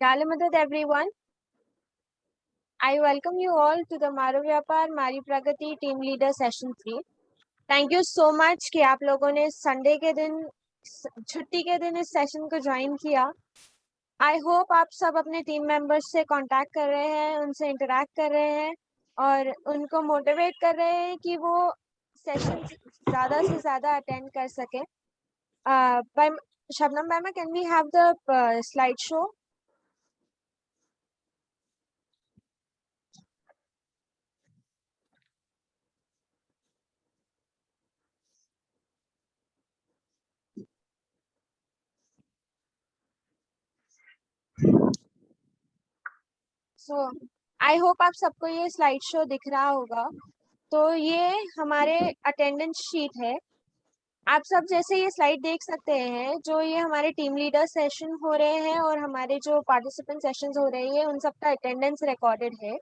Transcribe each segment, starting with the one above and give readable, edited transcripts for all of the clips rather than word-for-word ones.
Kala Madad everyone. I welcome you all to the मारो व्यापार मारी प्रगति team leader session 3. Thank you so much कि आप लोगों ने संडे के दिन छुट्टी के दिन इस सेशन को ज्वाइन किया. आई होप आप सब अपने टीम मेंबर्स से कांटेक्ट कर रहे हैं, उनसे इंटरेक्ट कर रहे हैं और उनको मोटिवेट कर रहे हैं कि वो सेशन ज़्यादा से ज़्यादा अटेंड कर सके. Shabnam ma'am, can we have the slide show? So I hope आप सबको ये स्लाइड शो दिख रहा होगा. तो ये हमारे अटेंडेंस शीट है. आप सब जैसे ये स्लाइड देख सकते हैं, जो ये हमारे टीम लीडर सेशन हो रहे हैं और हमारे जो पार्टिसिपेंट सेशंस हो रहे हैं उन सबका अटेंडेंस रिकॉर्डेड है.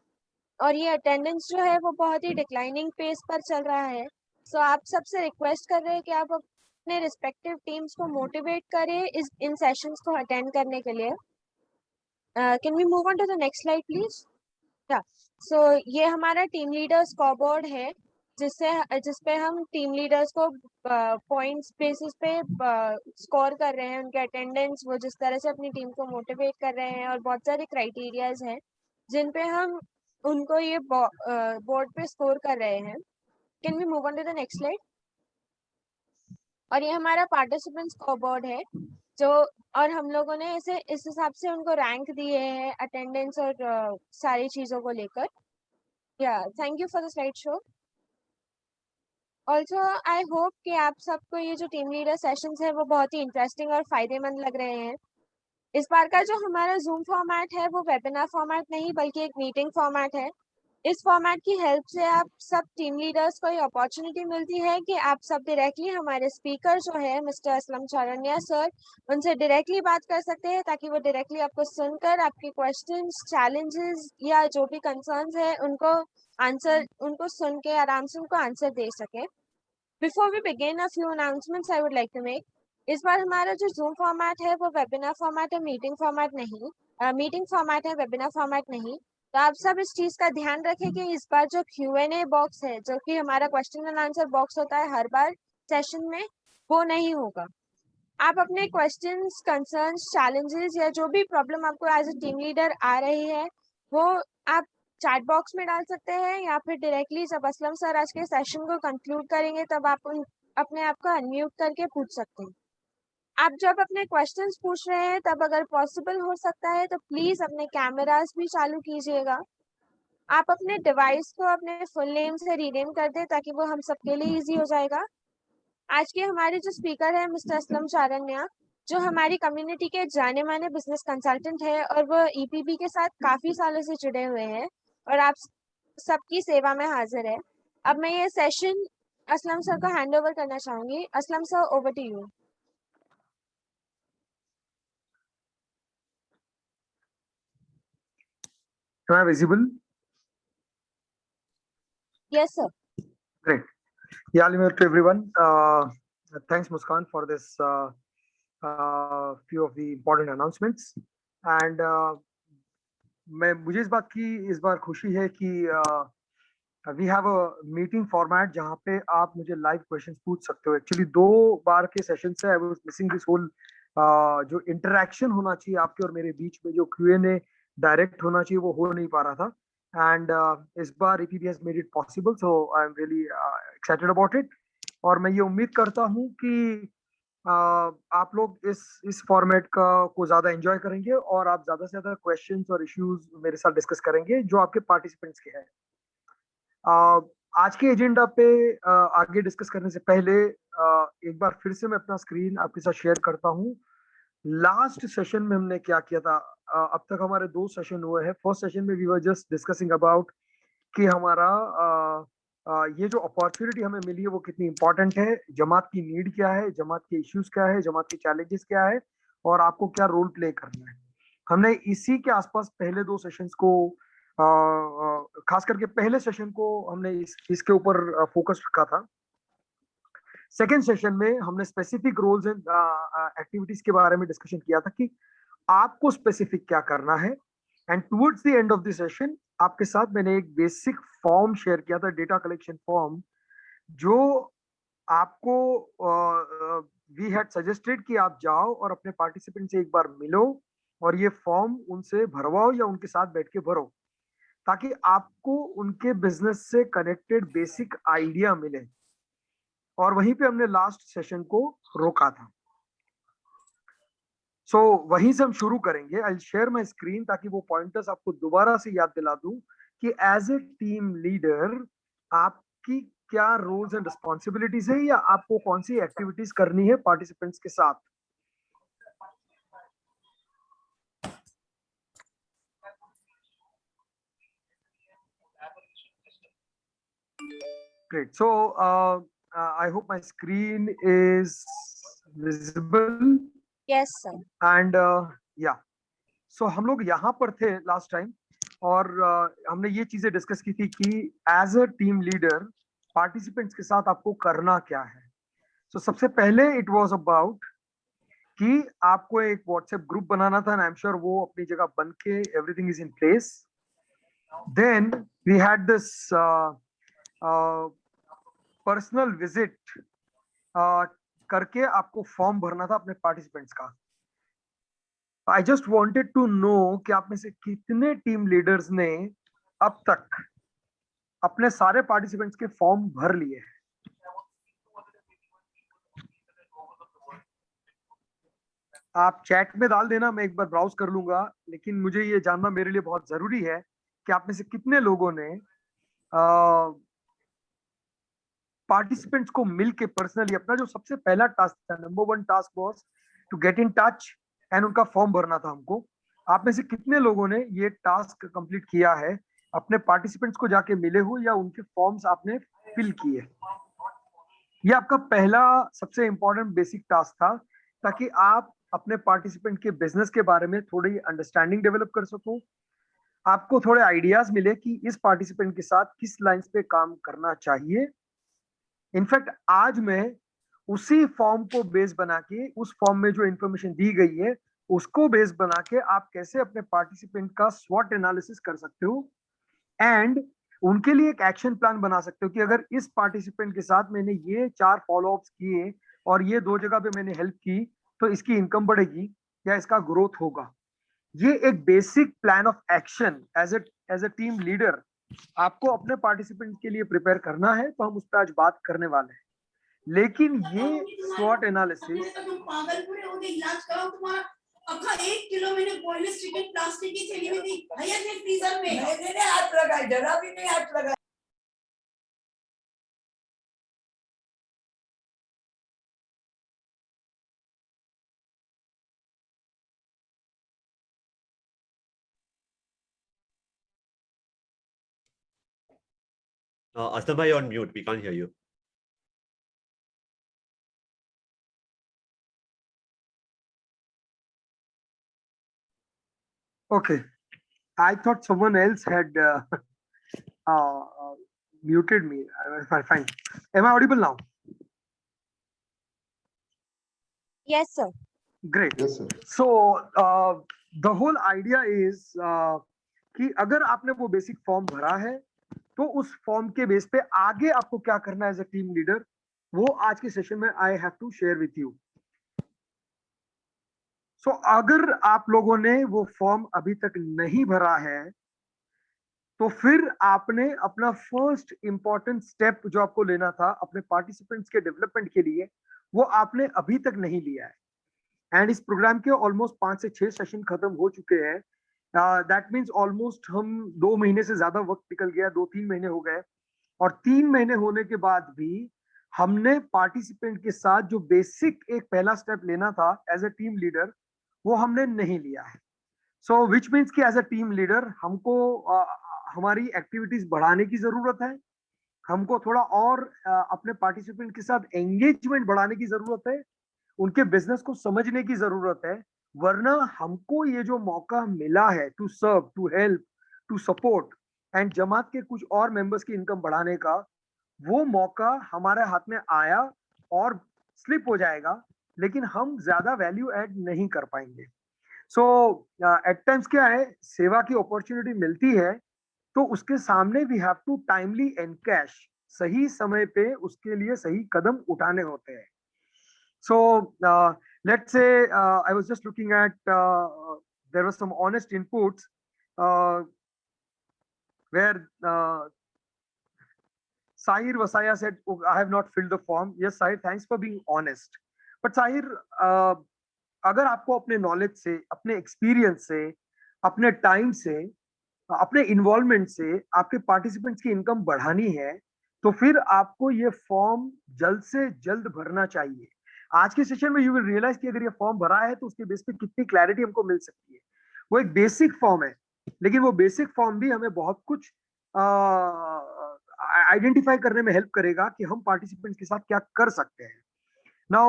और ये अटेंडेंस जो है वो बहुत ही डिक्लाइनिंग पेस पर चल रहा है. सो आप सबसे रिक्वेस्ट कर रहे हैं कि आप अपने रिस्पेक्टिव टीम्स को मोटिवेट करें इन सेशंस को अटेंड करने के लिए. Can we move on to the next slide please? So ये हमारा टीम लीडर स्कोरबोर्ड है, जिसपे हम टीम लीडर्स को पॉइंट्स बेसिस पे स्कोर कर रहे हैं, उनके अटेंडेंस, वो जिस तरह से अपनी टीम को मोटिवेट कर रहे हैं, और बहुत सारे क्राइटेरियाज हैं जिन पे हम उनको ये बोर्ड पे स्कोर कर रहे हैं. Can we move on to the next slide? और ये हमारा पार्टिसिपेंट स्कोरबोर्ड है जो, और हम लोगों ने इसे इस हिसाब से उनको रैंक दिए हैं अटेंडेंस और सारी चीज़ों को लेकर. Thank you for the slide show. Also I hope कि आप सबको ये जो टीम लीडर सेशंस है वो बहुत ही इंटरेस्टिंग और फायदेमंद लग रहे हैं. इस बार का जो हमारा जूम फॉर्मेट है वो वेबिनार फॉर्मेट नहीं बल्कि एक मीटिंग फॉर्मेट है. इस फॉर्मेट की हेल्प से आप सब टीम लीडर्स को ये अपॉर्चुनिटी मिलती है कि आप सब डायरेक्टली हमारे स्पीकर जो है मिस्टर असलम चारनिया सर, उनसे डायरेक्टली बात कर सकते हैं, ताकि वो डायरेक्टली आपको सुनकर आपके क्वेश्चंस, चैलेंजेस या जो भी कंसर्न्स है उनको सुन के आराम से उनको आंसर दे सके. Before we begin, a few announcements I would like to make. इस बार हमारा जो जूम फॉर्मेट है वो वेबिनार फॉर्मेट है, मीटिंग फॉर्मेट नहीं. मीटिंग फॉर्मेट है, वेबिनार फॉर्मेट नहीं. तो आप सब इस चीज का ध्यान रखें कि इस बार जो Q&A बॉक्स है, जो कि हमारा क्वेश्चन एंड आंसर बॉक्स होता है हर बार सेशन में, वो नहीं होगा. आप अपने क्वेश्चंस, कंसर्न्स, चैलेंजेस या जो भी प्रॉब्लम आपको एज अ टीम लीडर आ रही है वो आप चैट बॉक्स में डाल सकते हैं, या फिर डायरेक्टली जब असलम सर आज के सेशन को कंक्लूड करेंगे तब आप अपने आप को अनम्यूट करके पूछ सकते हैं. आप जब अपने क्वेश्चंस पूछ रहे हैं तब अगर पॉसिबल हो सकता है तो प्लीज अपने कैमरास भी चालू कीजिएगा. आप अपने डिवाइस को अपने फुल नेम से रीनेम कर दें ताकि वो हम सबके लिए इजी हो जाएगा. आज के हमारे जो स्पीकर है मिस्टर असलम चारनिया, जो हमारी कम्युनिटी के जाने माने बिजनेस कंसल्टेंट है और वो EPB के साथ काफी सालों से जुड़े हुए हैं और आप सबकी सेवा में हाजिर है. अब मैं ये सेशन असलम सर को हैंड ओवर करना चाहूंगी. Aslam sir, over to you. Am I visible? Yes sir. Great. Yeah, to everyone. Thanks, Muskan, for this few of the important announcements. And मुझे इस बार खुशी है कि we have a meeting format जहाँ पे आप मुझे लाइव क्वेश्चंस पूछ सकते हो. एक्चुअली 2 बार के सेशन से I was missing this whole जो इंटरेक्शन होना चाहिए आपके और मेरे बीच में, जो Q&A डायरेक्ट होना चाहिए, वो हो नहीं पा रहा था. एंड इस बार EPB has made it possible, so I'm really excited about it. और मैं ये उम्मीद करता हूँ कि आप लोग इस फॉर्मेट को ज्यादा एंजॉय करेंगे और आप ज्यादा से ज्यादा क्वेश्चंस और इश्यूज मेरे साथ डिस्कस करेंगे जो आपके पार्टिसिपेंट्स के हैं. आज के एजेंडा पे आगे डिस्कस करने से पहले एक बार फिर से मैं अपना स्क्रीन आपके साथ शेयर करता हूँ. लास्ट सेशन में हमने क्या किया था? अब तक हमारे 2 सेशन हुए हैं. फर्स्ट सेशन में we were just discussing about कि हमारा ये जो अपॉर्चुनिटी हमें मिली है वो कितनी इंपॉर्टेंट है, जमात की नीड क्या है, जमात के इश्यूज क्या है, जमात के चैलेंजेस क्या है और आपको क्या रोल प्ले करना है. हमने इसी के आसपास पहले 2 सेशंस को खास करके पहले सेशन को हमने इसके ऊपर फोकस रखा था. सेकेंड सेशन में हमने स्पेसिफिक रोल्स एंड एक्टिविटीज के बारे में डिस्कशन किया था कि आपको स्पेसिफिक क्या करना है। And towards the end of the session आपके साथ मैंने एक बेसिक फॉर्म शेयर किया था, डेटा कलेक्शन फॉर्म, जो आपको वी हैड सजेस्टेड कि आप जाओ और अपने पार्टिसिपेंट से एक बार मिलो और ये फॉर्म उनसे भरवाओ या उनके साथ बैठ के भरो, ताकि आपको उनके बिजनेस से कनेक्टेड बेसिक आइडिया मिले। और वहीं पे हमने लास्ट सेशन को रोका था। सो वहीं से हम शुरू करेंगे। आई शेयर माय स्क्रीन ताकि वो पॉइंटर्स आपको दोबारा से याद दिला दूं कि एज ए टीम लीडर आपकी क्या रोल्स एंड रिस्पॉन्सिबिलिटीज है, या आपको कौन सी एक्टिविटीज करनी है पार्टिसिपेंट्स के साथ। Great. So I hope my screen is visible. Yes, sir. And yeah, so हम लोग यहाँ पर थे लास्ट टाइम, और हमने ये चीजें डिस्कस की थी कि as a team leader participants के साथ आपको करना क्या है। सो सबसे पहले इट वाज अबाउट कि आपको एक व्हाट्सएप ग्रुप बनाना था, एंड आई एम श्योर वो अपनी जगह बन के everything is in place. Then we had this personal visit करके आपको फॉर्म भरना था अपने पार्टिसिपेंट्स का। I just wanted to know कि आप में से कितने टीम लीडर्स ने अब तक अपने सारे पार्टिसिपेंट्स के फॉर्म भर लिए हैं। आप चैट में डाल देना, मैं एक बार ब्राउज कर लूंगा, लेकिन मुझे ये जानना मेरे लिए बहुत जरूरी है कि आप में से कितने लोगों ने पार्टिसिपेंट्स को मिलके पर्सनली अपना जो सबसे पहला टास्क था, number 1 task was to get in touch and उनका फॉर्म भरना था हमको। आप में से कितने लोगों ने ये टास्क कंप्लीट किया है, अपने पार्टिसिपेंट्स को जाके मिले हो या उनके फॉर्म्स आपने फिल किए। ये आपका पहला सबसे इंपॉर्टेंट बेसिक टास्क था, ताकि आप अपने पार्टिसिपेंट के बिजनेस के बारे में थोड़ी अंडरस्टैंडिंग डेवलप कर सको, आपको थोड़े आइडियाज मिले कि इस पार्टिसिपेंट के साथ किस लाइंस पे काम करना चाहिए। इनफैक्ट आज मैं उसी फॉर्म को बेस बना के, उस फॉर्म में जो इंफॉर्मेशन दी गई है उसको बेस बना के आप कैसे अपने पार्टिसिपेंट का स्वॉट एनालिसिस कर सकते हो, एंड उनके लिए एक एक्शन प्लान बना सकते हो कि अगर इस पार्टिसिपेंट के साथ मैंने ये 4 फॉलोअप्स किए और ये 2 जगह पे मैंने हेल्प की, तो इसकी इनकम बढ़ेगी या इसका ग्रोथ होगा। ये एक basic plan of action as a team leader आपको अपने पार्टिसिपेंट के लिए प्रिपेयर करना है, तो हम उस पर आज बात करने वाले हैं। लेकिन ये स्वॉट एनालिसिस, पागल पूरे हो गए, इलाज कराओ तुम्हारा। अक्का 1 किलो मैंने बॉयलेस चिकन प्लास्टिक की थैली में दी, भैया ने फ्रीजर में मैंने हाथ लगाया, जरा भी नहीं हाथ लगाया। Aslam, you're on mute. We can't hear you. okay, I thought someone else had muted me. Fine. Am I audible now? Yes, sir. Great. Yes, sir. So the whole idea is कि अगर आपने वो basic form भरा है, तो उस form के base पे आगे आपको क्या करना है एज अ टीम लीडर, वो आज के सेशन में I have to share with you. So अगर आप लोगों ने वो फॉर्म अभी तक नहीं भरा है, तो फिर आपने अपना फर्स्ट इंपॉर्टेंट स्टेप जो आपको लेना था अपने पार्टिसिपेंट्स के डेवलपमेंट के लिए, वो आपने अभी तक नहीं लिया है। एंड इस प्रोग्राम के ऑलमोस्ट 5 से 6 सेशन खत्म हो चुके हैं। दैट मीन्स ऑलमोस्ट हम 2 महीने से ज्यादा वक्त निकल गया, 2-3 महीने हो गए, और 3 महीने होने के बाद भी हमने पार्टिसिपेंट के साथ जो बेसिक एक पहला स्टेप लेना था एज अ टीम लीडर, वो हमने नहीं लिया है। सो विच मीन्स कि एज अ टीम लीडर हमको हमारी एक्टिविटीज बढ़ाने की जरूरत है, हमको थोड़ा और अपने पार्टिसिपेंट के साथ एंगेजमेंट बढ़ाने की जरूरत है, उनके बिजनेस को समझने की जरूरत है। वरना हमको ये जो मौका मिला है to serve, to help, to support and जमात के कुछ और मेंबर्स की इनकम बढ़ाने का, वो मौका हमारे हाथ में आया और स्लिप हो जाएगा, लेकिन हम ज्यादा वैल्यू ऐड नहीं कर पाएंगे। सो एट टाइम्स क्या है, सेवा की अपॉर्चुनिटी मिलती है तो उसके सामने we have to timely encash, सही समय पे उसके लिए सही कदम उठाने होते हैं. So let's say I was just looking at there was some honest inputs uh, where Sahir Vasaya said, oh, I have not filled the form. Yes, Sahir, thanks for being honest. But Sahir, अगर आपको अपने knowledge से, अपने experience से, अपने time से, अपने involvement से आपके पार्टिसिपेंट्स की इनकम बढ़ानी है, तो फिर आपको ये फॉर्म जल्द से जल्द भरना चाहिए. आज के सेशन में यू विल रियलाइज कि अगर ये फॉर्म भरा है तो उसके बेस पे कितनी क्लैरिटी हमको मिल सकती है. वो एक बेसिक फॉर्म है, लेकिन वो बेसिक फॉर्म भी हमें बहुत कुछ आइडेंटिफाई करने में हेल्प करेगा कि हम पार्टिसिपेंट्स के साथ क्या कर सकते हैं. Now,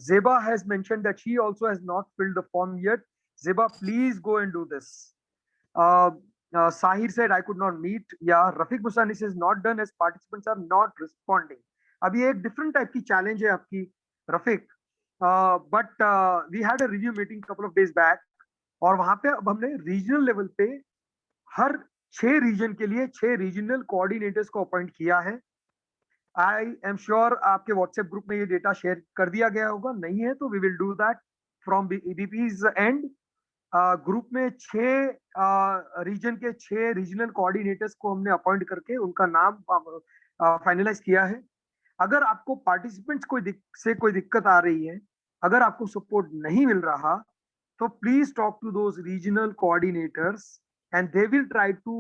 Zeba has mentioned that she also has not filled the form yet. Zeba, please go and do this. Sahir said I could not meet. Yeah, Rafiq Musani says not done as participants are not responding. अभी एक different type की challenge है आपकी, Rafiq. But we had a review meeting couple of days back, और वहां पे अब हमने रीजनल लेवल पे हर 6 रीजन के लिए 6 रीजनल कोऑर्डिनेटर्स को अपॉइंट किया है. आई एम श्योर आपके व्हाट्सएप ग्रुप में ये डेटा शेयर कर दिया गया होगा, नहीं है तो we will do that from BPs end. Group में 6 रीजन के 6 रीजनल कोऑर्डिनेटर्स को हमने अपॉइंट करके उनका नाम फाइनलाइज किया है. अगर आपको पार्टिसिपेंट्स से कोई दिक्कत आ रही है, अगर आपको सपोर्ट नहीं मिल रहा, तो please talk to those regional coordinators and they will try to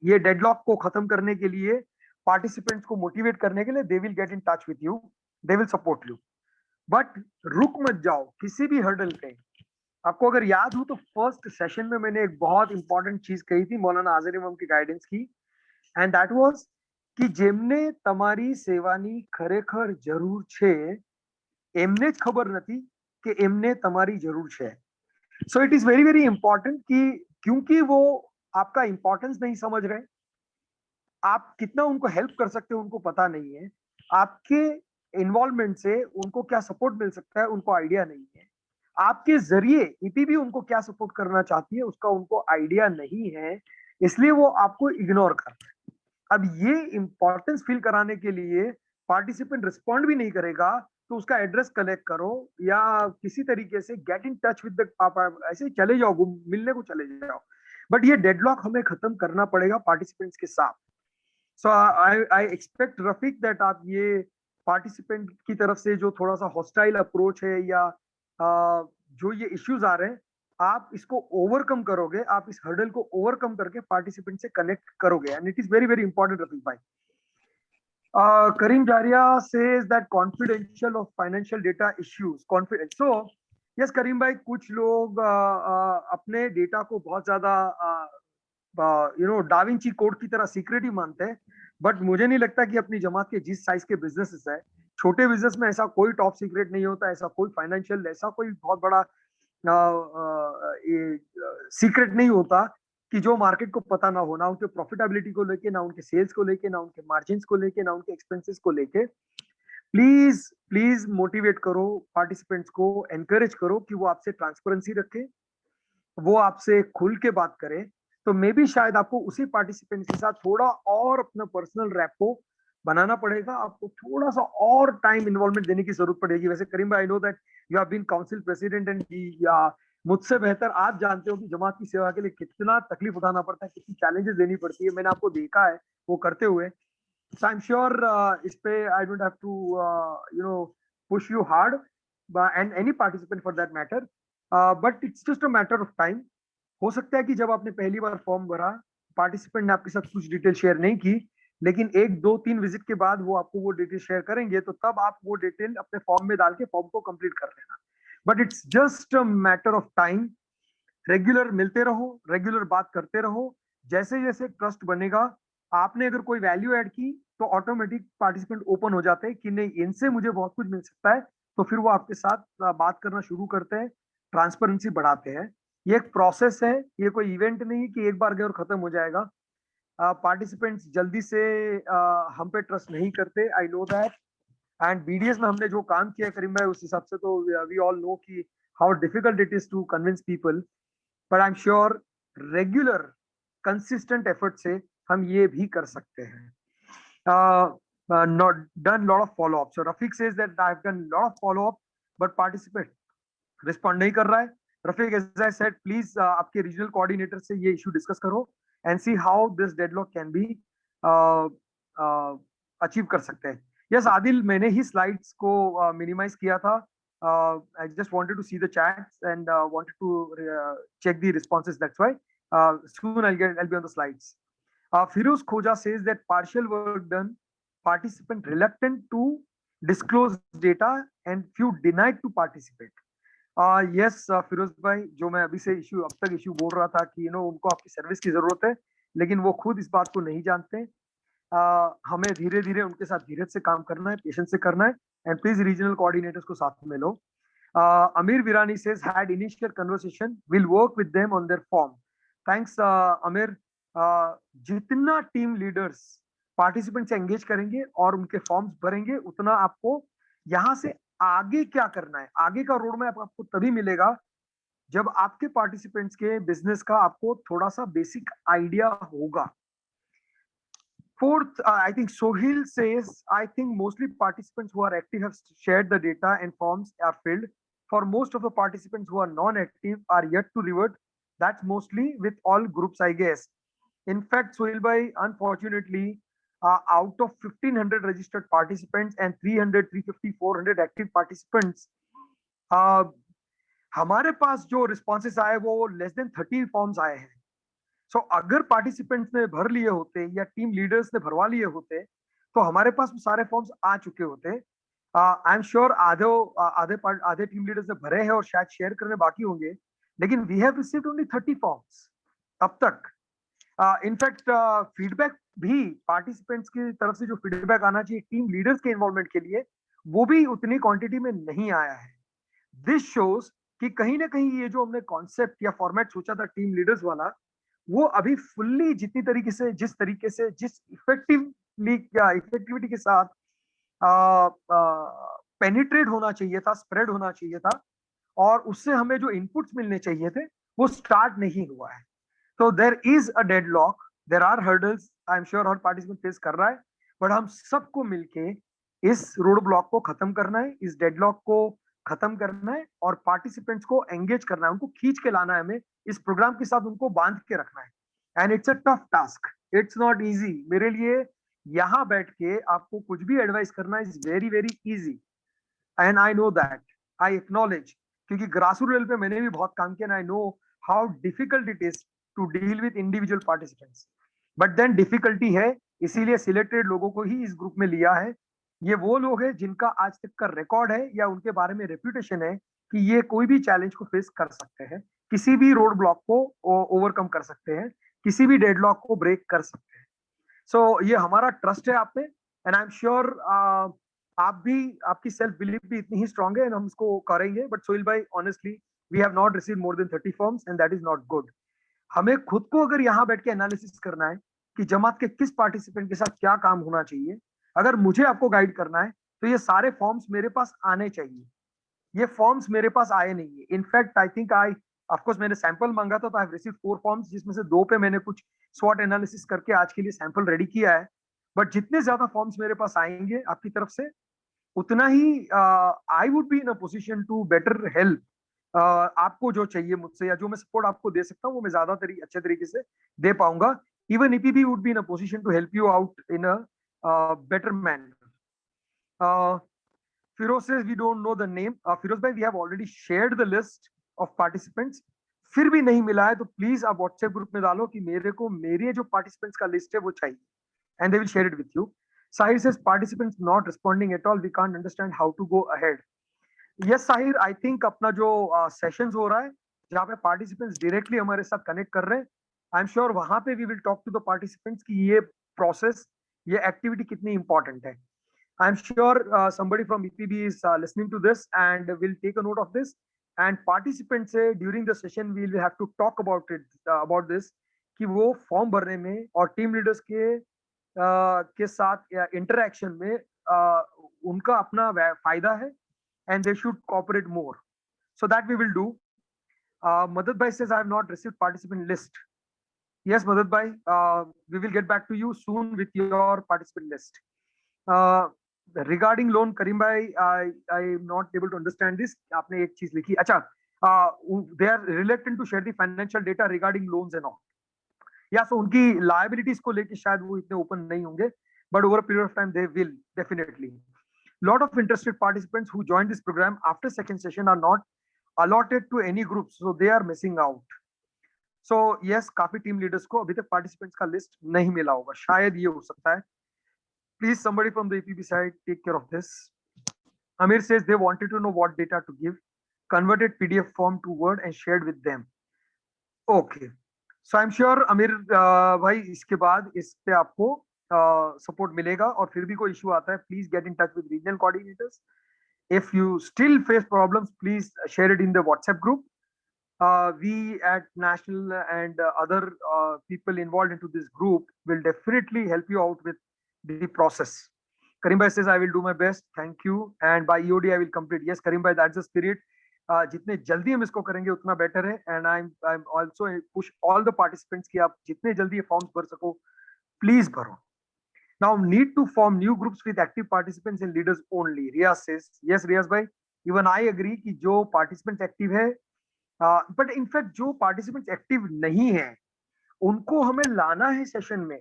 ये डेडलॉक को खत्म करने के लिए, पार्टिसिपेंट्स को मोटिवेट करने के लिए they will get in touch with you, they will support you. But रुक मत जाओ किसी भी हर्डल पे. आपको अगर याद हो तो फर्स्ट सेशन में मैंने एक बहुत इंपॉर्टेंट चीज कही थी मौलाना आजर इमाम की गाइडेंस की, एंड दैट वाज कि જેમને તમારી સેવાની ખરેખર જરૂર છે એમને જ ખબર નથી કે એમને તમારી જરૂર છે. So it is very very important कि क्योंकि वो आपका इंपॉर्टेंस नहीं समझ रहे, आप कितना उनको हेल्प कर सकते हो उनको पता नहीं है, आपके इन्वॉल्वमेंट से उनको क्या सपोर्ट मिल सकता है उनको आइडिया नहीं है, आपके जरिए ईपीबी उनको क्या सपोर्ट करना चाहती है उसका उनको आइडिया नहीं है, इसलिए वो आपको इग्नोर कर रहे हैं. अब ये इंपॉर्टेंस फील कराने के लिए पार्टिसिपेंट रिस्पॉन्ड भी नहीं करेगा तो उसका एड्रेस कलेक्ट करो या किसी तरीके से gate in touch with the, ऐसे चले जाओ, मिलने को चले जाओ. बट ये डेडलॉक हमें खत्म करना पड़ेगा पार्टिसिपेंट्स के साथ. सो आई एक्सपेक्ट रफीक दैट आप ये पार्टिसिपेंट की तरफ से जो थोड़ा सा हॉस्टाइल अप्रोच है या जो ये इश्यूज आ रहे हैं, आप इसको ओवरकम करोगे, आप इस हर्डल को ओवरकम करके पार्टिसिपेंट से कनेक्ट करोगे, and it is very very important Rafiq भाई. Karim Jaria says that confidential of financial data issues, confident. So yes Karim भाई, कुछ लोग अपने डेटा को बहुत ज्यादा डाविंची कोड की तरह सीक्रेट ही मानते हैं, बट मुझे नहीं लगता कि अपनी जमात के जिस साइज के बिजनेसेस है, छोटे बिजनेस में ऐसा कोई टॉप सीक्रेट नहीं होता, ऐसा कोई फाइनेंशियल, ऐसा कोई बहुत बड़ा सीक्रेट नहीं होता कि जो मार्केट को पता ना हो, ना उनके प्रॉफिटेबिलिटी को लेके, ना उनके सेल्स को लेके, ना उनके मार्जिन को लेके, ना उनके एक्सपेंसेस को लेके. प्लीज प्लीज मोटिवेट करो पार्टिसिपेंट्स को, एनकरेज करो कि वो आपसे ट्रांसपेरेंसी रखे, वो आपसे खुल के बात करे. तो मे बी शायद आपको उसी पार्टिसिपेंट के साथ थोड़ा और अपना पर्सनल रैपो बनाना पड़ेगा, आपको थोड़ा सा और टाइम इन्वॉल्वमेंट देने की जरूरत पड़ेगी. वैसे करीम भाई, I know that you have been council president and मुझसे बेहतर आप जानते हो कि जमात की सेवा के लिए कितना तकलीफ उठाना पड़ता है, कितनी चैलेंजेस लेनी पड़ती है, मैंने आपको देखा है वो करते हुए. सो आई एम श्योर इस पे I don't have to push you hard and any participant for that matter, but it's just a matter of time. हो सकता है कि जब आपने पहली बार फॉर्म भरा, पार्टिसिपेंट ने आपके साथ कुछ डिटेल शेयर नहीं की, लेकिन 1, 2, 3 विजिट के बाद वो आपको वो डिटेल शेयर करेंगे, तो तब आप वो डिटेल अपने फॉर्म में डाल के फॉर्म को कंप्लीट कर लेना. But it's just a matter of time. Regular मिलते रहो, रेगुलर बात करते रहो, जैसे जैसे ट्रस्ट बनेगा, आपने अगर कोई वैल्यू ऐड की तो ऑटोमेटिक पार्टिसिपेंट ओपन हो जाते हैं कि नहीं, इनसे मुझे बहुत कुछ मिल सकता है, तो फिर वो आपके साथ बात करना शुरू करते हैं, ट्रांसपेरेंसी बढ़ाते हैं. ये एक प्रोसेस है, ये कोई इवेंट नहीं कि एक बार गए और खत्म हो जाएगा. पार्टिसिपेंट्स जल्दी से हम पे ट्रस्ट नहीं करते, आई नो दैट. एंड बीडीएस में हमने जो काम किया करीम भाई, उस हिसाब से तो वी ऑल नो कि how difficult it is to convince people, but I'm sure regular consistent effort से हम ये भी कर सकते हैं. Not done lot of follow up. So Rafiq says that I've done lot of follow up, but participant respond नहीं कर रहा है. Rafiq, as I said, please आपके regional coordinator से ये issue discuss करो and see how this deadlock can be achieve कर सकते हैं. Yes, Adil, मैंने ही slides को minimize किया था. I just wanted to see the chats and wanted to check the responses. That's why soon I'll be on the slides. Firoz Khoja says that partial work done, participant reluctant to disclose data and few denied to participate. Yes, Firoz भाई, जो मैं अभी से अब तक issue बोल रहा था कि उनको आपकी सर्विस की जरूरत है, लेकिन वो खुद इस बात को नहीं जानते. हमें धीरे धीरे उनके साथ धीरज से काम करना है, पेशेंस से करना है, एंड प्लीज रीजनल कोऑर्डिनेटर्स को साथ में लो. Amir Virani says had initial conversation, will work with them on their form. Thanks Amir. जितना टीम लीडर्स पार्टिसिपेंट से एंगेज करेंगे और उनके फॉर्म्स भरेंगे, उतना आपको यहाँ से आगे क्या करना है, आगे का रोड मैप आपको तभी मिलेगा जब आपके पार्टिसिपेंट्स के बिजनेस का आपको थोड़ा सा बेसिक आइडिया होगा. Fourth, I think Sohil says, I think mostly participants who are active have shared the data and forms are filled. For most of the participants who are non-active are yet to revert. That's mostly with all groups, I guess. In fact, Sohil bhai, unfortunately, out of 1500 registered participants and 300, 350, 400 active participants, हमारे पास जो responses आए वो less than 30 forms आए हैं. So अगर participants ने भर लिए होते या team leaders ने भरवा लिए होते, तो हमारे पास सारे forms आ चुके होते. I'm sure आधे team leaders ने भरे हैं और शायद share करने बाकी होंगे, लेकिन we have received only 30 forms अब तक. In fact, feedback भी participants की तरफ से जो feedback आना चाहिए team leaders के involvement के लिए, वो भी उतनी quantity में नहीं आया है. This shows कि कहीं ना कहीं ये जो हमने concept या format सोचा था team leaders वाला, वो अभी fully जिस तरीके से जिस effectivity के साथ penetrate होना चाहिए था, spread होना चाहिए था, और उससे हमें जो inputs मिलने चाहिए थे, वो start नहीं हुआ है. So there is a deadlock, there are hurdles, I'm sure her participant face कर रहा है, but हम सबको मिलके इस road block को खत्म करना है, इस deadlock को खत्म करना है और participants को engage करना है, उनको खींच के लाना है, हमें इस program के साथ उनको बांध के रखना है. And it's a tough task, it's not easy. मेरे लिए यहाँ बैठ के आपको कुछ भी advice करना is very very easy, and I know that, I acknowledge, क्योंकि grassroots level पे मैंने भी बहुत काम किया, and I know how difficult it is to deal with individual participants. But then difficulty है, इसीलिए selected लोगों को ही इस ग्रुप में लिया है. ये वो लोग हैं जिनका आज तक का रिकॉर्ड है या उनके बारे में रेप्यूटेशन है कि ये कोई भी चैलेंज को फेस कर सकते हैं, किसी भी रोड ब्लॉक को ओवरकम कर सकते हैं, किसी भी डेडलॉक को ब्रेक कर सकते हैं. सो ये हमारा ट्रस्ट है आप पे, एंड आई एम श्योर आप भी, आपकी सेल्फ बिलीफ भी इतनी ही स्ट्रांग है, एंड हम इसको करेंगे. बट सोहिल भाई, honestly we have not received more than 30 forms and that is not good. हमें खुद को अगर यहाँ बैठ के एनालिसिस करना है कि जमात के किस पार्टिसिपेंट के साथ क्या काम होना चाहिए, अगर मुझे आपको गाइड करना है, तो ये सारे फॉर्म्स मेरे पास आने चाहिए. ये फॉर्म्स मेरे पास आए नहीं है. In fact I think of course मैंने सैंपल मांगा था, तो आई हैव रिसीव्ड 4 फॉर्म्स, जिसमें से 2 पे मैंने कुछ स्वॉट एनालिसिस करके आज के लिए सैंपल रेडी किया है. बट जितने ज्यादा फॉर्म्स मेरे पास आएंगे आपकी तरफ से, उतना ही I would be in a position to better help. आपको जो चाहिए मुझसे या जो मैं सपोर्ट आपको दे सकता हूँ, वो मैं ज्यादा अच्छे तरीके से दे पाऊंगा. Even EPB would be in a position to help you out in a better manner. Firoz says we don't know the name. Firoz bhai, we have already shared the list of participants. फिर भी नहीं मिला है तो please आप WhatsApp group में डालो कि मेरे जो पार्टिसिपेंट्स का लिस्ट है वो चाहिए, and they will share it with you. Sahir says participants not responding at all, we can't understand how to go ahead. Yes Sahir, I think अपना जो सेशंस हो रहा है जहाँ पे पार्टिसिपेंट्स डायरेक्टली हमारे साथ कनेक्ट कर रहे हैं, आई एम श्योर वहां पे we will talk to the participants कि ये प्रोसेस, ये एक्टिविटी कितनी इंपॉर्टेंट है. I am sure somebody from EPB is listening to this and will take a note of this, and participants से during the session we will have to talk about it, about this, कि वो form भरने में और team leaders के साथ interaction में उनका अपना फायदा है, and they should cooperate more. So that we will do. Madad Bhai says I have not received participant list. Yes, Madad Bhai, we will get back to you soon with your participant list. Regarding loan, Karim Bhai, I am not able to understand this. आपने एक चीज लिखी, अच्छा, they are reluctant to share the financial data regarding loans and all. या सो उनकी liabilities को लेके शायद वो इतने ओपन नहीं होंगे, but over a period of time they will definitely. Lot of interested participants who joined this program after second session are not allotted to any groups, so they are missing out. So yes, काफी team leaders को अभी तक participants का list नहीं मिला होगा, शायद ये हो सकता है. Please somebody from the EPB side take care of this. Amir says they wanted to know what data to give, converted PDF form to Word and shared with them. Okay, so I'm sure Amir भाई इसके बाद इस पे आपको support मिलेगा, और फिर भी कोई इशू आता है please get in touch with regional coordinators. If you still face problems please share it in the WhatsApp group. We at National and other people involved into this group will definitely help you out with the process. Karim Bhai says I will do my best, thank you, and by EOD I will complete. Yes Karim Bhai, that's the spirit. जितने जल्दी हम इसको करेंगे उतना better है, and I'm also push all the participants कि आप जितने जल्दी ये फॉर्म्स भर सको प्लीज भरो. Now need to form new groups with active participants and leaders only. Riyaz says yes. Riyaz bhai, even I agree कि जो participants active है, but in fact जो participants active नहीं है उनको हमें लाना है सेशन में.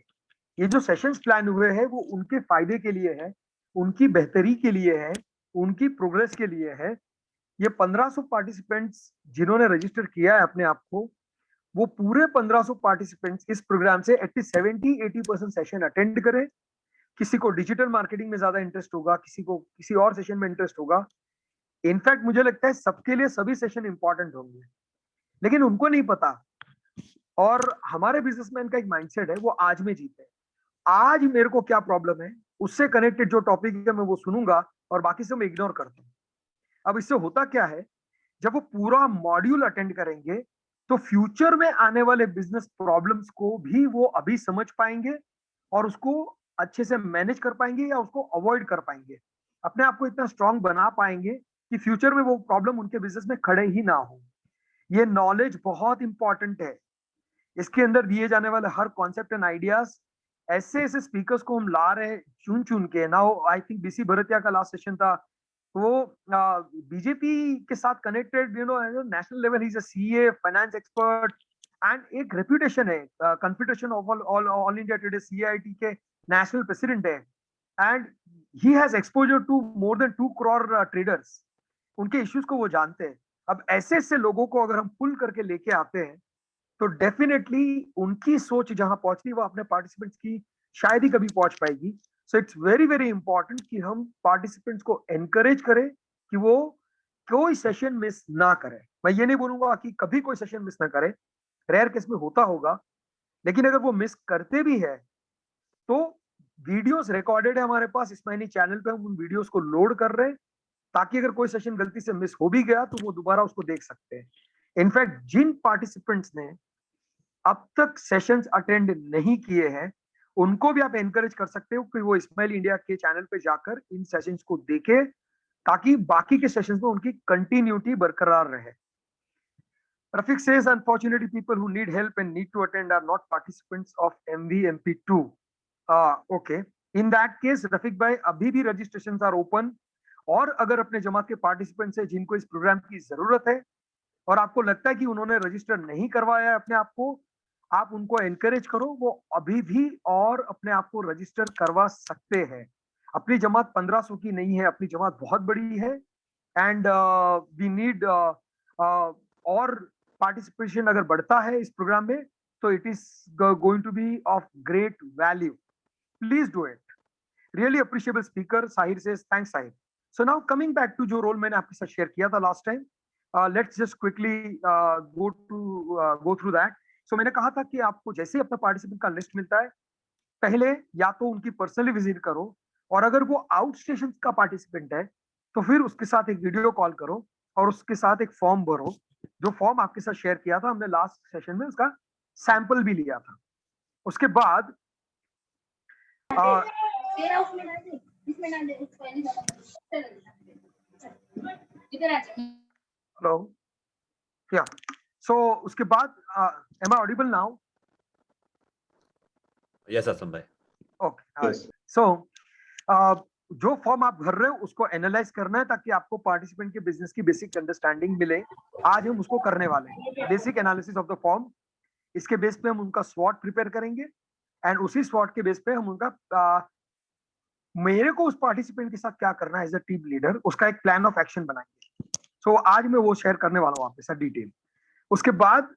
ये जो सेशंस प्लान हुए हैं वो उनके फायदे के लिए है, उनकी बेहतरी के लिए है, उनकी प्रोग्रेस के लिए है. ये 1500 पार्टिसिपेंट्स जिन्होंने रजिस्टर किया है अपने आप को, वो पूरे 1500 पार्टिसिपेंट्स इस प्रोग्राम से एटलीस्ट 70-80% सेशन अटेंड करें. किसी को डिजिटल मार्केटिंग में ज्यादा इंटरेस्ट होगा, किसी को किसी और सेशन में इंटरेस्ट होगा. इनफैक्ट मुझे लगता है सबके लिए सभी सेशन इंपॉर्टेंट होंगे, लेकिन उनको नहीं पता. और हमारे बिजनेसमैन का एक माइंडसेट है, वो आज में जीते. आज मेरे को क्या प्रॉब्लम है, उससे कनेक्टेड जो टॉपिक है मैं वो सुनूंगा और बाकी से मैं इग्नोर करता हूँ. अब इससे होता क्या है, जब वो पूरा मॉड्यूल अटेंड करेंगे तो फ्यूचर में आने वाले बिजनेस प्रॉब्लम्स को भी वो अभी समझ पाएंगे और उसको अच्छे से मैनेज कर पाएंगे या उसको अवॉइड कर पाएंगे. अपने आप को इतना स्ट्रांग बना पाएंगे कि फ्यूचर में वो प्रॉब्लम उनके बिजनेस में खड़े ही ना हो. ये नॉलेज बहुत इंपॉर्टेंट है. इसके अंदर दिए जाने वाले हर कॉन्सेप्ट एंड आइडियाज ऐसे ऐसे स्पीकर्स को हम ला रहे हैं चुन चुन के. Now I think BC Bhartia का लास्ट सेशन था, वो बीजेपी के साथ connected, you know, national level, he is a CA, finance expert, and एक रेप्यूटेशन है. Confederation of all India traders, CIT के नेशनल प्रेसिडेंट है, and he has exposure to more than 2 crore traders. उनके issues को वो जानते हैं. अब ऐसे ऐसे लोगों को अगर हम पुल करके लेके आते हैं तो डेफिनेटली उनकी सोच जहां पहुंचती है वो अपने पार्टिसिपेंट्स की शायद ही कभी पहुंच पाएगी. So it's very very important कि हम पार्टिसिपेंट्स को एनकरेज करें कि वो कोई सेशन मिस ना करें. मैं ये नहीं बोलूंगा कि कभी कोई सेशन मिस ना करें, रेयर केस में होता होगा, लेकिन अगर वो मिस करते भी है तो वीडियोस रिकॉर्डेड है हमारे पास. इस महीने चैनल पे हम उन वीडियोस को लोड कर रहे हैं ताकि अगर कोई सेशन गलती से मिस हो भी गया तो वो दोबारा उसको देख सकते हैं. इनफैक्ट जिन पार्टिसिपेंट्स ने अब तक सेशंस अटेंड नहीं किए हैं उनको भी आप एनकरेज कर सकते हो कि वो इस्माइल इंडिया के चैनल पे जाकर इन सेशंस को देखें ताकि बाकी के सेशंस में उनकी कंटिन्यूटी बरकरार रहे. Rafiq says unfortunately people who need help and need to attend are not participants of MVMP2. Okay, in that case Rafiq bhai, अभी भी registrations are open, और अगर अपने जमात के पार्टिसिपेंट्स है जिनको इस प्रोग्राम की जरूरत है और आपको लगता है कि उन्होंने रजिस्टर नहीं करवाया है अपने आप को, आप उनको एनकरेज करो, वो अभी भी और अपने आप को रजिस्टर करवा सकते हैं. अपनी जमात 1500 की नहीं है, अपनी जमात बहुत बड़ी है, एंड वी नीड और पार्टिसिपेशन अगर बढ़ता है इस प्रोग्राम में तो it is going to be of great value. Please do it. Really appreciable speaker. Sahir says thanks Sahir. So now coming back to जो रोल मैंने आपके साथ शेयर किया था last time, let's just quickly go through that. So मैंने कहा था कि आपको जैसे ही अपना पार्टिसिपेंट का लिस्ट मिलता है पहले या तो उनकी पर्सनली विजिट करो, और अगर वो आउट स्टेशन का पार्टिसिपेंट है तो फिर उसके साथ एक वीडियो कॉल करो और उसके साथ एक फॉर्म भरो. जो फॉर्म आपके साथ शेयर किया था हमने लास्ट सेशन में, उसका सैंपल भी लिया था. उसके बाद हेलो या सो उसके बाद am I audible now? Yes, Aslam bhai. Okay. Yes. So जो फॉर्म आप भर रहे हो उसको एनालाइज करना है ताकि आपको पार्टिसिपेंट के बिजनेस की बेसिक अंडरस्टैंडिंग मिले। आज हम उसको करने वाले हैं, basic analysis of the form. इसके बेस पे हम उनका स्वॉट प्रिपेयर करेंगे एंड उसी स्वॉट के बेस पे हम उनका मेरे को उस पार्टिसिपेंट के साथ क्या करना है एज अ टीम लीडर, उसका एक प्लान ऑफ एक्शन बनाएंगे। सो आज मैं वो शेयर करने वाला हूँ आपके साथ डिटेल। उसके बाद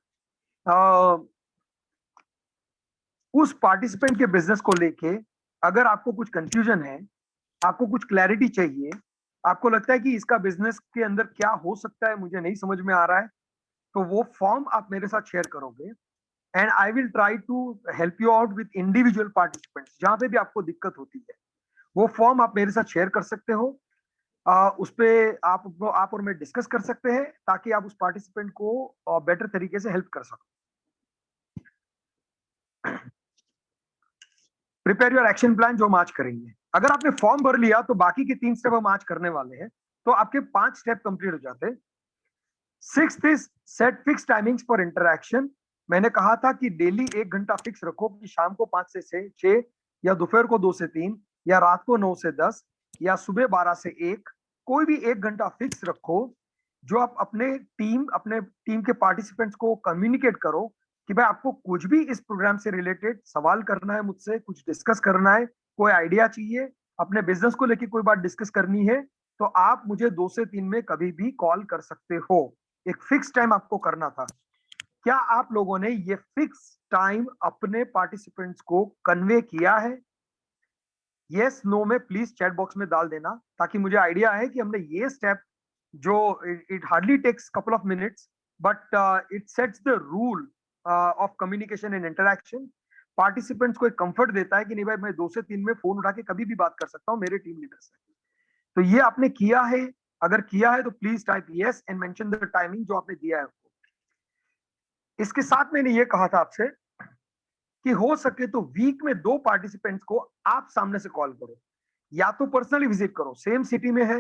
उस पार्टिसिपेंट के बिजनेस को लेके अगर आपको कुछ कंफ्यूजन है, आपको कुछ क्लैरिटी चाहिए, आपको लगता है कि इसका बिजनेस के अंदर क्या हो सकता है, मुझे नहीं समझ में आ रहा है, तो वो फॉर्म आप मेरे साथ शेयर करोगे and I will try to help you out with individual participants. जहां पे भी आपको दिक्कत होती है वो फॉर्म आप मेरे साथ शेयर कर सकते हो। उस पे आप और मैं डिस्कस कर सकते हैं ताकि आप उस पार्टिसिपेंट को बेटर तरीके से हेल्प कर सको। प्रिपेयर योर एक्शन प्लान जो हम आज करेंगे। अगर आपने फॉर्म भर लिया तो बाकी के 3 स्टेप हम आज करने वाले हैं, तो आपके 5 स्टेप कंप्लीट हो जाते हैं। 6th is set fix timings for interaction. मैंने कहा था कि डेली 1 घंटा फिक्स रखो कि शाम को 5 से 6 या दोपहर को 2 से 3 या रात को 9 से 10 या सुबह 12 से 1, कोई भी 1 घंटा फिक्स रखो जो आप अपने टीम के पार्टिसिपेंट्स को कम्युनिकेट करो कि भाई आपको कुछ भी इस प्रोग्राम से रिलेटेड सवाल करना है, मुझसे कुछ डिस्कस करना है, कोई आइडिया चाहिए, अपने बिजनेस को लेके कोई बात डिस्कस करनी है, तो आप मुझे 2 से 3 में कभी भी कॉल कर सकते हो। एक फिक्स टाइम आपको करना था। क्या आप लोगों ने ये फिक्स टाइम अपने पार्टिसिपेंट्स को कन्वे किया है? यस नो में प्लीज चैट बॉक्स में डाल देना ताकि मुझे आइडिया है कि हमने ये स्टेप जो it hardly takes couple of minutes but it sets the rule of communication and interaction. Participants को एक कंफर्ट देता है कि नहीं भाई मैं 2 से 3 में फोन उठा के कभी भी बात कर सकता हूँ मेरे टीम लीडर से। तो ये आपने किया है? अगर किया है तो please type yes and mention the timing जो आपने दिया है। इसके साथ मैंने ये कहा था आपसे कि हो सके तो वीक में 2 पार्टिसिपेंट्स को आप सामने से कॉल करो, या तो पर्सनली विजिट करो, सेम सिटी में है,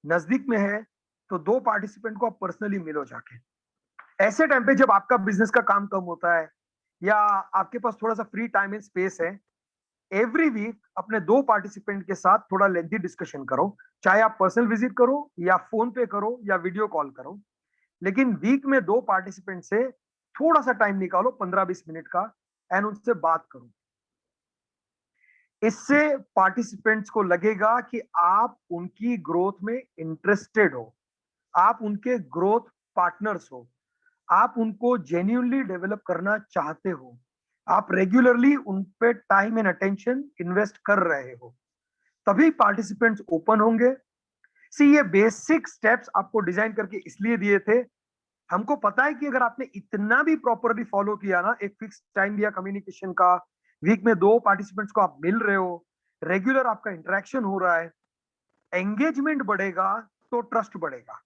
नजदीक में है, तो 2 पार्टिसिपेंट को आप पर्सनली मिलो जाके। ऐसे टाइम पे जब आपका बिजनेस का काम कम होता है या आपके पास थोड़ा सा फ्री टाइम एंड स्पेस है, एवरी वीक अपने 2 पार्टिसिपेंट के साथ थोड़ा लेंथी डिस्कशन करो, चाहे आप पर्सनल विजिट करो या फोन पे करो या वीडियो कॉल करो, लेकिन वीक में 2 पार्टिसिपेंट से थोड़ा सा टाइम निकालो 15-20 मिनट का एंड उनसे बात करो। इससे पार्टिसिपेंट्स को लगेगा कि आप उनकी ग्रोथ में इंटरेस्टेड हो, आप उनके ग्रोथ पार्टनर्स हो, आप उनको जेन्युइनली डेवलप करना चाहते हो, आप रेगुलरली उन पे टाइम एंड अटेंशन इन्वेस्ट कर रहे हो, तभी पार्टिसिपेंट्स ओपन होंगे। सी ये बेसिक स्टेप्स आपको डिजाइन करके इसलिए दिए थे, हमको पता है कि अगर आपने इतना भी प्रॉपरली फॉलो किया ना, एक फिक्स टाइम दिया कम्युनिकेशन का, वीक में 2 पार्टिसिपेंट्स को आप मिल रहे हो, रेगुलर आपका इंटरेक्शन हो रहा है, एंगेजमेंट बढ़ेगा तो ट्रस्ट बढ़ेगा,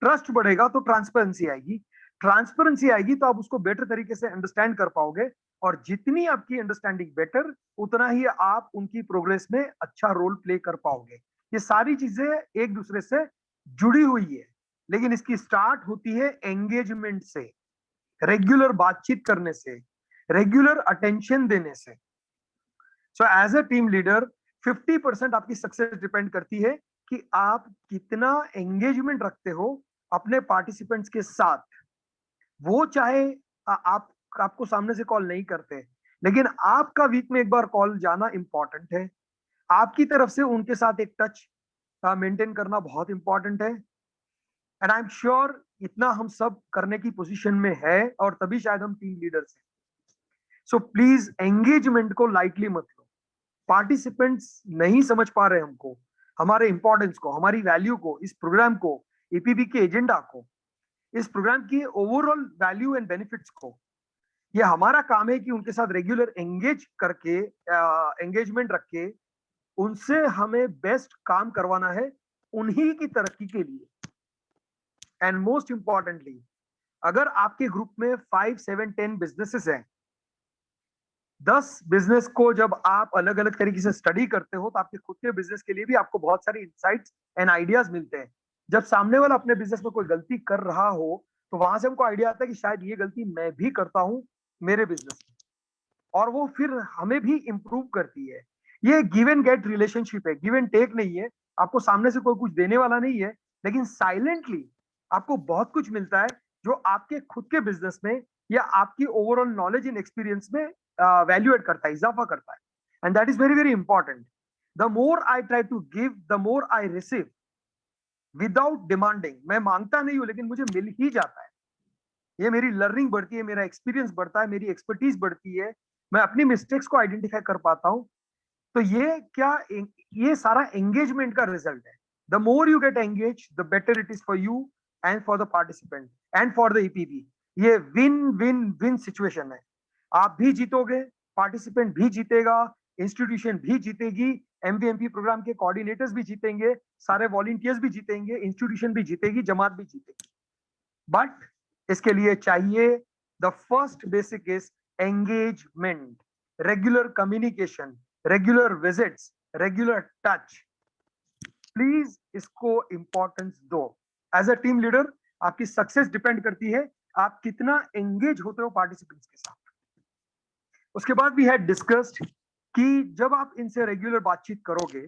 ट्रस्ट बढ़ेगा तो ट्रांसपेरेंसी आएगी, ट्रांसपेरेंसी आएगी तो आप उसको बेटर तरीके से अंडरस्टैंड कर पाओगे, और जितनी आपकी अंडरस्टैंडिंग बेटर उतना ही आप उनकी प्रोग्रेस में अच्छा रोल प्ले कर पाओगे। ये सारी चीजें एक दूसरे से जुड़ी हुई है, लेकिन इसकी स्टार्ट होती है एंगेजमेंट से, रेगुलर बातचीत करने से, रेगुलर अटेंशन देने से। So as a team leader 50% आपकी सक्सेस डिपेंड करती है कि आप कितना एंगेजमेंट रखते हो अपने पार्टिसिपेंट्स के साथ। वो चाहे आपको सामने से कॉल नहीं करते, लेकिन आपका वीक में एक बार कॉल जाना इंपॉर्टेंट है, आपकी तरफ से उनके साथ एक टच मेंटेन करना बहुत इंपॉर्टेंट है। एंड आई एम श्योर इतना हम सब करने की पोजीशन में है, और तभी शायद हम टीम लीडर्स हैं। सो प्लीज एंगेजमेंट को लाइटली मत लो। पार्टिसिपेंट्स नहीं समझ पा रहे हमको, हमारे इंपॉर्टेंस को, हमारी वैल्यू को, इस प्रोग्राम को, ईपीबी के एजेंडा को, इस प्रोग्राम की ओवरऑल वैल्यू एंड बेनिफिट्स को। ये हमारा काम है कि उनके साथ रेगुलर एंगेज करके, एंगेजमेंट रख के उनसे हमें बेस्ट काम करवाना है उन्हीं की तरक्की के लिए। एंड मोस्ट इंपॉर्टेंटली, अगर आपके ग्रुप में 5, 7, 10 बिजनेसेस हैं, 10 बिजनेस को जब आप अलग अलग तरीके से स्टडी करते हो तो आपके खुद के बिजनेस के लिए भी आपको बहुत सारी इंसाइट्स एंड आइडियाज मिलते हैं। जब सामने वाला अपने बिजनेस में कोई गलती कर रहा हो तो वहां से हमको आइडिया आता है कि शायद ये गलती मैं भी करता हूँ मेरे बिजनेस में, और वो फिर हमें भी इम्प्रूव करती है। ये गिव एंड गेट रिलेशनशिप है, गिव एंड टेक नहीं है। आपको सामने से कोई कुछ देने वाला नहीं है, लेकिन साइलेंटली आपको बहुत कुछ मिलता है जो आपके खुद के बिजनेस में या आपकी ओवरऑल नॉलेज इन एक्सपीरियंस में वैल्यू एड करता है, इजाफा करता है। And that is very very important. The more I try to give, the more I receive without demanding. मैं मांगता नहीं हूं, लेकिन मुझे मिल ही जाता है। ये मेरी लर्निंग बढ़ती है, मेरा एक्सपीरियंस बढ़ता है, मेरी एक्सपर्टीज बढ़ती है, मैं अपनी मिस्टेक्स को आइडेंटिफाई कर पाता हूं। तो ये सारा एंगेजमेंट का रिजल्ट है। The more you get engage, the better it is for you and for the participant and for the EPB. ये विन विन विन सिचुएशन है। आप भी जीतोगे, पार्टिसिपेंट भी जीतेगा, इंस्टीट्यूशन भी जीतेगी, एमवीएमपी प्रोग्राम के कोऑर्डिनेटर्स भी जीतेंगे, सारे वॉलंटियर्स भी जीतेंगे, इंस्टीट्यूशन भी जीतेगी, जमात भी जीतेगी। बट इसके लिए चाहिए the first basic is engagement, regular communication, regular visits, regular touch. Please इसको इंपॉर्टेंस दो। एज अ टीम लीडर आपकी सक्सेस डिपेंड करती है आप कितना एंगेज होते हो पार्टिसिपेंट्स के साथ। उसके बाद वी हैड डिस्कस्ड कि जब आप इनसे रेगुलर बातचीत करोगे,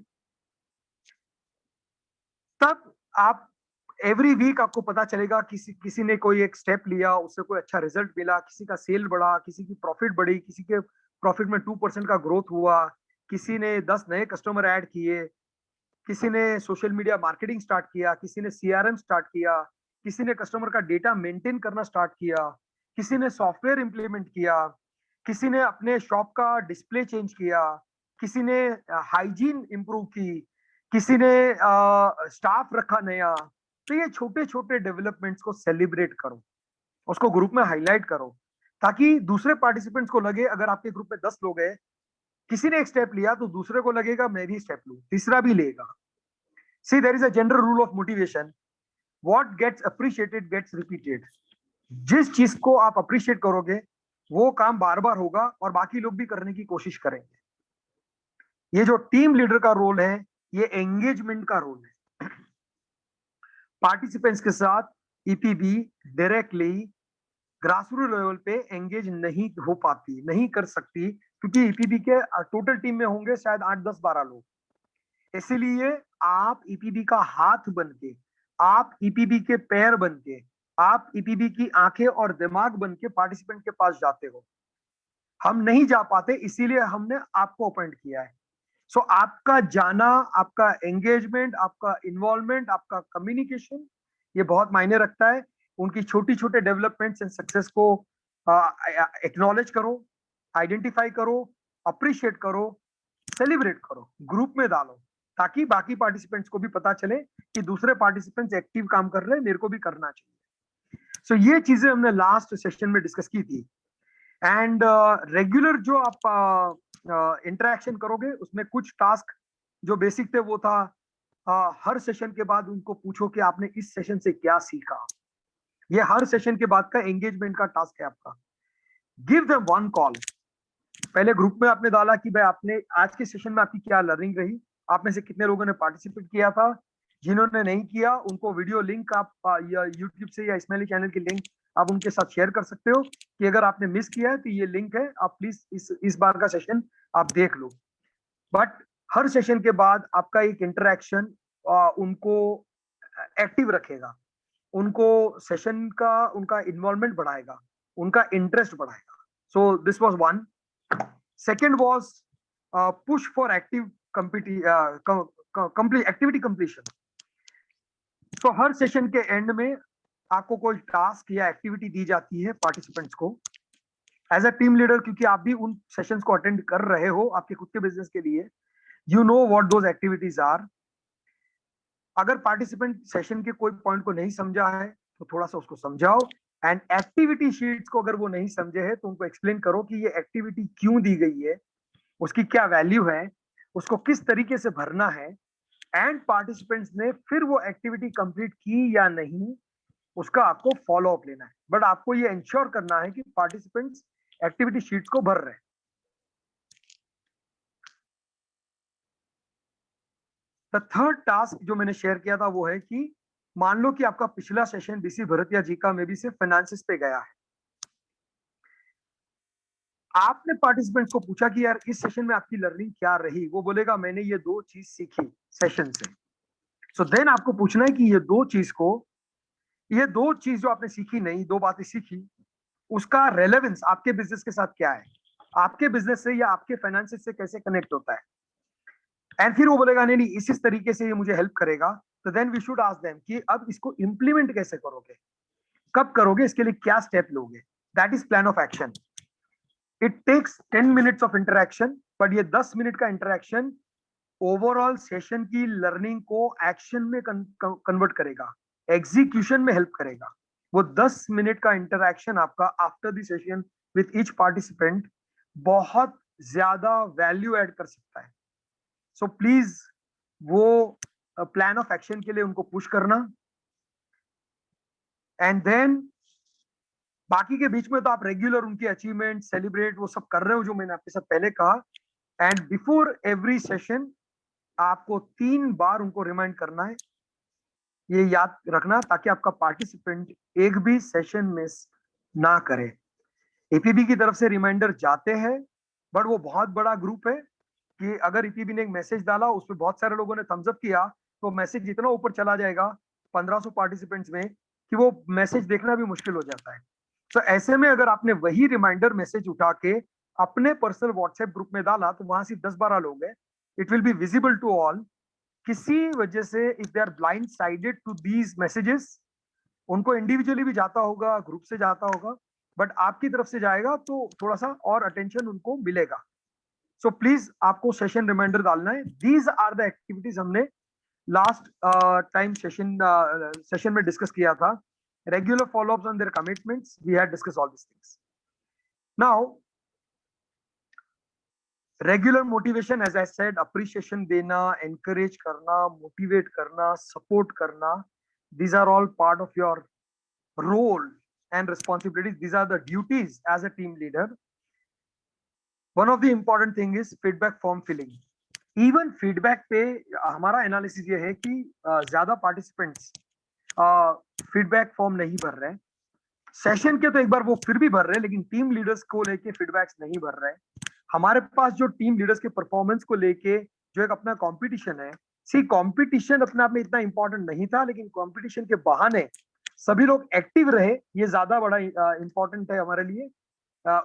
तब आप एवरी वीक आपको पता चलेगा किसी ने कोई एक स्टेप लिया, उससे कोई अच्छा रिजल्ट मिला, किसी का सेल बढ़ा, किसी की प्रॉफिट बढ़ी, किसी के प्रॉफिट में 2% का ग्रोथ हुआ, किसी ने 10 नए कस्टमर ऐड किए, किसी ने सोशल मीडिया मार्केटिंग स्टार्ट किया, किसी ने सीआरएम स्टार्ट किया, किसी ने कस्टमर का डेटा मेंटेन करना स्टार्ट किया, किसी ने सॉफ्टवेयर इंप्लीमेंट किया, किसी ने अपने शॉप का डिस्प्ले चेंज किया, किसी ने हाइजीन इंप्रूव की, किसी ने स्टाफ रखा नया। तो ये छोटे छोटे डेवलपमेंट्स को सेलिब्रेट करो, उसको ग्रुप में हाईलाइट करो, ताकि दूसरे पार्टिसिपेंट्स को लगे, अगर आपके ग्रुप में 10 लोग हैं, किसी ने एक स्टेप लिया तो दूसरे को लगेगा मैं भी स्टेप लूं, तीसरा भी लेगा। See there is a general rule of motivation, what gets appreciated gets repeated. जिस चीज को आप अप्रिशिएट करोगे वो काम बार बार होगा और बाकी लोग भी करने की कोशिश करेंगे। ये जो टीम लीडर का रोल है, ये एंगेजमेंट का रोल है। पार्टिसिपेंट्स के साथ ईपीबी डायरेक्टली ग्रासरूट लेवल पे एंगेज नहीं हो पाती, नहीं कर सकती, क्योंकि ईपीबी के टोटल टीम में होंगे शायद 8, 10, 12 लोग। इसलिए आप ईपीबी का हाथ बन के, आप ईपीबी के पैर बन के, आप ईपीबी की आंखें और दिमाग बन के पार्टिसिपेंट के पास जाते हो। हम नहीं जा पाते, इसीलिए हमने आपको अपॉइंट किया है। सो आपका जाना, आपका एंगेजमेंट, आपका इन्वॉल्वमेंट, आपका कम्युनिकेशन, ये बहुत मायने रखता है। उनकी छोटी छोटे डेवलपमेंट्स एंड सक्सेस को एक्नॉलेज करो, आइडेंटिफाई करो, अप्रिशिएट करो, सेलिब्रेट करो, ग्रुप में डालो, ताकि बाकी पार्टिसिपेंट्स को भी पता चले कि दूसरे पार्टिसिपेंट्स एक्टिव काम कर रहे हैं, मेरे को भी करना चाहिए। सो ये चीजें हमने लास्ट सेशन में डिस्कस की थी। एंड रेगुलर जो आप इंटरेक्शन करोगे, उसमें कुछ टास्क जो बेसिक थे वो था, हर सेशन के बाद उनको पूछो कि आपने इस सेशन से क्या सीखा। ये हर सेशन के बाद का एंगेजमेंट का टास्क है आपका। Give them one call. पहले ग्रुप में आपने डाला कि भाई आपने आज के सेशन में आपकी क्या लर्निंग रही, आप में से कितने लोगों ने पार्टिसिपेट किया था, जिन्होंने नहीं किया उनको वीडियो लिंक आप या यूट्यूब से या स्माइली चैनल की लिंक आप उनके साथ शेयर कर सकते हो कि अगर आपने मिस किया है तो ये लिंक है, आप प्लीज इस बार का सेशन आप देख लो। बट हर सेशन के बाद आपका एक इंटरेक्शन उनको एक्टिव रखेगा, उनको सेशन का उनका इन्वॉल्वमेंट बढ़ाएगा, उनका इंटरेस्ट बढ़ाएगा। So this was one. Second was push for active activity completion. So her session के एंड में आपको कोई टास्क या एक्टिविटी दी जाती है पार्टिसिपेंट्स को। एज अ टीम लीडर, क्योंकि आप भी उन सेशंस को अटेंड कर रहे हो आपके खुद के बिजनेस के लिए, you know what those activities are. अगर पार्टिसिपेंट सेशन के कोई पॉइंट को नहीं समझा है तो थोड़ा सा उसको समझाओ, एंड एक्टिविटी शीट्स को अगर वो नहीं समझे है तो उनको एक्सप्लेन करो कि ये एक्टिविटी क्यों दी गई है, उसकी क्या वैल्यू है, उसको किस तरीके से भरना है, एंड पार्टिसिपेंट्स ने फिर वो एक्टिविटी कंप्लीट की या नहीं, उसका आपको फॉलो अप लेना है। बट आपको ये इंश्योर करना है कि पार्टिसिपेंट्स एक्टिविटी शीट्स को भर रहे हैं। द थर्ड टास्क जो मैंने शेयर किया था वो है कि मान लो कि आपका पिछला सेशन बीसी भरतिया जी का मे बी सिर्फ फाइनेंसिस पे गया है, आपने पार्टिसिपेंट्स को पूछा कि यार इस सेशन में आपकी लर्निंग क्या रही, वो बोलेगा मैंने ये 2 चीज सीखी सेशन से। सो देन आपको पूछना है कि ये 2 चीज जो आपने सीखी, नहीं 2 बातें सीखी, उसका रेलेवेंस आपके बिजनेस के साथ क्या है, आपके बिजनेस से या आपके फाइनेंसेस से कैसे कनेक्ट होता है। एंड फिर वो बोलेगा नहीं नहीं इस तरीके से ये मुझे हेल्प करेगा, तो then we should ask them कि अब इसको इंप्लीमेंट कैसे करोगे, कब करोगे, इसके लिए क्या स्टेप लोगे। That is plan of action. It takes 10 minutes of interaction, but ये 10 मिनट का इंटरेक्शन ओवरऑल सेशन की लर्निंग को एक्शन में कन्वर्ट करेगा, एग्जीक्यूशन में हेल्प करेगा। वो 10 मिनट का इंटरेक्शन आपका after the session with each participant बहुत ज्यादा वैल्यू ऐड कर सकता है। सो प्लीज वो प्लान ऑफ एक्शन के लिए उनको पुश करना। एंड देन बाकी के बीच में तो आप रेगुलर उनकी अचीवमेंट सेलिब्रेट वो सब कर रहे हो जो मैंने आपके साथ पहले कहा। एंड बिफोर एवरी सेशन आपको 3 बार उनको रिमाइंड करना है, ये याद रखना, ताकि आपका पार्टिसिपेंट एक भी सेशन मिस ना करे। एपीबी की तरफ से रिमाइंडर जाते हैं, बट वो बहुत बड़ा ग्रुप है कि अगर ईपीबी ने एक मैसेज डाला उसमें बहुत सारे लोगों ने थम्स अप किया, तो मैसेज इतना ऊपर चला जाएगा 1500 पार्टिसिपेंट्स में कि वो मैसेज देखना भी मुश्किल हो जाता है। तो ऐसे में अगर आपने वही रिमाइंडर मैसेज उठा के अपने पर्सनल व्हाट्सएप ग्रुप में डाला, तो वहां सिर्फ 10-12 लोग हैं, it will be visible to all. किसी वजह से if they are blind sided to these messages, उनको इंडिविजुअली भी जाता होगा, ग्रुप से जाता होगा, बट आपकी तरफ से जाएगा तो थोड़ा सा और अटेंशन उनको मिलेगा। सो प्लीज आपको सेशन रिमाइंडर डालना है। दीज आर द एक्टिविटीज हमने लास्ट टाइम सेशन में डिस्कस किया था। Regular followups on their commitments, we had discuss all this things. Now regular motivation, as I said, appreciation देना, एनकरेज करना, motivate करना, सपोर्ट करना, these are all part of your role and responsibilities. These are the duties as a team leader. One of the important thing is feedback form filling. Even feedback पे हमारा analysis ये है कि ज्यादा participants feedback form नहीं भर रहे हैं। सेशन के तो एक बार वो फिर भी भर रहे हैं, लेकिन टीम लीडर्स को लेके फीडबैक्स नहीं भर रहे हैं। हमारे पास जो टीम लीडर्स के परफॉर्मेंस को लेके जो एक अपना कंपटीशन है, सी कंपटीशन अपने आप में इतना इंपॉर्टेंट नहीं था, लेकिन कंपटीशन के बहाने सभी लोग एक्टिव रहे, ये ज्यादा बड़ा इंपॉर्टेंट है हमारे लिए।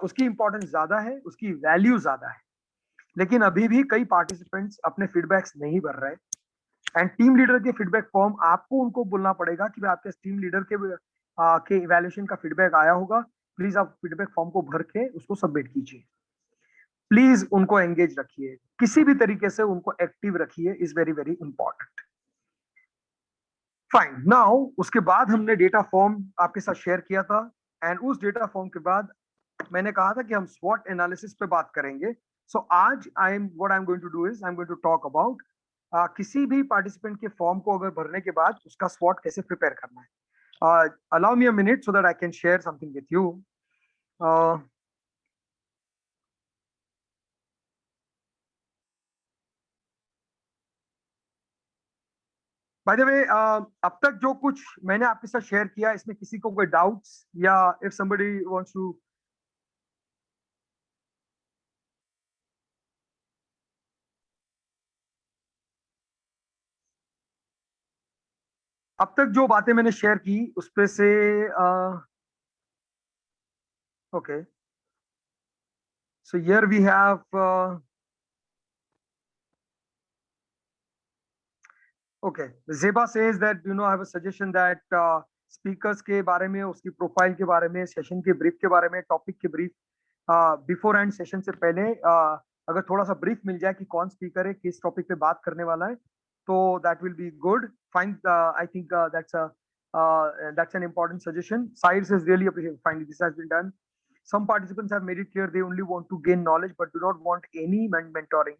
उसकी इंपॉर्टेंस ज्यादा है, उसकी वैल्यू ज्यादा है। लेकिन अभी भी कई पार्टिसिपेंट्स अपने फीडबैक्स नहीं भर रहे, एंड टीम लीडर के फीडबैक फॉर्म आपको उनको बोलना पड़ेगा कि आपके टीम लीडर के इवैल्यूएशन का फीडबैक आया होगा, प्लीज आप फीडबैक फॉर्म को भर के उसको सबमिट कीजिए। प्लीज उनको एंगेज रखिए, किसी भी तरीके से उनको एक्टिव रखिए, is very very important. Fine, now उसके बाद हमने डेटा फॉर्म आपके साथ शेयर किया था, एंड उस डेटा फॉर्म के बाद मैंने कहा था कि हम स्वॉट एनालिसिस पे बात करेंगे। सो आज I am going to do is I am going to talk about किसी भी पार्टिसिपेंट के फॉर्म को अगर भरने के बाद उसका स्वॉट कैसे प्रिपेयर करना है। Allow me a minute so that I can share something with you. By the way, अब तक जो कुछ मैंने आपके साथ शेयर किया, इसमें किसी को कोई डाउट्स, या इफ समबडी वांट्स टू अब तक जो बातें मैंने शेयर की उस पे से okay, so here we have okay, Zeba says that I have a suggestion that speakers के बारे में, उसकी प्रोफाइल के बारे में, सेशन के ब्रीफ के बारे में, टॉपिक के ब्रीफ बिफोर एंड सेशन से पहले अगर थोड़ा सा ब्रीफ मिल जाए कि कौन स्पीकर है, किस टॉपिक पे बात करने वाला है, तो that will be good. Fine, I think that's an important suggestion. Cyrus is really appreciated. Finally, this has been done. Some participants have made it clear they only want to gain knowledge but do not want any mentoring.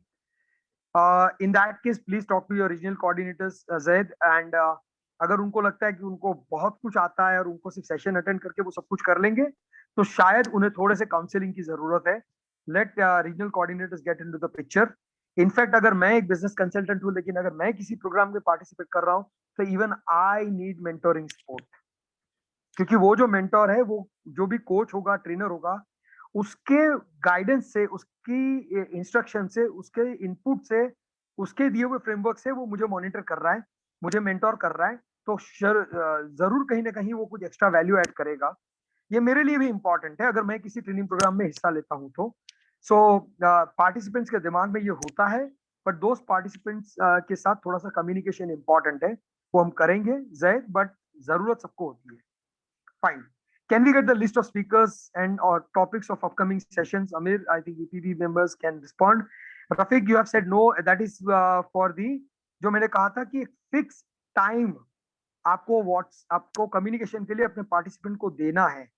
In that case, please talk to your regional coordinators, Zaid, and अगर उनको लगता है कि उनको बहुत कुछ आता है और उनको सिर्फ सेशन अटेंड करके वो सब कुछ कर लेंगे, तो शायद उन्हें थोड़े से काउंसलिंग की जरूरत है। Let regional coordinators get into the picture. In fact अगर मैं एक बिजनेस कंसल्टेंट हूँ, लेकिन अगर मैं किसी प्रोग्राम में पार्टिसिपेट कर रहा हूँ, तो even I need mentoring support, क्योंकि वो जो मेंटोर है, वो जो भी कोच होगा, ट्रेनर होगा, उसके गाइडेंस से, उसकी इंस्ट्रक्शन से, उसके इनपुट से, उसके दिए हुए फ्रेमवर्क से वो मुझे मॉनिटर कर रहा है, मुझे मेंटोर कर रहा है, तो जरूर कहीं ना कहीं वो कुछ एक्स्ट्रा वैल्यू ऐड करेगा। ये मेरे लिए भी इंपॉर्टेंट है अगर मैं किसी ट्रेनिंग प्रोग्राम में हिस्सा लेता हूं तो। सो पार्टिसिपेंट्स के दिमाग में ये होता है, बट दोस्त पार्टिसिपेंट्स के साथ थोड़ा सा कम्युनिकेशन इंपॉर्टेंट है, वो हम करेंगे जैद, बट जरूरत सबको होती है। Fine, can we get the list of speakers and or topics of upcoming sessions? Amir, I think EPB members can respond. Rafiq, you have said no, that is for the, जो मैंने कहा था कि fix time आपको communication के लिए अपने participant को देना है,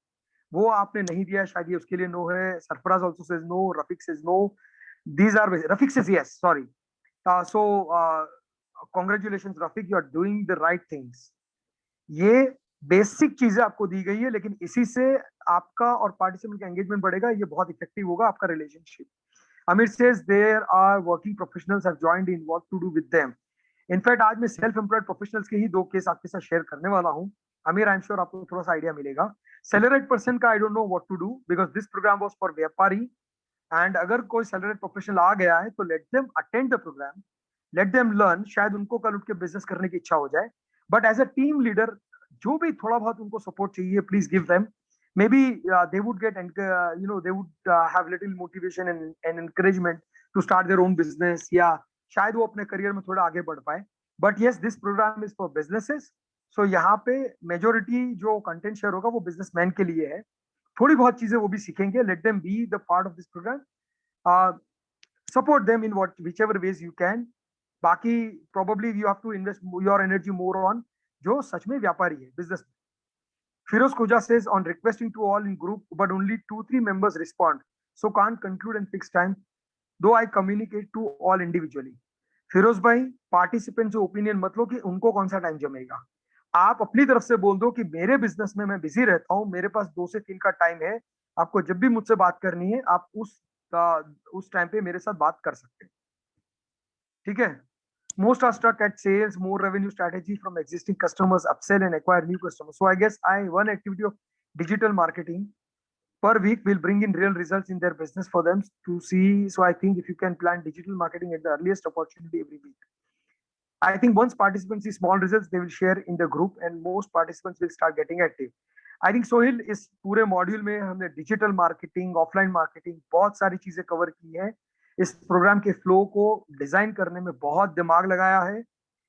वो आपने नहीं दिया, शायद ये उसके लिए नो है। Sarfaraz also says no, Rafiq says no, these are, Rafiq says yes, sorry. So congratulations Rafiq, you are doing the right things. ये बेसिक चीजें आपको दी गई है, लेकिन इसी से आपका और पार्टिसिपेंट का एंगेजमेंट बढ़ेगा, ये बहुत इफेक्टिव होगा आपका relationship. Amir says there are working professionals have joined in, what to do with them. In fact आज मैं सेल्फ एम्प्लॉयड प्रोफेशनल्स के ही 2 केस आपके साथ शेयर करने वाला हूं। अमीर, आई एम श्योर आपको थोड़ा सा आइडिया मिलेगा। सैलरीड पर्सन का I don't know what to do, because this programme was for व्यापारी, एंड अगर कोई सैलरीड प्रोफेशनल आ गया है तो let them attend the programme, let them learn, शायद उनको कल उठ के बिजनेस करने की इच्छा हो जाए। But as a team leader, जो भी थोड़ा बहुत उनको सपोर्ट चाहिए, please give them. maybe they would get they would have little motivation and encouragement to start their own business, या शायद वो अपने करियर में थोड़ा आगे बढ़ पाए। But yes, this programme is for businesses, so यहाँ पे मेजोरिटी जो कंटेंट शेयर होगा वो बिजनेसमैन के लिए है। थोड़ी बहुत चीजें वो भी सीखेंगे, let them be the part of this programme, support them in what whichever ways you can. बाकी probably you have to invest your energy more on जो सच में व्यापारी है, business. Firoz Khuja says on requesting to all in group, but only 2-3 members respond, so can't conclude in fixed time, though I communicate to all individually. Firoz भाई, participant जो opinion मत लो कि उनको कौन सा टाइम जमेगा, आप अपनी तरफ से बोल दो कि मेरे बिजनेस में मैं बिजी रहता हूं, मेरे पास 2 से 3 का टाइम है, आपको जब भी मुझसे बात करनी है आप उस टाइम पे मेरे साथ बात कर सकते हैं, ठीक है। Most are stuck at sales, more revenue strategy from existing customers, upsell and acquire new customers. So I guess one activity of digital marketing per week will bring in real results in their business for them to see. So I think if you can plan digital marketing at the earliest opportunity every week, I think once participants see small results, they will share in the group and most participants will start getting active. I think Sohil, इस पूरे module में हमने digital marketing, offline marketing, बहुत सारी चीजें cover की है। इस प्रोग्राम के फ्लो को डिजाइन करने में बहुत दिमाग लगाया है,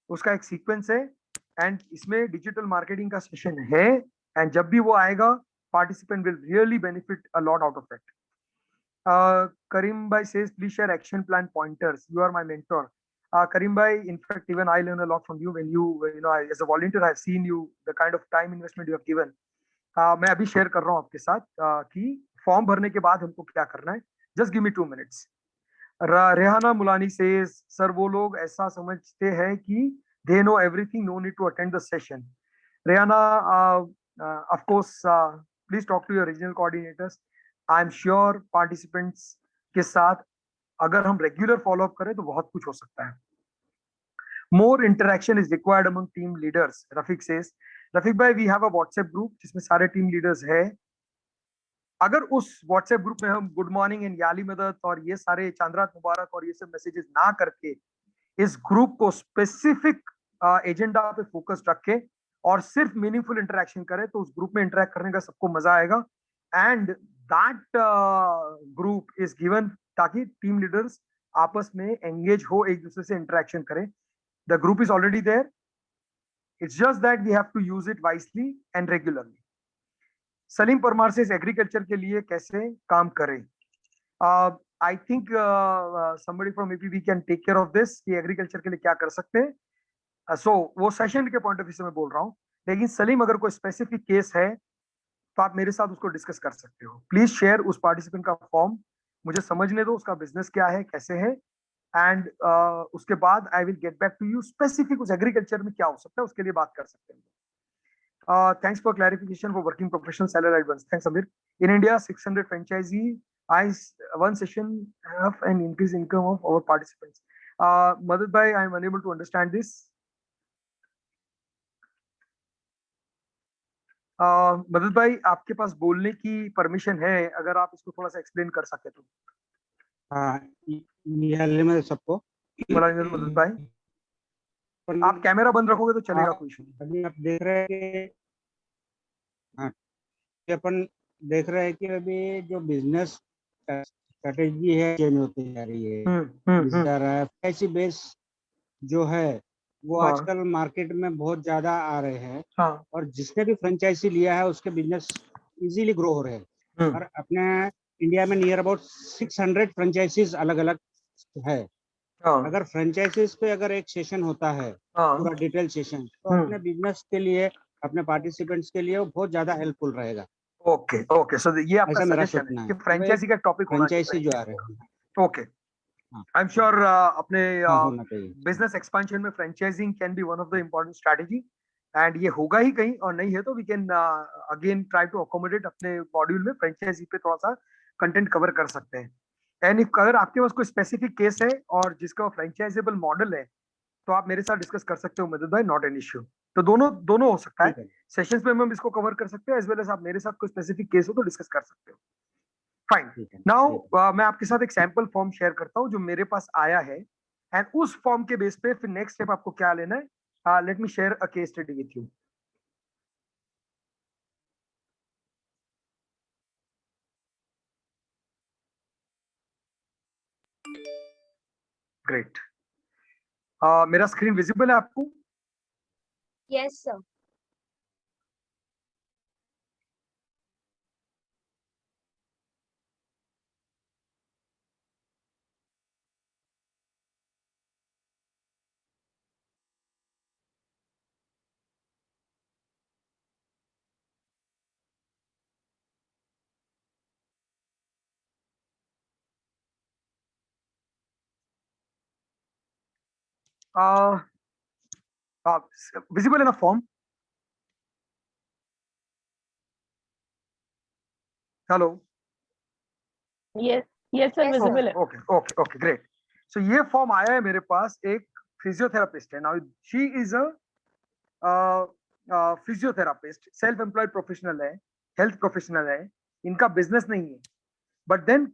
उसका एक सीक्वेंस है, एंड इसमें डिजिटल मार्केटिंग का सेशन है, एंड जब भी वो आएगा participant will really benefit a lot out of it. Karim bhai says please share action plan pointers, you are my mentor. Karim bhai, in fact even I learn a lot from you when you as a volunteer I have seen you, the kind of time investment you have given. मैं अभी share कर रहा हूँ आपके साथ कि form भरने के बाद हमको क्या करना है। Just give me 2 minutes. Rehana Mulani says, sir वो लोग ऐसा समझते हैं कि they know everything, no need to attend the session. Rehana, of course, please talk to your regional coordinators. I'm sure participants के साथ अगर हम रेगुलर फॉलो अप करें तो बहुत कुछ हो सकता है। More interaction is required among team leaders, Rafiq says. Rafiq bhai, we have a WhatsApp group जिसमें सारे टीम लीडर्स है। अगर उस व्हाट्सएप ग्रुप में हम गुड मॉर्निंग एंड याली मदद और ये सारे चांद्रात मुबारक और ये सब मैसेजेस ना करके इस ग्रुप को स्पेसिफिक एजेंडा पे फोकस रखे और सिर्फ मीनिंगफुल इंटरेक्शन करें, तो उस ग्रुप में इंटरेक्ट करने का सबको मजा आएगा। And that group is given ताकि टीम लीडर्स आपस में एंगेज हो, एक दूसरे से इंटरेक्शन करें। The group is already there, it's just that we have to use it wisely and regularly. Salim Parmar से एग्रीकल्चर के लिए कैसे काम करें? I think somebody from APB can take care of this कि एग्रीकल्चर के लिए क्या कर सकते हैं। सो वो सेशन के पॉइंट ऑफ व्यू से मैं बोल रहा हूँ, लेकिन सलीम अगर कोई स्पेसिफिक केस है तो आप मेरे साथ उसको डिस्कस कर सकते हो। प्लीज शेयर उस पार्टिसिपेंट का फॉर्म, मुझे समझने दो उसका बिजनेस क्या है, कैसे है, एंड उसके बाद I will get back to you specific उस एग्रीकल्चर में क्या हो सकता है, उसके लिए बात कर सकते हैं। Thanks for clarification for working professional salary advance. Thanks, Amir. In India, 600 franchisee one session have an increased income of our participants. Madhur bhai, I am unable to understand this. मदद भाई, आपके पास बोलने की परमिशन है, अगर आप इसको थोड़ा सा एक्सप्लेन कर सके तो। हाँ, ये मैं सबको मदद भाई, आप कैमरा बंद रखोगे तो चलेगा, कोई इशू नहीं। अभी आप देख रहे हैं कि हाँ, अपन देख रहे हैं कि अभी जो बिजनेस स्ट्रेटेजी है चेंज होती जा रही है, जा रहा है। फ्रेंचाइजी बेस जो है वो हाँ। आजकल मार्केट में बहुत ज्यादा आ रहे हैं। हाँ। और जिसने भी फ्रेंचाइजी लिया है उसके बिजनेस इजीली ग्रो हो रहे हैं। और अपने इंडिया में नियर अबाउट 600 फ्रेंचाइजीज अलग अलग है। हाँ। अगर फ्रेंचाइजीज पे अगर एक सेशन होता है, पूरा डिटेल सेशन, तो अपने बिजनेस के लिए, अपने पार्टिसिपेंट्स के लिए वो बहुत ज्यादा हेल्पफुल रहेगा। ओके ओके, सो ये आपका ऐसा मेरा सजेशन सोचना है है कि फ्रेंचाइजी का टॉपिक होना फ्रेंचाइजी जो आ चाहिए। रहे हैं। ओके, आई एम श्योर अपने होना चाहिए। बिजनेस एक्सपेंशन में franchising can be one of the important strategy, and ये होगा ही कहीं, और नहीं है तो we can again try to accommodate अपने मॉड्यूल में फ्रेंचाइजी पे थोड़ा सा कंटेंट कवर कर सकते हैं। एंड अगर आपके पास कोई स्पेसिफिक केस है और जिसका फ्रेंचाइजेबल मॉडल है तो आप मेरे साथ डिस्कस कर सकते हो मदद भाई, नॉट एन इश्यू। तो दोनों हो सकता है, सेशंस में हम इसको कवर कर सकते हैं, एज वेल एज आप मेरे साथ कोई स्पेसिफिक केस हो तो डिस्कस कर सकते हो। फाइन, नाउ मैं आपके साथ एक सैंपल फॉर्म शेयर करता हूं जो मेरे पास आया है, एंड उस फॉर्म के बेस पे फिर नेक्स्ट स्टेप आपको क्या लेना है। Let me share a case study with you. Great, मेरा स्क्रीन विजिबल है आपको? Yes sir. Visible in a form? Hello? Yes yes sir, visible है। Okay okay okay, great. So ये फॉर्म आया है मेरे पास, एक फिजियोथेरापिस्ट है। Now she is a physiotherapist, self employed professional है, हेल्थ प्रोफेशनल है, इनका बिजनेस नहीं है, but then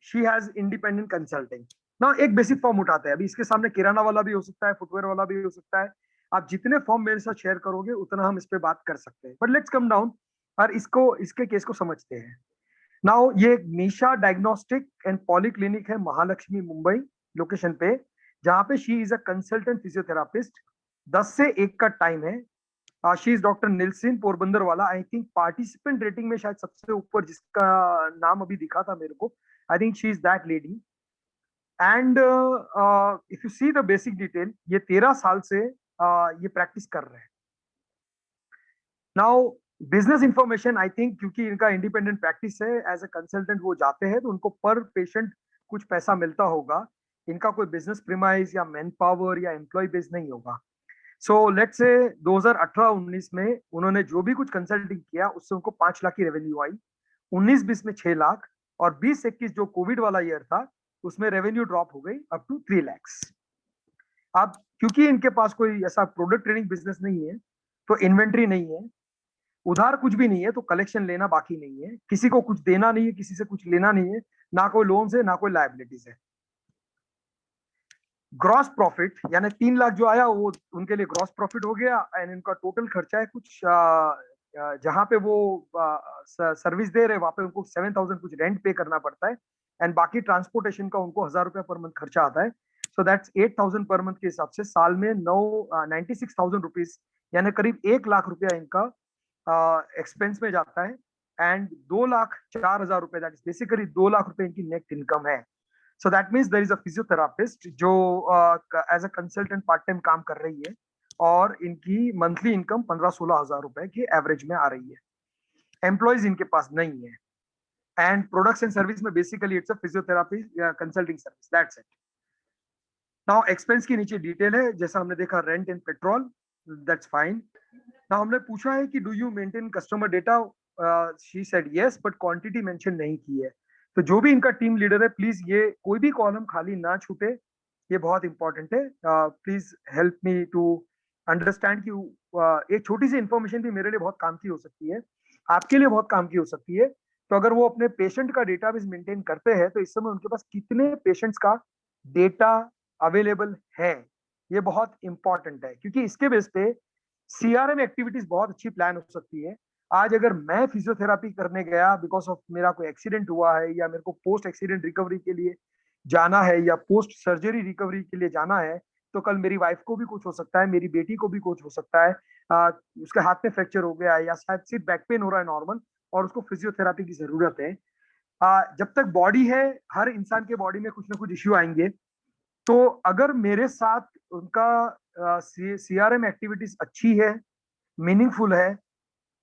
she has independent consulting. ना एक बेसिक फॉर्म उठाते हैं, अभी इसके सामने किराना वाला भी हो सकता है, फुटवेयर वाला भी हो सकता है, आप जितने फॉर्म मेरे साथ शेयर करोगे उतना हम इस पे बात कर सकते हैं, बट लेट्स कम डाउन और इसके केस को समझते हैं। नाउ ये निशा डायग्नोस्टिक एंड पॉलीक्लिनिक है, महालक्ष्मी मुंबई लोकेशन पे, जहां पे she is a consultant physiotherapist. 10 से 1 का टाइम है। She is doctor Nilsen, Porbandar वाला। आई थिंक पार्टिसिपेंट रेटिंग में शायद सबसे ऊपर जिसका नाम अभी दिखा था मेरे को, आई think she is that lady. And if you see the basic detail, ये 13 साल से ये प्रैक्टिस कर रहे हैं। Now business information, I think क्योंकि इनका इंडिपेंडेंट प्रैक्टिस है, एज अ कंसल्टेंट वो जाते हैं तो उनको पर पेशेंट कुछ पैसा मिलता होगा। इनका कोई बिजनेस प्रीमाइज या मैन पावर या एम्प्लॉय बेस नहीं होगा। सो लेट्स से 2018-19 में उन्होंने जो भी कुछ कंसल्टिंग किया उससे उनको 5 लाख की रेवेन्यू आई। 19-20 में 6 लाख, और 20-21 जो कोविड वाला ईयर था उसमें रेवेन्यू ड्रॉप हो गई अप टू 3 lakhs। अब क्योंकि इनके पास कोई ऐसा प्रोडक्ट ट्रेडिंग बिजनेस नहीं है, तो इन्वेंट्री नहीं है, उधार कुछ भी नहीं है, तो कलेक्शन लेना बाकी नहीं है, किसी को कुछ देना नहीं है, किसी से कुछ लेना नहीं है, ना कोई लोन है ना कोई लायबिलिटीज है। ग्रॉस प्रॉफिट यानी 3 लाख जो आया वो उनके लिए ग्रॉस प्रॉफिट हो गया, एंड इनका टोटल खर्चा है कुछ जहां पे वो सर्विस दे रहे वहां पे उनको 7,000 कुछ रेंट पे करना पड़ता है, एंड बाकी ट्रांसपोर्टेशन का उनको 1,000 रुपया पर मंथ खर्चा आता है। सो दैट्स 8,000 पर मंथ के हिसाब से साल में 96,000 रुपीज यानी करीब 1 लाख रुपया इनका एक्सपेंस में जाता है, एंड 2,04,000 रुपए, दैट इज बेसिकली 2 लाख रुपए इनकी नेट इनकम है। So that means there is a physiotherapist जो as a consultant part time काम कर रही है, और इनकी मंथली इनकम 15-16 हजार रुपए की एवरेज में आ रही है। एम्प्लॉयज इनके पास नहीं है, एंड प्रोडक्ट्स एंड सर्विस में basically it's a physiotherapy consulting service, that's it. Now expense की नीचे डिटेल है, जैसा हमने देखा rent and petrol, that's fine. Now हमने पूछा है कि do you maintain customer data, she said yes, but quantity mention नहीं की है। तो जो भी इनका टीम लीडर है, प्लीज ये कोई भी कॉलम खाली ना छूटे, ये बहुत इंपॉर्टेंट है। Please help me to understand कि एक छोटी सी इंफॉर्मेशन भी मेरे लिए बहुत काम की हो सकती है, आपके लिए बहुत काम की हो सकती है। तो अगर वो अपने पेशेंट का डेटाबेस मेंटेन करते हैं तो इस समय उनके पास कितने पेशेंट्स का डेटा अवेलेबल है, ये बहुत इंपॉर्टेंट है, क्योंकि इसके बेस पे सीआरएम एक्टिविटीज बहुत अच्छी प्लान हो सकती है। आज अगर मैं फिजियोथेरापी करने गया बिकॉज ऑफ मेरा कोई एक्सीडेंट हुआ है, या मेरे को पोस्ट एक्सीडेंट रिकवरी के लिए जाना है, या पोस्ट सर्जरी रिकवरी के लिए जाना है, तो कल मेरी वाइफ को भी कुछ हो सकता है, मेरी बेटी को भी कुछ हो सकता है, उसके हाथ में फ्रैक्चर हो गया है, या शायद सिर्फ बैक पेन हो रहा है नॉर्मल, और उसको फिजियोथेरापी की जरूरत है। जब तक बॉडी है, हर इंसान के बॉडी में कुछ ना कुछ इश्यू आएंगे। तो अगर मेरे साथ उनका सीआरएम एक्टिविटीज अच्छी है, मीनिंगफुल है,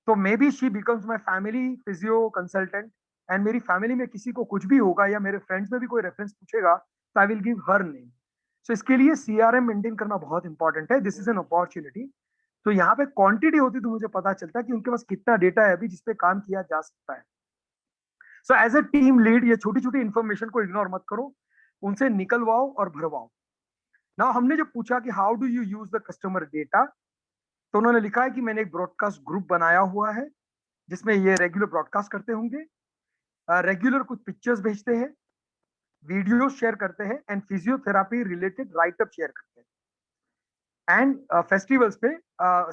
तो may be she becomes my family physio consultant, and मेरी फैमिली में किसी को कुछ भी होगा या मेरे फ्रेंड्स में भी कोई रेफरेंस पूछेगा तो I will give her name. So इसके लिए सीआरएम मेंटेन करना बहुत इंपॉर्टेंट है, दिस इज एन अपॉर्चुनिटी। तो यहाँ पे क्वांटिटी होती तो मुझे पता चलता है कि उनके पास कितना डेटा है अभी जिसपे काम किया जा सकता है। So as a team lead ये छोटी छोटी इंफॉर्मेशन को इग्नोर मत करो, उनसे निकलवाओ और भरवाओ। ना हमने जो पूछा कि how do you use the customer data, तो उन्होंने लिखा है कि मैंने एक ब्रॉडकास्ट ग्रुप बनाया हुआ है जिसमें ये रेगुलर ब्रॉडकास्ट करते होंगे, रेगुलर कुछ पिक्चर्स भेजते हैं, वीडियो शेयर करते हैं, and physiotherapy related writeup share करते हैं, एंड फेस्टिवल्स पे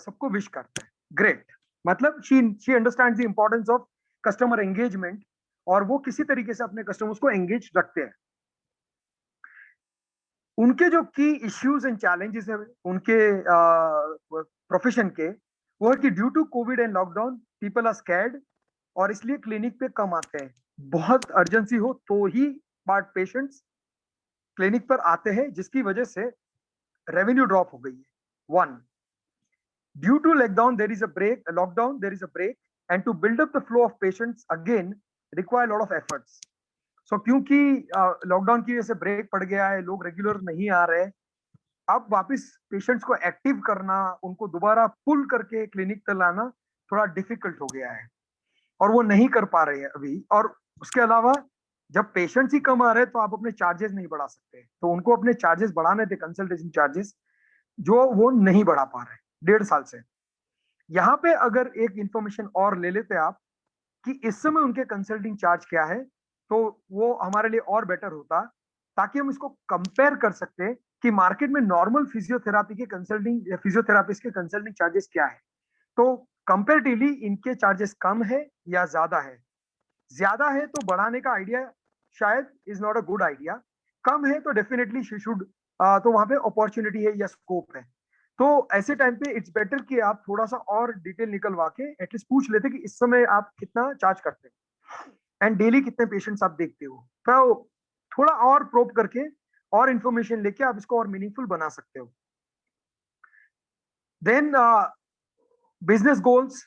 सबको विश करते हैं। ग्रेट, मतलब she understands the importance of customer engagement, और वो किसी तरीके से अपने कस्टमर्स को एंगेज रखते हैं। उनके जो की इश्यूज एंड चैलेंजेस है उनके प्रोफेशन के, वो है कि due to Covid and lockdown people are scared, और इसलिए क्लिनिक पे कम आते हैं। बहुत अर्जेंसी हो तो ही पेशेंट्स क्लिनिक पर आते हैं, जिसकी वजह से रेवेन्यू ड्रॉप हो गई है। One, due to lockdown there is a break, and to build up the flow of patients again require lot of efforts. So क्योंकि लॉकडाउन की वजह से ब्रेक पड़ गया है, लोग रेगुलर नहीं आ रहे, अब वापस पेशेंट्स को एक्टिव करना, उनको दोबारा पुल करके क्लिनिक तक लाना थोड़ा डिफिकल्ट हो गया है, और वो नहीं कर पा रहे हैं अभी। और उसके अलावा जब पेशेंट्स ही कम आ रहे हैं तो आप अपने चार्जेस नहीं बढ़ा सकते, तो उनको अपने चार्जेस बढ़ाने थे, कंसल्टेशन चार्जेस, जो वो नहीं बढ़ा पा रहे 1.5 साल से। यहाँ पे अगर एक इंफॉर्मेशन और ले लेते आप कि इस समय उनके कंसल्टिंग चार्ज क्या है, तो वो हमारे लिए और बेटर होता, ताकि हम इसको कंपेयर कर सकते कि मार्केट में नॉर्मल फिजियोथेरापी के कंसल्टिंग, फिजियोथेरापिस्ट के कंसल्टिंग चार्जेस क्या है। तो कंपेरेटिवली इनके चार्जेस कम है या ज्यादा है? ज्यादा है तो बढ़ाने का आइडिया शायद is not a good idea, कम है तो डेफिनेटली शी शुड, तो वहां पे अपॉर्चुनिटी है या स्कोप है। तो ऐसे टाइम पे इट्स बेटर कि आप थोड़ा सा और डिटेल निकलवा के एटलीस्ट पूछ लेते कि इस समय आप कितना चार्ज करते हो, एंड डेली कितने पेशेंट्स आप देखते हो। तो थोड़ा और प्रोब करके और इंफॉर्मेशन लेके आप इसको और मीनिंगफुल बना सकते हो। देन बिजनेस गोल्स,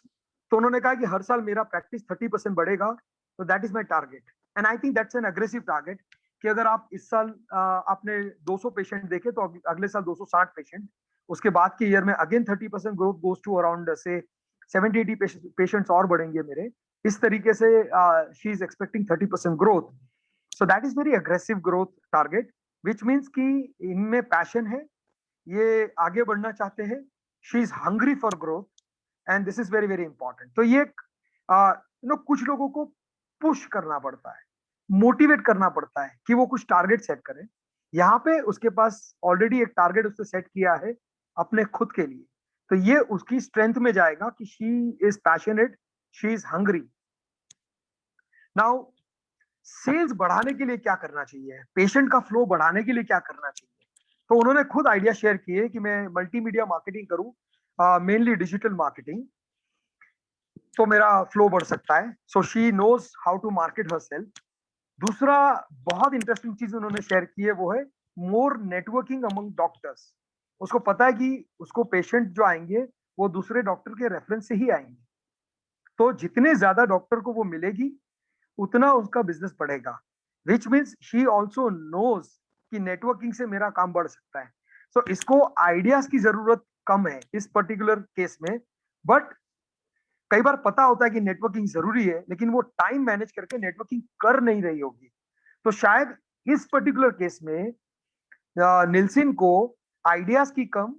तो उन्होंने कहा कि हर साल मेरा प्रैक्टिस 30% बढ़ेगा, तो that is my target, and I think that's an aggressive target, कि अगर आप इस साल आपने 200 पेशेंट देखे तो अगले साल 260 पेशेंट, उसके बाद के ईयर में again 30% growth goes to around से 70-80 पेशेंट्स और बढ़ेंगे मेरे। इस तरीके से she is expecting 30% growth, so that is very aggressive growth target, which means कि इनमें पैशन है, ये आगे बढ़ना चाहते हैं, she is hungry for growth, and this is very very important. तो ये कुछ लोगों को पुश करना पड़ता है, मोटिवेट करना पड़ता है कि वो कुछ टारगेट सेट करें। यहाँ पे उसके पास ऑलरेडी एक टारगेट उसने सेट किया है अपने खुद के लिए, तो ये उसकी स्ट्रेंथ में जाएगा कि she is passionate, she is hungry. Now sales बढ़ाने के लिए क्या करना चाहिए, पेशेंट का फ्लो बढ़ाने के लिए क्या करना चाहिए, तो उन्होंने खुद आइडिया शेयर किए कि मैं मल्टीमीडिया मार्केटिंग करूं, मेनली डिजिटल मार्केटिंग, तो मेरा फ्लो बढ़ सकता है। So she knows how to market herself. दूसरा बहुत इंटरेस्टिंग चीज उन्होंने शेयर की है, वो है मोर नेटवर्किंग अमंग डॉक्टर्स। उसको पता है कि उसको पेशेंट जो आएंगे वो दूसरे डॉक्टर के रेफरेंस से ही आएंगे, तो जितने ज्यादा डॉक्टर को वो मिलेगी उतना उसका बिजनेस बढ़ेगा, which means she also knows कि नेटवर्किंग से मेरा काम बढ़ सकता है। सो इसको आइडियाज की जरूरत कम है इस पर्टिकुलर केस में, बट कई बार पता होता है कि नेटवर्किंग जरूरी है, लेकिन वो टाइम मैनेज करके नेटवर्किंग कर नहीं रही होगी। तो शायद इस पर्टिकुलर केस में निल्सन को आइडियाज की कम,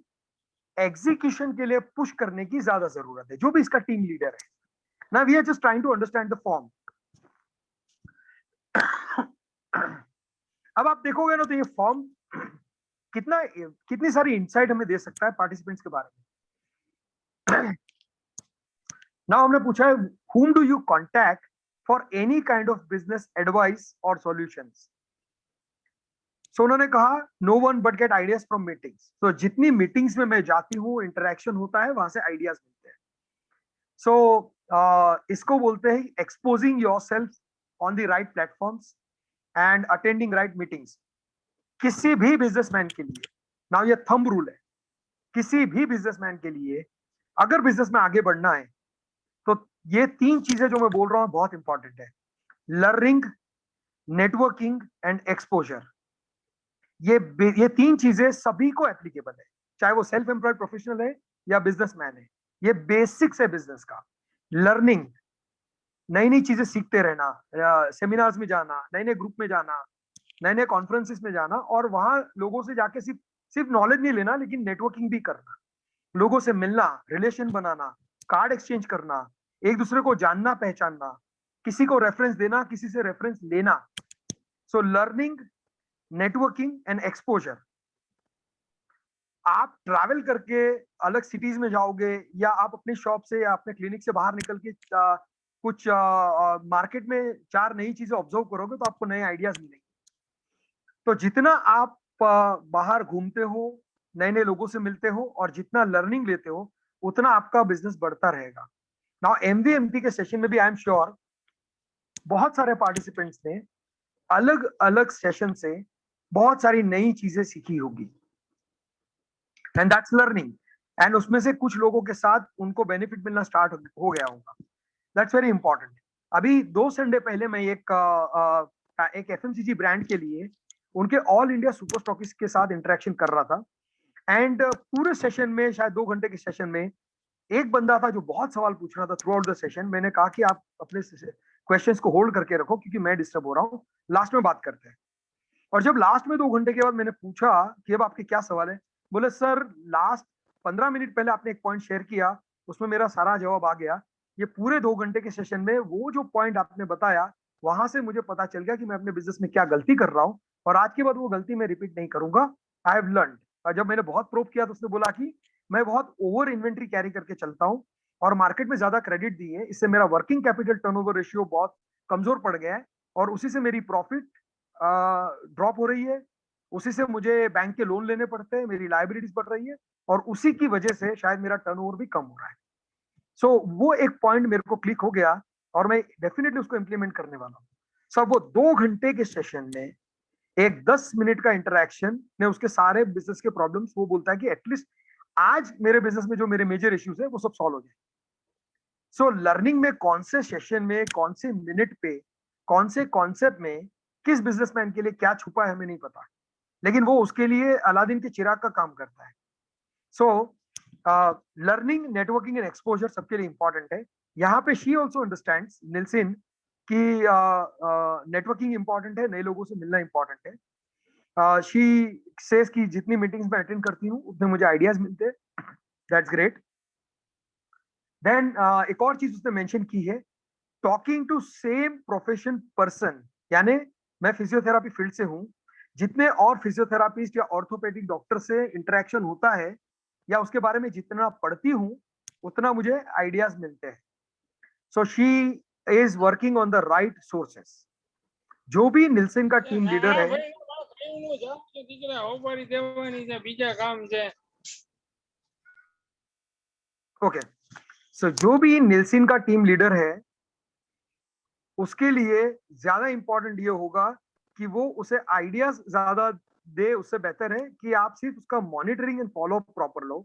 एग्जीक्यूशन के लिए पुश करने की ज्यादा जरूरत है, जो भी इसका टीम लीडर है। ना we are just trying to understand the form. अब आप देखोगे ना तो ये फॉर्म कितनी सारी इंसाइट हमें दे सकता है पार्टिसिपेंट्स के बारे में। नाउ हमने पूछा है whom do you contact for any kind of business advice or solutions? So उन्होंने कहा no one but get ideas from meetings. So जितनी मीटिंग्स में मैं जाती हूँ, इंटरेक्शन होता है, वहां से आइडियाज मिलते हैं। So इसको बोलते हैं exposing yourself on the right platforms and attending right meetings. किसी भी बिजनेसमैन के लिए, नाउ ये थंब रूल है, किसी भी बिजनेसमैन के लिए अगर बिजनेस में आगे बढ़ना है तो ये 3 चीजें जो मैं बोल रहा हूं बहुत इंपॉर्टेंट है। Learning, networking and exposure. ये 3 चीजें सभी को एप्लीकेबल है, चाहे वो सेल्फ एम्प्लॉयड प्रोफेशनल है या बिजनेसमैन है। ये बेसिक्स है बिजनेस का। लर्निंग, नई नई चीजें सीखते रहना, सेमिनार्स में जाना, नए नए ग्रुप में जाना, नए नए कॉन्फ्रेंसेस में जाना, और वहां लोगों से जाके सिर्फ नॉलेज नहीं लेना, लेकिन नेटवर्किंग भी करना, लोगों से मिलना, रिलेशन बनाना, कार्ड एक्सचेंज करना, एक दूसरे को जानना पहचानना, किसी को रेफरेंस देना, किसी से रेफरेंस लेना। So learning, networking and exposure. आप ट्रैवल करके अलग सिटीज में जाओगे, या आप अपनी शॉप से या अपने क्लिनिक से बाहर निकल के कुछ मार्केट में 4 नई चीजें ऑब्जर्व करोगे तो आपको नए आइडियाज मिलेंगे। तो जितना आप बाहर घूमते हो, नए नए लोगों से मिलते हो, और जितना लर्निंग लेते हो, उतना आपका बिजनेस बढ़ता रहेगा। नाउ एमवीएमपी के सेशन में भी आई एम श्योर बहुत सारे पार्टिसिपेंट्स ने अलग अलग सेशन से बहुत सारी नई चीजें सीखी होगी, एंड दैट्स लर्निंग। एंड उसमें से कुछ लोगों के साथ उनको बेनिफिट मिलना स्टार्ट हो गया होगा। That's very important. अभी 2 संडे पहले मैं एक एफएमसीजी ब्रांड के लिए उनके ऑल इंडिया सुपर स्टॉकिस्ट के साथ इंटरेक्शन कर रहा था, एंड पूरे सेशन में, शायद 2 घंटे के सेशन में, एक बंदा था जो बहुत सवाल पूछ रहा था थ्रू आउट द सेशन। मैंने कहा कि आप अपने क्वेश्चंस को होल्ड करके रखो क्योंकि मैं डिस्टर्ब हो रहा हूँ, लास्ट में बात करते हैं। और जब लास्ट में 2 घंटे के बाद मैंने पूछा कि अब आपके क्या सवाल है, बोले सर लास्ट 15 मिनट पहले आपने एक पॉइंट शेयर किया, उसमें मेरा सारा जवाब आ गया। ये पूरे 2 घंटे के सेशन में वो जो पॉइंट आपने बताया, वहां से मुझे पता चल गया कि मैं अपने बिजनेस में क्या गलती कर रहा हूँ, और आज के बाद वो गलती मैं रिपीट नहीं करूंगा। I have learned. और जब मैंने बहुत प्रूव किया तो उसने बोला कि मैं बहुत ओवर इन्वेंट्री कैरी करके चलता हूँ और मार्केट में ज्यादा क्रेडिट दी है, इससे मेरा वर्किंग कैपिटल टर्नओवर रेशियो बहुत कमजोर पड़ गया है, और उसी से मेरी प्रॉफिट ड्रॉप हो रही है, उसी से मुझे बैंक के लोन लेने पड़ते हैं, मेरी लायबिलिटीज बढ़ रही है, और उसी की वजह से शायद मेरा टर्नओवर भी कम हो रहा है। सो वो एक पॉइंट मेरे को क्लिक हो गया और मैं डेफिनेटली उसको इंप्लीमेंट करने वाला हूँ। सो वो 2 घंटे के सेशन में एक 10 मिनट का इंटरेक्शन ने उसके सारे बिजनेस के प्रॉब्लम्स, वो बोलता है कि एटलीस्ट आज मेरे बिजनेस में जो मेरे मेजर इश्यूज है वो सब सॉल्व हो जाए। सो लर्निंग में कौन से सेशन में, कौन से मिनट पे, कौन से कॉन्सेप्ट में, किस बिजनेसमैन के लिए क्या छुपा है हमें नहीं पता, लेकिन वो उसके लिए अलादीन के चिराग का काम करता है। So learning, networking and exposure सबके लिए इंपॉर्टेंट है। यहाँ पे शी ऑल्सो अंडरस्टैंड्स, निल्सन, कि नेटवर्किंग इंपॉर्टेंट है, नए लोगों से मिलना इंपॉर्टेंट है। शी सेज कि जितनी मीटिंग्स में अटेंड करती हूँ उतने मुझे आइडियाज मिलते हैं। That's great. देन एक और चीज उसने मेंशन की है, talking to same profession person, यानी मैं फिजियोथेरापी फील्ड से हूँ, जितने और फिजियोथेरापिस्ट या ऑर्थोपेडिक डॉक्टर से इंटरेक्शन होता है या उसके बारे में जितना पढ़ती हूँ उतना मुझे आइडियाज मिलते हैं। So she is working on the right sources. जो भी निल्सन का टीम लीडर है, ओके, सो जो भी निल्सन का टीम लीडर है उसके लिए ज्यादा इंपॉर्टेंट ये होगा कि वो उसे आइडियाज ज्यादा दे, उससे बेहतर है कि आप सिर्फ उसका monitoring and follow up proper लो।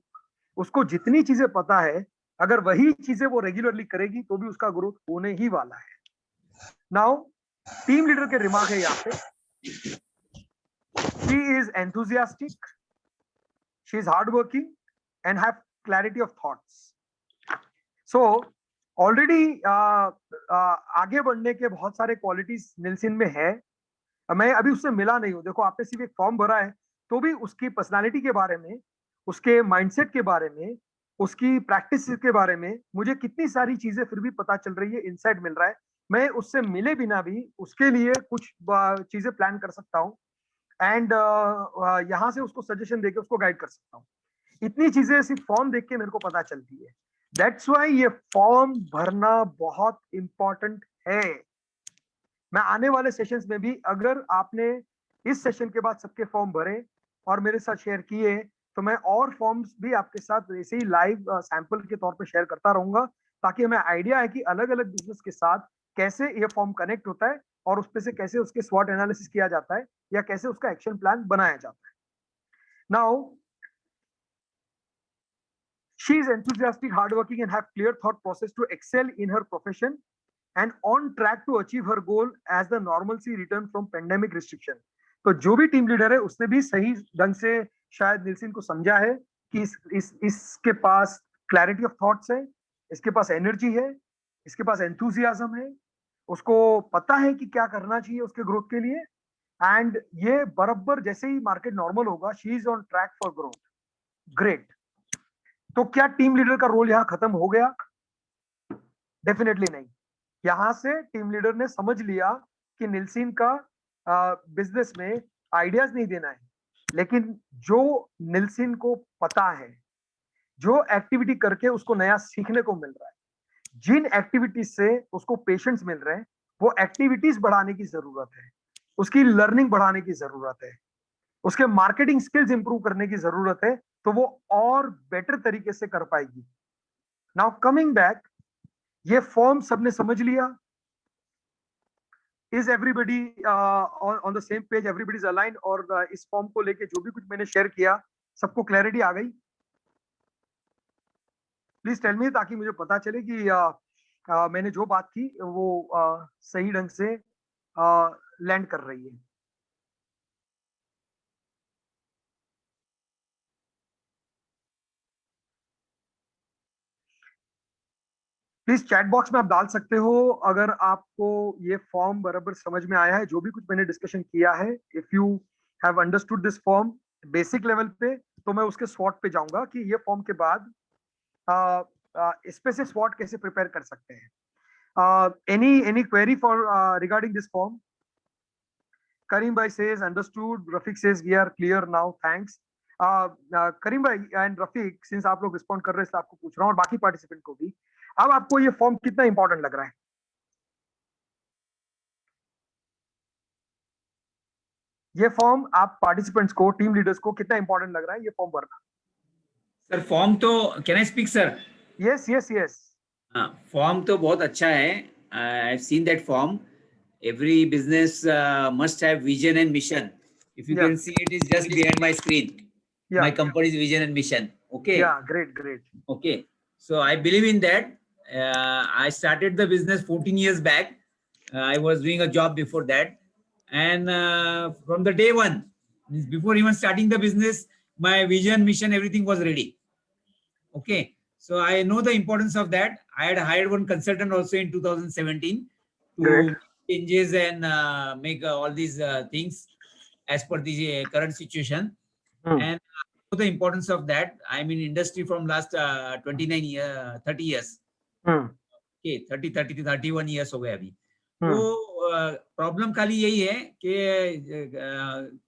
उसको जितनी चीजें पता है, अगर वही चीजें वो रेगुलरली करेगी तो भी उसका ग्रोथ होने ही वाला है। नाउ टीम लीडर के रिमार्क है यहाँ पे, she is enthusiastic, she is hard working and have clarity of thoughts. So already आगे बढ़ने के बहुत सारे क्वालिटीज निल्सन में है। मैं अभी उससे मिला नहीं हूँ। देखो, आपने सिर्फ एक फॉर्म भरा है, तो भी उसकी पर्सनालिटी के बारे में, उसके माइंडसेट के बारे में, उसकी प्रैक्टिस के बारे में मुझे कितनी सारी चीजें फिर भी पता चल रही है, इनसाइट मिल रहा है। मैं उससे मिले बिना भी उसके लिए कुछ चीजें प्लान कर सकता हूँ, एंड यहाँ से उसको सजेशन देके उसको गाइड कर सकता हूँ। इतनी चीजें सिर्फ फॉर्म देख के मेरे को पता चलती है। दैट्स वाई ये फॉर्म भरना बहुत इंपॉर्टेंट है। मैं आने वाले सेशंस में भी, अगर आपने इस सेशन के बाद सबके फॉर्म भरे और मेरे साथ शेयर किए, तो मैं और फॉर्म्स भी आपके साथ ऐसे ही लाइव सैंपल के तौर पे शेयर करता रहूंगा, ताकि हमें आइडिया है कि अलग अलग बिजनेस के साथ कैसे ये फॉर्म कनेक्ट होता है और उस पे से कैसे उसके स्वॉट एनालिसिस किया जाता है या कैसे उसका एक्शन प्लान बनाया जाता है। Now she is enthusiastic, hardworking, and have clear thought process to excel in her profession, and on track to achieve her goal as the normalcy return from pandemic restriction. तो जो भी team leader है उसने भी सही ढंग से शायद निल्सन को समझा है कि इसके पास क्लैरिटी ऑफ थॉट्स है, इसके पास एनर्जी है, इसके पास एंथुजियाज्म है, उसको पता है कि क्या करना चाहिए उसके ग्रोथ के लिए, एंड ये बराबर जैसे ही मार्केट नॉर्मल होगा, she is on track for growth. Great. तो क्या टीम लीडर का रोल यहां खत्म हो गया? डेफिनेटली नहीं। यहां से टीम लीडर ने समझ लिया कि निल्सन का बिजनेस में आइडियाज नहीं देना है, लेकिन जो निल्सन को पता है, जो एक्टिविटी करके उसको नया सीखने को मिल रहा है, जिन एक्टिविटीज से उसको पेशेंट्स मिल रहे हैं, वो एक्टिविटीज बढ़ाने की जरूरत है, उसकी लर्निंग बढ़ाने की जरूरत है, उसके मार्केटिंग स्किल्स इंप्रूव करने की जरूरत है, तो वो और बेटर तरीके से कर पाएगी। नाउ कमिंग बैक, ये फॉर्म सबने समझ लिया? Is everybody on the same page? Everybody is align? और इस फॉर्म को लेके जो भी कुछ मैंने शेयर किया, सबको क्लैरिटी आ गई? प्लीज टेल मी, ताकि मुझे पता चले कि मैंने जो बात की वो सही ढंग से लैंड कर रही है। प्लीज चैट बॉक्स में आप डाल सकते हो अगर आपको ये फॉर्म बराबर समझ में आया है, जो भी कुछ मैंने डिस्कशन किया है। If you have understood this form basic level पे, तो मैं उसके स्वॉट पे जाऊंगा कि ये फॉर्म के बाद इस पे से स्वॉट कैसे प्रिपेयर कर सकते हैं। Any query for regarding this form? Karim भाई says understood. Rafiq says we are clear now, thanks. करीम भाई एंड रफीक, सिंस आप लोग रिस्पॉन्ड कर रहे हैं, आपको पूछ रहा हूँ और बाकी पार्टिसिपेंट को भी, अब आपको ये फॉर्म कितना इंपॉर्टेंट लग रहा है? ये फॉर्म आप पार्टिसिपेंट्स को, टीम लीडर्स को कितना इंपॉर्टेंट लग रहा है ये फॉर्म भरना? सर फॉर्म तो, can I speak sir? Yes yes yes. हाँ, फॉर्म तो बहुत अच्छा है। I have seen that form. Every business must have vision and mission. If you can see, it is just behind my screen. My company's vision and mission. Okay, yeah great great. Okay, so I believe in that. I started the business 14 years back. I was doing a job before that, and from the day one, before even starting the business, my vision, mission, everything was ready. Okay, so I know the importance of that. I had hired one consultant also in 2017 to Great. make changes and make all these things as per the current situation. And the importance of that. I'm in industry from last 29 years, 30 years. Okay, 31 years हो गए अभी। तो problem खाली यही है कि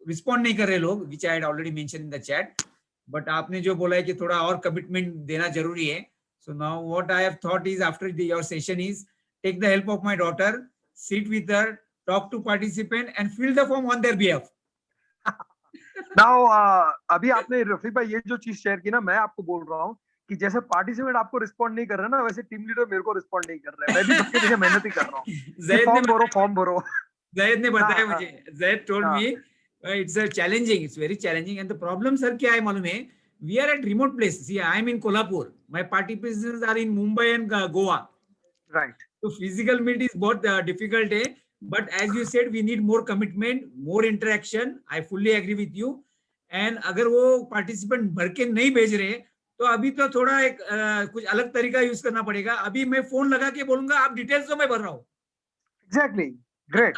respond नहीं कर रहे लोग, which I had already mentioned in the chat. But आपने जो बोला है कि थोड़ा और कमिटमेंट देना जरूरी है. So now what I have thought is, after your session is, take the help of my daughter, sit with her, talk to participant and fill the form on their behalf. Now अभी आपने रफीक भाई ये जो चीज share की ना, मैं आपको बोल रहा हूँ कि जैसे पार्टिसिपेंट आपको रिस्पॉन्ड नहीं कर रहा ना, वैसे टीम लीडर मेरे को रिस्पॉन्ड नहीं कर रहा है। मैं भी सबके पीछे मेहनत ही कर रहा हूँ। फॉर्म भरो। Zayed ने बताया मुझे, Zayed told me it's a challenging, it's very challenging, and the problem sir क्या है मालूम है? We are at remote place. See, I am in Kolhapur. My participants are in Mumbai and Goa. Right. So physical meet is बहुत difficult है. But as you said, we need more commitment, more interaction. I fully agree with you. And अगर वो participant भर के नहीं भेज रहे, तो अभी तो थोड़ा एक कुछ अलग तरीका यूज करना पड़ेगा। अभी मैं फोन लगा के बोलूंगा आप डिटेल्स तो मैं भर रहा हूँ। Exactly, great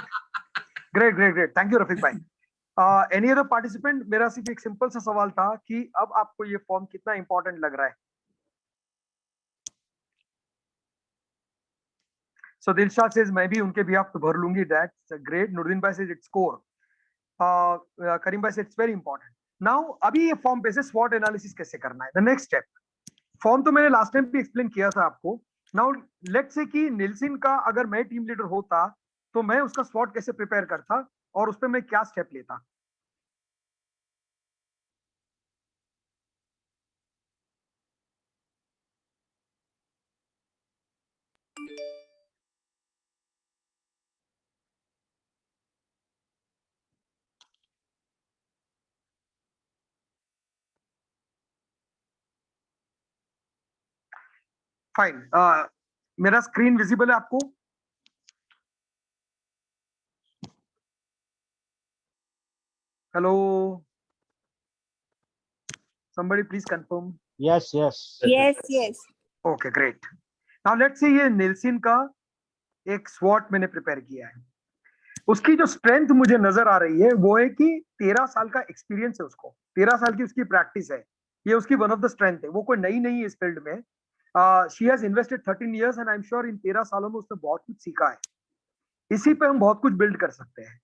great great great, thank you Rafiq भाई। Any other participant? मेरा सिर्फ एक सिंपल सा सवाल था कि अब आपको ये फॉर्म कितना इंपॉर्टेंट लग रहा है? So Dilshad says मैं भी उनके बिहाफ पे भर लूंगी, that's great. Nurdin भाई says it's core. Karim भाई says it's very important. Now अभी ये फॉर्म पे से SWOT एनालिसिस कैसे करना है? The next step. फॉर्म तो मैंने लास्ट टाइम भी एक्सप्लेन किया था आपको. Now let's say कि निल्सन का अगर मैं टीम लीडर होता तो मैं उसका SWOT कैसे प्रिपेयर करता और उस पर मैं क्या स्टेप लेता? फाइन, मेरा स्क्रीन विजिबल है आपको? Hello, somebody please confirm. Yes, yes. Yes. Okay, great. Now let's say ये निल्सन का एक SWOT मैंने प्रिपेयर किया है. उसकी जो स्ट्रेंथ मुझे नजर आ रही है वो है कि 13 साल का एक्सपीरियंस है उसको, 13 साल की उसकी प्रैक्टिस है, ये उसकी वन ऑफ द स्ट्रेंथ है. वो कोई नई नहीं है इस फील्ड में. She has invested 13 years and I am sure in 13 सालों में उसने बहुत कुछ सीखा है. इसी पे हम बहुत कुछ बिल्ड कर सकते हैं.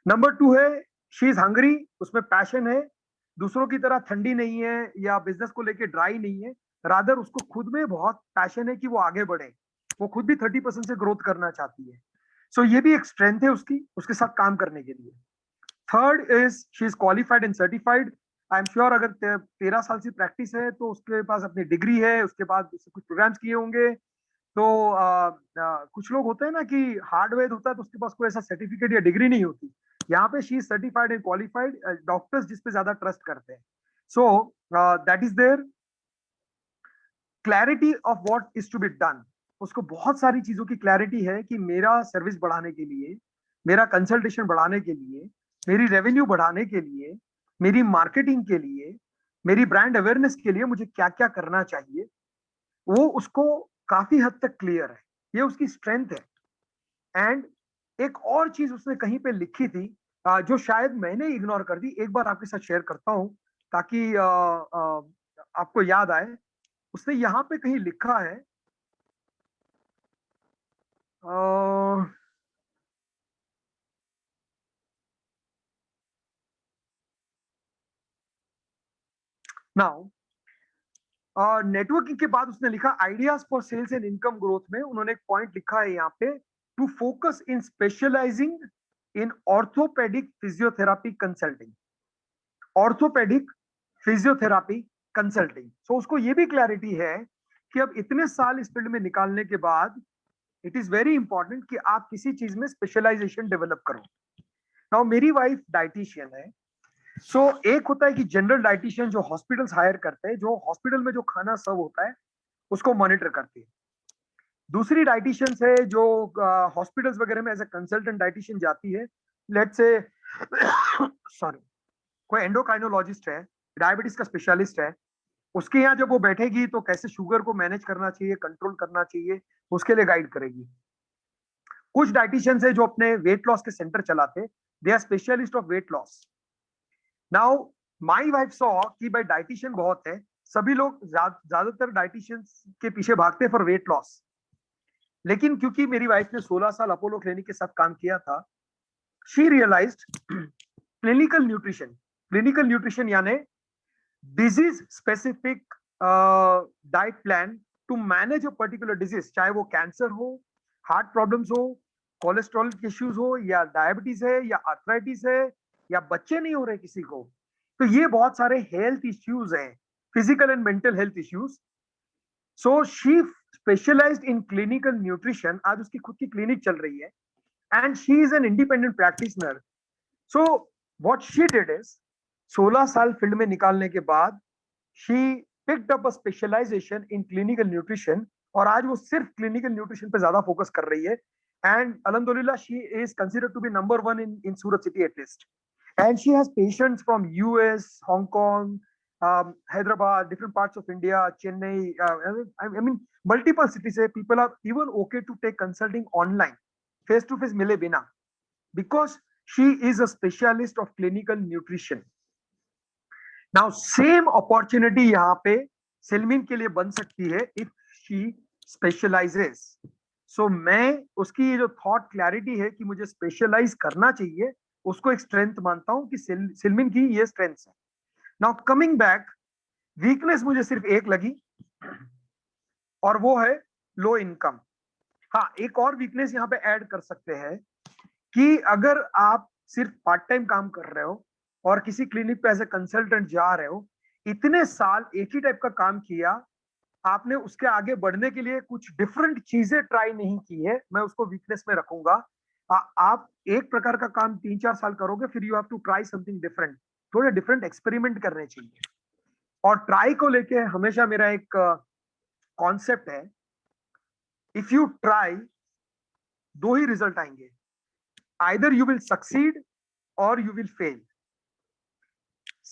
नंबर 2 है, शी इज हंग्री, उसमें पैशन है, दूसरों की तरह ठंडी नहीं है या बिजनेस को लेके ड्राई नहीं है, रादर उसको खुद में बहुत पैशन है कि वो आगे बढ़े, वो खुद भी 30% से ग्रोथ करना चाहती है. सो ये भी एक स्ट्रेंथ है उसकी, उसके साथ काम करने के लिए. Third is she is qualified and certified. I am sure अगर 13 साल से प्रैक्टिस है तो उसके पास अपनी डिग्री है, उसके बाद कुछ प्रोग्राम्स किए होंगे. तो कुछ लोग होते हैं ना कि हार्डवेयर होता है तो उसके पास कोई ऐसा सर्टिफिकेट या डिग्री नहीं होती. यहाँ पे she is certified and qualified, doctors जिस पे ज्यादा ट्रस्ट करते हैं. So that is there. Clarity of what is to be done, उसको बहुत सारी चीजों की क्लैरिटी है कि मेरा सर्विस बढ़ाने के लिए, मेरा कंसल्टेशन बढ़ाने के लिए, मेरी रेवेन्यू बढ़ाने के लिए, मेरी मार्केटिंग के लिए, मेरी ब्रांड अवेयरनेस के लिए मुझे क्या क्या करना चाहिए. वो उसको काफी हद तक क्लियर है, ये उसकी स्ट्रेंथ है. एंड एक और चीज उसने कहीं पे लिखी थी जो शायद मैंने इग्नोर कर दी, एक बार आपके साथ शेयर करता हूं ताकि आपको याद आए. उसने यहाँ पे कहीं लिखा है, नाउ नेटवर्किंग के बाद उसने लिखा ideas for sales and income growth में उन्होंने एक पॉइंट लिखा है यहाँ पे, to focus in specialising in orthopaedic physiotherapy consulting. Orthopaedic physiotherapy consulting. So उसको ये भी क्लैरिटी है कि अब इतने साल इस फील्ड में निकालने के बाद इट इज वेरी इंपॉर्टेंट कि आप किसी चीज में स्पेशलाइजेशन डेवलप करो. नाउ मेरी वाइफ डाइटिशियन है. सो एक होता है कि जनरल डाइटिशियन जो हॉस्पिटल्स हायर करते हैं, जो हॉस्पिटल में जो खाना सर्व होता है उसको मॉनिटर करती है. दूसरी डाइटिशियंस है जो हॉस्पिटल्स वगैरह में एज ए कंसल्टेंट डाइटिशियन जाती है. लेट्स से सॉरी, कोई एंडोक्राइनोलॉजिस्ट है, डायबिटीज का स्पेशलिस्ट है, उसके यहाँ जब वो बैठेगी तो कैसे शुगर को मैनेज करना चाहिए, कंट्रोल करना चाहिए, उसके लिए गाइड करेगी. कुछ डाइटिशियंस है जो अपने वेट लॉस के सेंटर चलाते, they are specialist of weight loss. Now my wife saw कि भाई डाइटिशियन बहुत है, सभी लोग ज्यादातर डाइटिशियंस के पीछे भागते फॉर वेट लॉस. लेकिन क्योंकि मेरी वाइफ ने 16 साल अपोलो क्लिनिक के साथ काम किया था, शी रियलाइज्ड क्लिनिकल न्यूट्रिशन यानी disease specific diet plan to manage a particular disease, चाहे वो कैंसर हो, हार्ट प्रॉब्लम्स हो, कोलेस्ट्रॉल इश्यूज हो, या डायबिटीज है, या आर्थराइटिस है, या बच्चे नहीं हो रहे किसी को. तो ये बहुत सारे हेल्थ इश्यूज हैं, physical and mental health issues. So she specialised in clinical nutrition. आज उसकी खुद की क्लिनिक चल रही है and she is an independent practitioner. So what she did is 16 साल फील्ड में निकालने के बाद she picked up a specialisation in clinical nutrition और आज वो सिर्फ क्लिनिकल न्यूट्रिशन पे ज्यादा फोकस कर रही है. एंड अलहमदुलिल्लाह she is considered to be number 1 in Surat city at least. And she has patients from US, Hong Kong, Hyderabad, different parts of India, Chennai, I mean multiple cities say people are even okay to take consulting online, face to face mile bina, because she is a specialist of clinical nutrition. Now same opportunity यहाँ पे सिलमिन के लिए बन सकती है if she specializes. So मैं उसकी ये जो थॉट क्लैरिटी है कि मुझे स्पेशलाइज करना चाहिए, उसको एक स्ट्रेंथ मानता हूं कि सिलमिन की ये स्ट्रेंथ है. नाउ कमिंग बैक, वीकनेस मुझे सिर्फ एक लगी और वो है लो इनकम. हाँ, एक और वीकनेस यहाँ पे ऐड कर सकते हैं कि अगर आप सिर्फ पार्ट टाइम काम कर रहे हो और किसी क्लिनिक पे एज ए कंसल्टेंट जा रहे हो, इतने साल एक ही टाइप का काम किया, आपने उसके आगे बढ़ने के लिए कुछ डिफरेंट चीजें ट्राई नहीं की है, मैं उसको वीकनेस में रखूंगा. आप एक प्रकार का काम 3-4 साल करोगे, फिर you have to try something different. थोड़े डिफरेंट एक्सपेरिमेंट करने चाहिए. और ट्राई को लेके हमेशा मेरा एक कॉन्सेप्ट है, इफ यू ट्राई, दो ही रिजल्ट आएंगे, आइदर यू विल सक्सीड और यू विल फेल.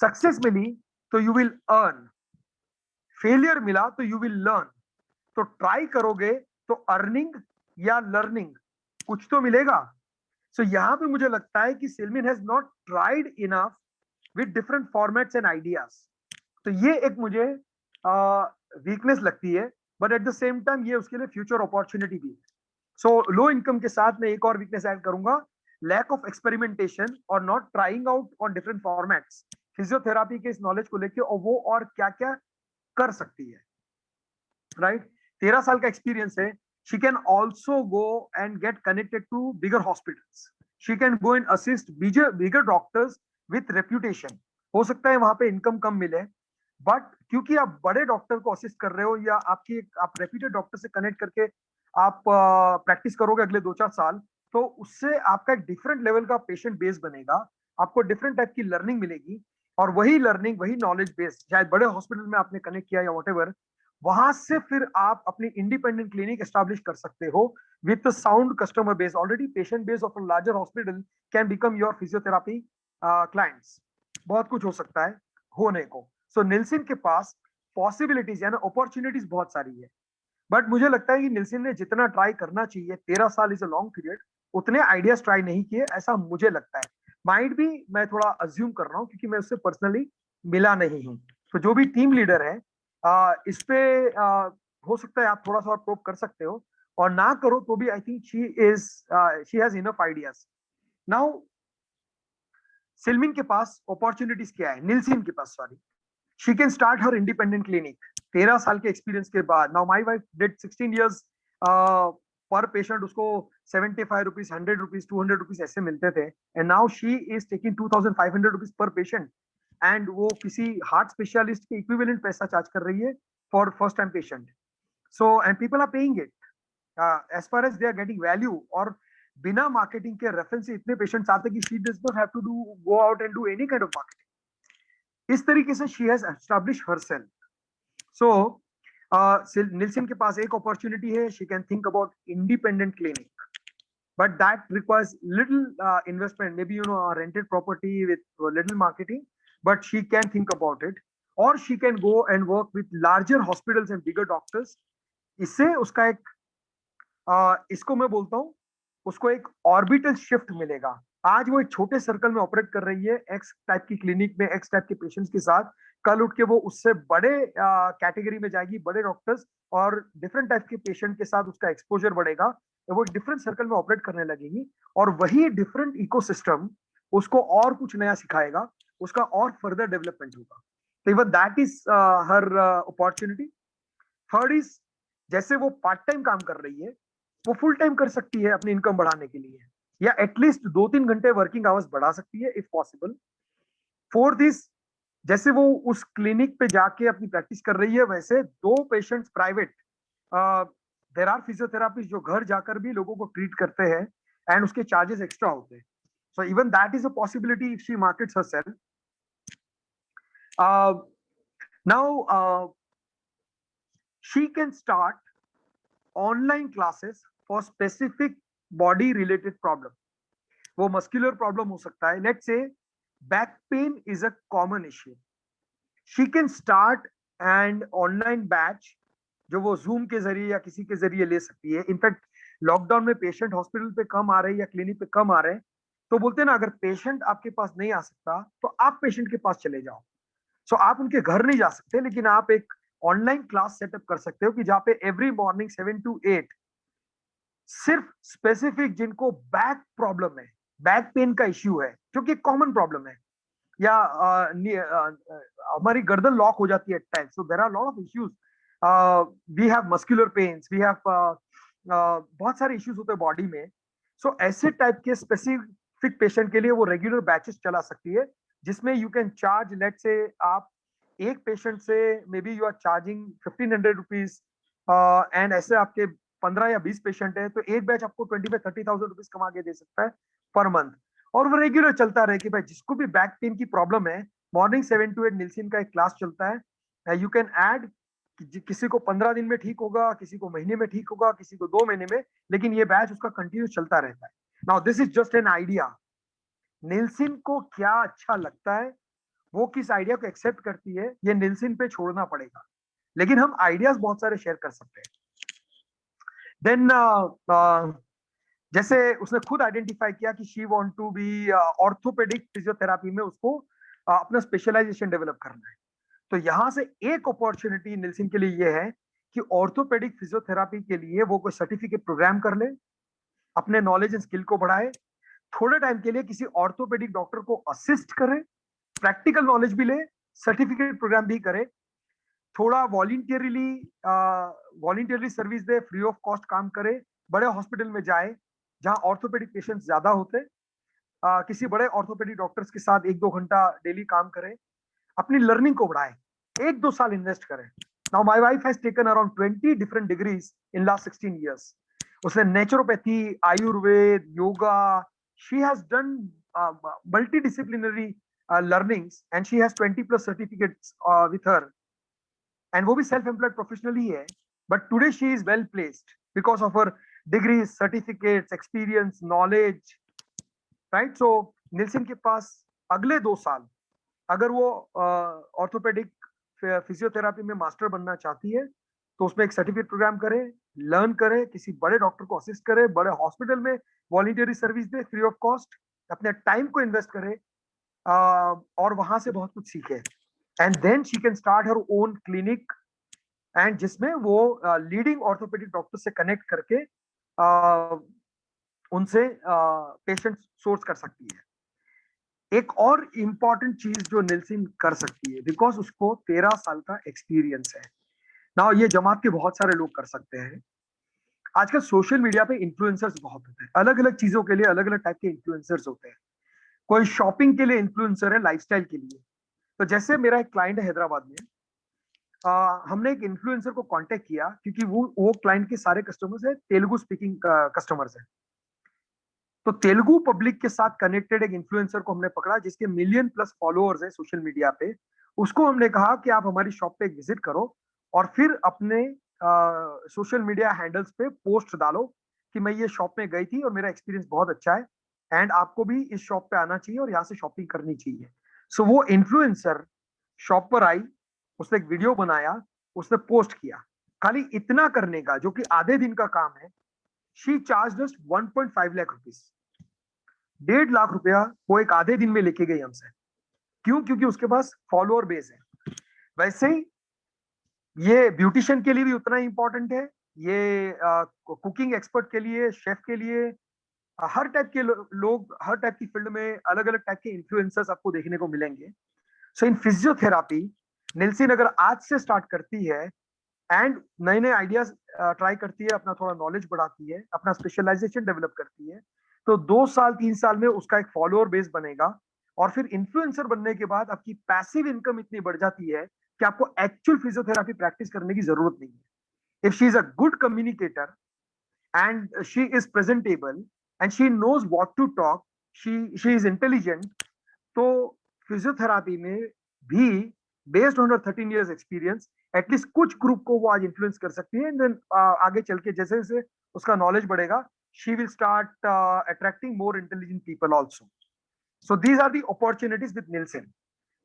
सक्सेस मिली तो यू विल अर्न, फेलियर मिला तो यू विल लर्न. तो ट्राई करोगे तो अर्निंग या लर्निंग कुछ तो मिलेगा. सो यहां पे मुझे लगता है कि सिलमिन has not tried enough with different formats and ideas. तो ये एक मुझे वीकनेस लगती है, but at the same time ये उसके लिए फ्यूचर अपॉर्चुनिटी भी है. सो लो इनकम के साथ मैं एक और वीकनेस ऐड करूंगा, लैक ऑफ एक्सपेरिमेंटेशन और not trying out on different formats. Physiotherapy के इस नॉलेज को लेके और वो और क्या क्या कर सकती है, राइट? 13 साल का एक्सपीरियंस है. She can also go and get connected to bigger hospitals. She can go and assist bigger doctors with reputation. हो सकता है वहां पे इनकम कम मिले, बट क्योंकि आप बड़े डॉक्टर को असिस्ट कर रहे हो या आप रेप्यूटेड डॉक्टर से कनेक्ट करके आप प्रैक्टिस करोगे अगले 2-4 साल, तो उससे आपका एक डिफरेंट लेवल का पेशेंट बेस बनेगा, आपको डिफरेंट टाइप की लर्निंग मिलेगी. और वही लर्निंग, वही नॉलेज बेस शायद बड़े हॉस्पिटल में आपने कनेक्ट किया या व्हाटएवर, वहां से फिर आप अपनी इंडिपेंडेंट क्लिनिक एस्टैब्लिश कर सकते हो with sound customer base. Already patient base of a larger hospital can become your physiotherapy clients. बहुत कुछ हो सकता है होने को. सो निल्सन के पास पॉसिबिलिटीज यानी अपॉर्चुनिटीज बहुत सारी है, बट मुझे लगता है कि निल्सन ने जितना ट्राई करना चाहिए, 13 साल इज अ लॉन्ग पीरियड, उतने आइडियाज ट्राई नहीं किए, ऐसा मुझे लगता है. माइट भी, मैं थोड़ा अज्यूम कर रहा हूँ क्योंकि मैं उससे पर्सनली मिला नहीं हूँ. तो जो भी टीम लीडर है, इस पे हो सकता है आप थोड़ा सा प्रोब कर सकते हो, और ना करो तो भी I think she has enough ideas. Now सिलमिन के पास अपॉर्चुनिटीज क्या है, निल्सन के पास, sorry, she can start her independent clinic 13 साल के एक्सपीरियंस के बाद. Now my wife did 16 years. पर पेशेंट उसको 75 रुपीज, 100 रुपीज, 200 रुपीज ऐसे मिलते थे, and now she is taking 2500 rupees per patient, and वो किसी हार्ट स्पेशलिस्ट के इक्विवेलेंट पैसा चार्ज कर रही है for first time patient. So and people are paying it as far as they are getting value. और बिना मार्केटिंग के रेफरेंस से इतने पेशेंट्स आते कि she does not have to go out and do any kind of marketing. इस तरीके से she has established herself. So Nilson के पास एक अपॉर्चुनिटी है, she can think about independent clinic, but that requires little investment, maybe a rented property with little marketing, but she can think about it. Or she can go and work with larger hospitals and bigger doctors. इससे उसका एक इसको मैं बोलता हूँ, उसको एक orbital shift मिलेगा. आज वो एक छोटे सर्कल में ऑपरेट कर रही है, एक्स टाइप की क्लिनिक में एक्स टाइप के पेशेंट्स के साथ. कल उठ के वो उससे बड़े कैटेगरी में जाएगी, बड़े डॉक्टर्स और डिफरेंट टाइप के पेशेंट के साथ उसका एक्सपोजर बढ़ेगा, वो एक डिफरेंट सर्कल में ऑपरेट करने लगेगी. और वही डिफरेंट इकोसिस्टम उसको और कुछ नया सिखाएगा, उसका और फर्दर डेवलपमेंट होगा. तो even that is her opportunity. Third is, जैसे वो पार्ट टाइम काम कर रही है, वो फुल टाइम कर सकती है अपनी इनकम बढ़ाने के लिए, या एटलीस्ट 2-3 घंटे वर्किंग आवर्स बढ़ा सकती है इफ पॉसिबल. फोर्थ इज, जैसे वो उस क्लिनिक पे जाके अपनी प्रैक्टिस कर रही है, वैसे 2 patients private, there are physiotherapist जो घर जाकर भी लोगों को ट्रीट करते हैं एंड उसके चार्जेस एक्स्ट्रा होते हैं. So even that is a possibility if she markets herself. Now she can start online classes for specific body related problem. वो muscular problem हो सकता है. Let's say back pain is a common issue. She can start and online batch जो वो zoom के जरिए या किसी के जरिए ले सकती है। इनफैक्ट लॉकडाउन में पेशेंट हॉस्पिटल पे कम आ रहे हैं या क्लिनिक पे कम आ रहे हैं, तो बोलते हैं ना, अगर पेशेंट आपके पास नहीं आ सकता तो आप पेशेंट के पास चले जाओ। सो आप उनके घर नहीं जा सकते, लेकिन आप एक ऑनलाइन क्लास सेटअप कर सकते हो कि जहाँ पे एवरी मॉर्निंग 7 to 8 सिर्फ स्पेसिफिक जिनको बैक प्रॉब्लम है, बैक पेन का इश्यू है, जो कि कॉमन प्रॉब्लम है, या हमारी गर्दन लॉक हो जाती है at times, so there are lot of issues, we have muscular pains, we have बहुत सारे इश्यूज होते हैं बॉडी में। सो ऐसे टाइप के स्पेसिफिक पेशेंट के लिए वो रेगुलर बैचेस चला सकती है, जिसमें यू कैन चार्ज, लेट से आप एक पेशेंट से may be you are charging 1500 rupees, and ऐसे आपके 15 या 20 पेशेंट है तो एक बैच आपको 25-30,000 रुपीज कमा के दे सकता है पर मंथ। और वो रेगुलर चलता रहे कि भाई जिसको भी बैक पेन की प्रॉब्लम है, मॉर्निंग 7 to 8 निल्सन का एक क्लास चलता है। यू कैन ऐड, किसी को 15 दिन में ठीक होगा, किसी को महीने में ठीक होगा, किसी को 2 महीने में, लेकिन ये बैच उसका कंटिन्यू चलता रहता है। Now this is just an idea. Nilson को क्या अच्छा लगता है, वो किस आइडिया को एक्सेप्ट करती है, ये निल्सन पे छोड़ना पड़ेगा, लेकिन हम आइडियाज बहुत सारे शेयर कर सकते हैं। देन जैसे उसने खुद आइडेंटिफाई किया कि she want to be orthopaedic physiotherapy में उसको अपना स्पेशलाइजेशन डेवलप करना है। तो यहां से एक अपॉर्चुनिटी निल्सन के लिए ये है कि ऑर्थोपेडिक फिजियोथेरापी के लिए वो कोई सर्टिफिकेट प्रोग्राम कर ले, अपने नॉलेज एंड स्किल को बढ़ाए, थोड़े टाइम के लिए किसी ऑर्थोपेडिक डॉक्टर को असिस्ट करे, प्रैक्टिकल नॉलेज भी ले, सर्टिफिकेट प्रोग्राम भी करे, थोड़ा वॉलंटियरली सर्विस दे, फ्री ऑफ कॉस्ट काम करे, बड़े हॉस्पिटल में जाए जहां ऑर्थोपेडिक पेशेंट्स ज्यादा होते, किसी बड़े ऑर्थोपेडिक डॉक्टर्स के साथ 1-2 घंटा डेली काम करें, अपनी लर्निंग को बढ़ाए, 1-2 साल इन्वेस्ट करें। Now my wife has taken around 20 different degrees in last 16 years. उसने naturopathy, Ayurveda, yoga, she has done multidisciplinary learnings and she has 20+ certificates with her, and वो भी सेल्फ एम्प्लॉयड प्रोफेशनल ही है, but today she is well placed because of her degrees, certificates, experience, knowledge, right. So Nilson के पास अगले 2 साल अगर वो ऑर्थोपेडिक फिजियोथेरापी में मास्टर बनना चाहती है तो उसमें एक सर्टिफिकेट प्रोग्राम करे, लर्न करे, किसी बड़े डॉक्टर को असिस्ट करे, बड़े हॉस्पिटल में वॉलंटियरी सर्विस दे, फ्री ऑफ कॉस्ट, अपने टाइम को इन्वेस्ट करे, और वहां से बहुत कुछ सीखे, and then she can start her own clinic, and जिसमें वो लीडिंग ऑर्थोपेडिक डॉक्टर से कनेक्ट करके उनसे पेशेंट सोर्स कर सकती है। एक और इम्पॉर्टेंट चीज जो निल्सन कर सकती है, बिकॉज उसको 13 साल का एक्सपीरियंस है ना, ये जमात के बहुत सारे लोग कर सकते हैं। आजकल सोशल मीडिया पे इन्फ्लुएंसर्स बहुत होते हैं, अलग अलग चीजों के लिए अलग अलग टाइप के इन्फ्लुएंसर्स होते हैं। कोई शॉपिंग के लिए इन्फ्लुएंसर है, लाइफस्टाइल के लिए। तो जैसे मेरा एक क्लाइंट है हैदराबाद में, हमने एक इन्फ्लुएंसर को कांटेक्ट किया क्योंकि वो क्लाइंट के सारे कस्टमर्स है तेलुगु स्पीकिंग कस्टमर्स है। तो तेलुगु पब्लिक के साथ कनेक्टेड एक इन्फ्लुएंसर को हमने पकड़ा जिसके 1 million+ फॉलोअर्स है सोशल मीडिया पे। उसको हमने कहा कि आप हमारी शॉप पे एक विजिट करो और फिर अपने सोशल मीडिया हैंडल्स पे पोस्ट डालो कि मैं ये शॉप में गई थी और मेरा एक्सपीरियंस बहुत अच्छा है, एंड आपको भी इस शॉप पे आना चाहिए और यहाँ से शॉपिंग करनी चाहिए। सो वो इन्फ्लुएंसर शॉप पर आई, उसने एक वीडियो बनाया, उसने पोस्ट किया। खाली इतना करने का, जो कि आधे दिन का काम है, she charge just 1.5 lakh rupees, 1.5 lakh रुपया वो एक आधे दिन में लेके गई हमसे। क्यों? क्योंकि उसके पास फॉलोअर बेस है। वैसे ही ये ब्यूटिशियन के लिए भी उतना ही इंपॉर्टेंट है, ये कुकिंग एक्सपर्ट के लिए, शेफ के लिए, हर टाइप के लोग, हर टाइप की फील्ड में अलग अलग टाइप के इन्फ्लुएंसर्स आपको देखने को मिलेंगे। सो इन फिजियोथेरापी निल्सन अगर आज से स्टार्ट करती है एंड नए नए आइडियाज ट्राई करती है, अपना थोड़ा नॉलेज बढ़ाती है, अपना स्पेशलाइजेशन डेवलप करती है, तो 2 साल 3 साल में उसका एक फॉलोअर बेस बनेगा। और फिर इन्फ्लुएंसर बनने के बाद आपकी पैसिव इनकम इतनी बढ़ जाती है कि आपको एक्चुअल फिजियोथेरापी प्रैक्टिस करने की जरूरत नहीं है। If she is a good communicator and she is presentable and she knows what to talk, she is intelligent, तो फिजियोथेरापी में भी based on 13 years experience at least कुछ ग्रुप को वो आज इन्फ्लुएंस कर सकती है। एंड देन आगे चल के जैसे जैसे उसका नॉलेज बढ़ेगा, she will start attracting more intelligent people also. So these are the opportunities with Nilson.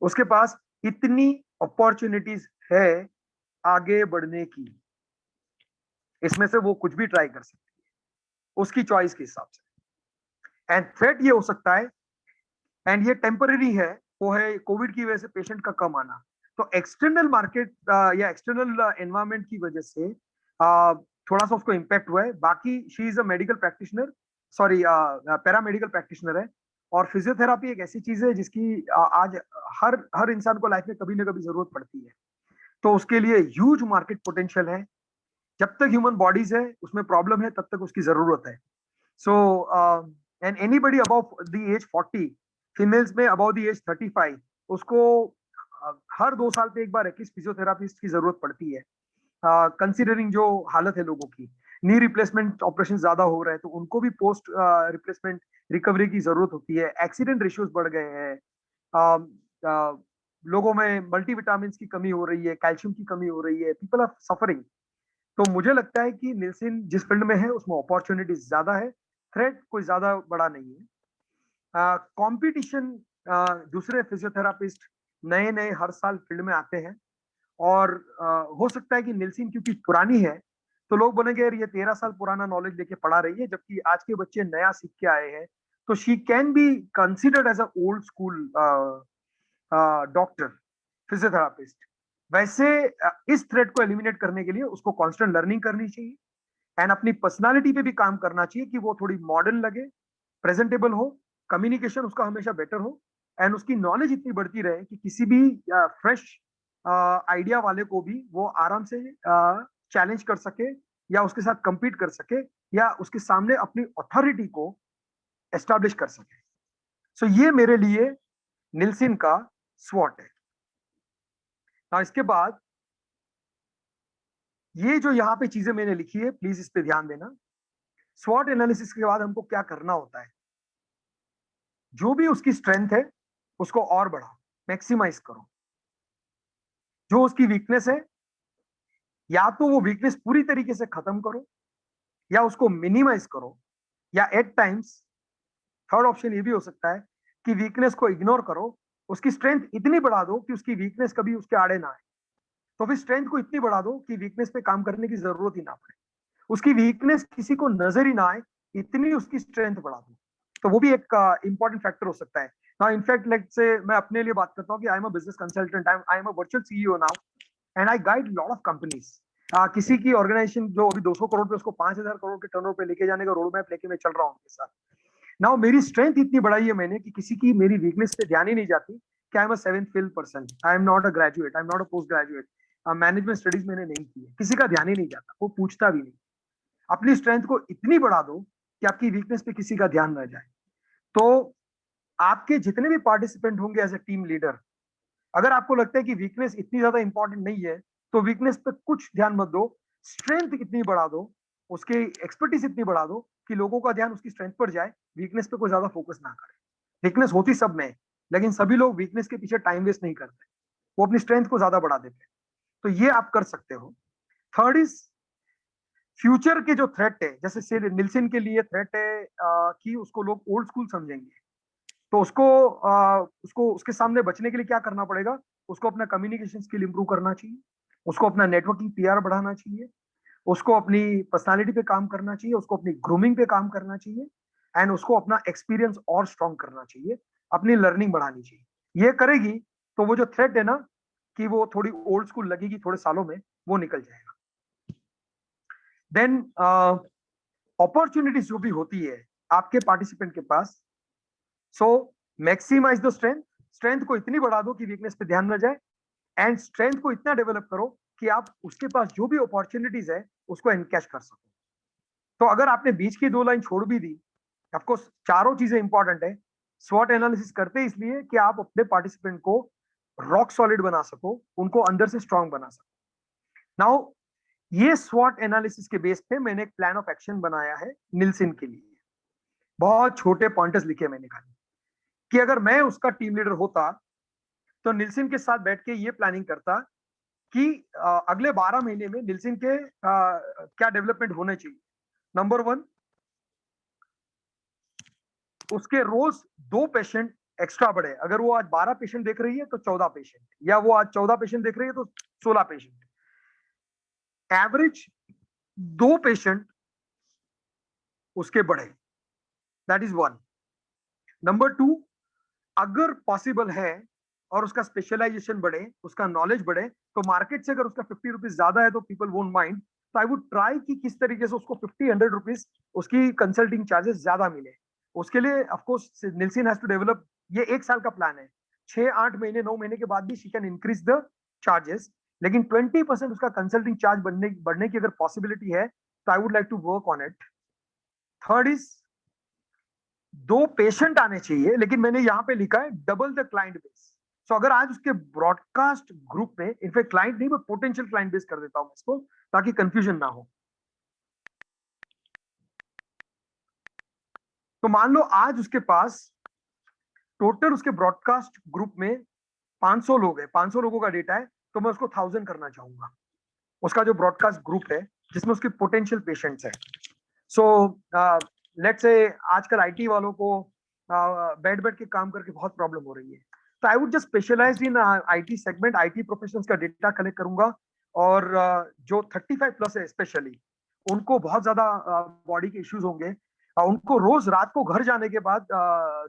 उसके पास इतनी अपॉर्चुनिटीज है आगे बढ़ने की, इसमें से वो कुछ भी ट्राई कर सकती है उसकी चॉइस के हिसाब से। एंड थ्रेट ये हो सकता है, एंड ये टेम्पररी है, वो है कोविड की वजह से पेशेंट का कम आना। तो एक्सटर्नल मार्केट या एक्सटर्नल एनवायरमेंट की वजह से थोड़ा सा उसको इम्पैक्ट हुआ है। बाकी she is a medical practitioner, sorry paramedical practitioner है। और फिजियोथेरापी एक ऐसी चीज है जिसकी आज हर इंसान को लाइफ में कभी ना कभी जरूरत पड़ती है। तो उसके लिए ह्यूज मार्केट पोटेंशियल है। जब तक ह्यूमन बॉडीज है उसमें प्रॉब्लम है, तब तक उसकी जरूरत है। So and anybody above the age 40, females में अबव द एज 35, उसको हर 2 साल पे एक बार एटलीस्ट फिजियोथेरापिस्ट की जरूरत पड़ती है। कंसिडरिंग जो हालत है लोगों की, नी रिप्लेसमेंट ऑपरेशन ज्यादा हो रहे हैं तो उनको भी पोस्ट रिप्लेसमेंट रिकवरी की जरूरत होती है। एक्सीडेंट रेशियोज बढ़ गए हैं, लोगों में मल्टीविटामिन की कमी हो रही है, कैल्शियम की कमी हो रही है, पीपल आर सफरिंग। तो मुझे लगता है कि निल्सन जिस फील्ड में है उसमें अपॉर्चुनिटी ज्यादा है, थ्रेट कोई ज्यादा बड़ा नहीं है। कंपटीशन, दूसरे फिजियोथेरापिस्ट नए नए हर साल फील्ड में आते हैं, और हो सकता है कि निल्सन क्योंकि पुरानी है तो लोग बोलेंगे यार ये 13 साल पुराना नॉलेज लेके पढ़ा रही है, जबकि आज के बच्चे नया सीख के आए हैं। तो she can be considered as a old school doctor, physiotherapist. वैसे इस थ्रेट को एलिमिनेट करने के लिए उसको कांस्टेंट लर्निंग करनी चाहिए, एंड अपनी पर्सनालिटी पे भी काम करना चाहिए कि वो थोड़ी मॉडर्न लगे, प्रेजेंटेबल हो, कम्युनिकेशन उसका हमेशा बेटर हो, एंड उसकी नॉलेज इतनी बढ़ती रहे कि किसी भी फ्रेश आइडिया वाले को भी वो आराम से चैलेंज कर सके, या उसके साथ compete कर सके, या उसके सामने अपनी अथॉरिटी को एस्टैब्लिश कर सके। सो ये मेरे लिए निल्सन का स्वॉट है। इसके बाद ये जो यहाँ पे चीजें मैंने लिखी है, प्लीज इस पे ध्यान देना। स्वॉट एनालिसिस के बाद हमको क्या करना होता है, जो भी उसकी स्ट्रेंथ है उसको और बढ़ाओ, मैक्सिमाइज करो। जो उसकी वीकनेस है, या तो वो वीकनेस पूरी तरीके से खत्म करो, या उसको मिनिमाइज करो, या एट टाइम्स थर्ड ऑप्शन ये भी हो सकता है कि वीकनेस को इग्नोर करो, उसकी स्ट्रेंथ इतनी बढ़ा दो कि उसकी वीकनेस कभी उसके आड़े ना आए। तो फिर स्ट्रेंथ को इतनी बढ़ा दो कि वीकनेस पे काम करने की जरूरत ही ना पड़े, उसकी वीकनेस किसी को नजर ही ना आए, इतनी उसकी स्ट्रेंथ बढ़ा दो। तो वो भी एक इंपॉर्टेंट फैक्टर हो सकता है। नाउ इनफैक्ट लेट से मैं अपने लिए बात करता हूँ कि I am a business consultant, I am a virtual CEO now, and I guide lot of companies. किसी की ऑर्गेनाइजेशन जो अभी 200 करोड़ पे, उसको 5000 करोड़ के टर्नओवर पे लेके जाने का रोड मैप लेके मैं चल रहा हूँ उनके साथ। नाउ मेरी स्ट्रेंथ इतनी बढ़ाई है मैंने कि किसी की मेरी वीकनेस पे ध्यान ही नहीं जाती कि I am a 7th fail person, I am not a graduate, I am not a post graduate, management studies मैंने नहीं की है, किसी का ध्यान ही नहीं जाता, वो पूछता भी नहीं। अपनी स्ट्रेंथ को इतनी बढ़ा दो कि आपकी वीकनेस पे किसी का ध्यान न जाए। तो आपके जितने भी पार्टिसिपेंट होंगे एज ए टीम लीडर, अगर आपको लगता है कि वीकनेस इतनी ज्यादा इंपॉर्टेंट नहीं है तो वीकनेस पे कुछ ध्यान मत दो, स्ट्रेंथ इतनी बढ़ा दो, उसके एक्सपर्टीज इतनी बढ़ा दो कि लोगों का ध्यान उसकी स्ट्रेंथ पर जाए, वीकनेस पे कोई ज्यादा फोकस ना करे। वीकनेस होती सब में है, लेकिन सभी लोग वीकनेस के पीछे टाइम वेस्ट नहीं करते, वो अपनी स्ट्रेंथ को ज्यादा बढ़ा देते हैं। तो ये आप कर सकते हो। थर्ड इज फ्यूचर के जो थ्रेट है, जैसे निल्सन के लिए थ्रेट है कि उसको लोग ओल्ड स्कूल समझेंगे, तो उसको उसके सामने बचने के लिए क्या करना पड़ेगा, उसको अपना कम्युनिकेशन स्किल इंप्रूव करना चाहिए, उसको अपना नेटवर्किंग पीआर बढ़ाना चाहिए, उसको अपनी पर्सनालिटी पे काम करना चाहिए, उसको अपनी ग्रूमिंग पे काम करना चाहिए, एंड उसको अपना एक्सपीरियंस और स्ट्रॉन्ग करना चाहिए, अपनी लर्निंग बढ़ानी चाहिए। ये करेगी तो वो जो थ्रेट है ना कि वो थोड़ी ओल्ड स्कूल लगेगी थोड़े सालों में, वो निकल जाएगा। देन अपॉर्चुनिटीज जो भी होती है आपके पार्टिसिपेंट के पास, सो मैक्सिमाइज द स्ट्रेंथ, स्ट्रेंथ को इतनी बढ़ा दो कि वीकनेस पे ध्यान न जाए, एंड स्ट्रेंथ को इतना डेवलप करो कि आप उसके पास जो भी अपॉर्चुनिटीज है उसको एनकैच कर सको। तो अगर आपने बीच की 2 लाइन छोड़ भी दी, ऑफकोर्स चारों चीजें इंपॉर्टेंट है। स्वॉट एनालिसिस करते हैं इसलिए कि आप अपने पार्टिसिपेंट को रॉक सॉलिड बना सको, उनको अंदर से स्ट्रांग बना सको। नाउ ये स्वॉट एनालिसिस के बेस पे मैंने एक प्लान ऑफ एक्शन बनाया है निल्सन के लिए। बहुत छोटे पॉइंटर्स लिखे मैंने खाली कि अगर मैं उसका टीम लीडर होता तो निल्सन के साथ बैठ के ये प्लानिंग करता कि अगले 12 महीने में निल्सन के क्या डेवलपमेंट होने चाहिए। नंबर 1, उसके रोज 2 पेशेंट एक्स्ट्रा बढ़े। अगर वो आज 12 पेशेंट देख रही है तो 14 पेशेंट, या वो आज 14 पेशेंट देख रही है तो 16 पेशेंट। एवरेज 2 पेशेंट उसके बढ़े, दैट इज 1। नंबर 2, अगर पॉसिबल है और उसका स्पेशलाइजेशन बढ़े, उसका नॉलेज बढ़े, तो मार्केट से अगर उसका 50 रुपीज ज्यादा है तो पीपल वोंट माइंड। तो आई वुड ट्राई कि किस तरीके से उसको 50-100 रुपीज उसकी कंसल्टिंग चार्जेस ज्यादा मिले। उसके लिए of course Nilson has to develop, ये 1 साल का प्लान है, 6-8 महीने 9 महीने के बाद भी she can increase the charges, लेकिन 20% उसका कंसल्टिंग चार्ज बढ़ने की अगर पॉसिबिलिटी है तो I would like to work on it. Third is 2 patient आने चाहिए, लेकिन मैंने यहां पे लिखा है double the client base. So अगर आज उसके ब्रॉडकास्ट ग्रुप में, इनफैक्ट क्लाइंट नहीं, मैं पोटेंशियल क्लाइंट बेस कर देता हूं इसको, ताकि कंफ्यूजन ना हो। तो मान लो आज उसके पास टोटल उसके ब्रॉडकास्ट ग्रुप में 500 लोग हैं, 500 लोगों का डेटा है, तो मैं उसको 1000 करना चाहूंगा। उसका जो ब्रॉडकास्ट ग्रुप है जिसमें उसके पोटेंशियल पेशेंट्स है। सो लेट्स से आजकल आईटी वालों को बैठ बैठ के काम करके बहुत प्रॉब्लम हो रही है, तो I would just specialise in IT segment, IT professionals का डेटा कलेक्ट करूंगा, और जो 35+ है स्पेशली, उनको बहुत ज्यादा बॉडी के इश्यूज होंगे, उनको रोज रात को घर जाने के बाद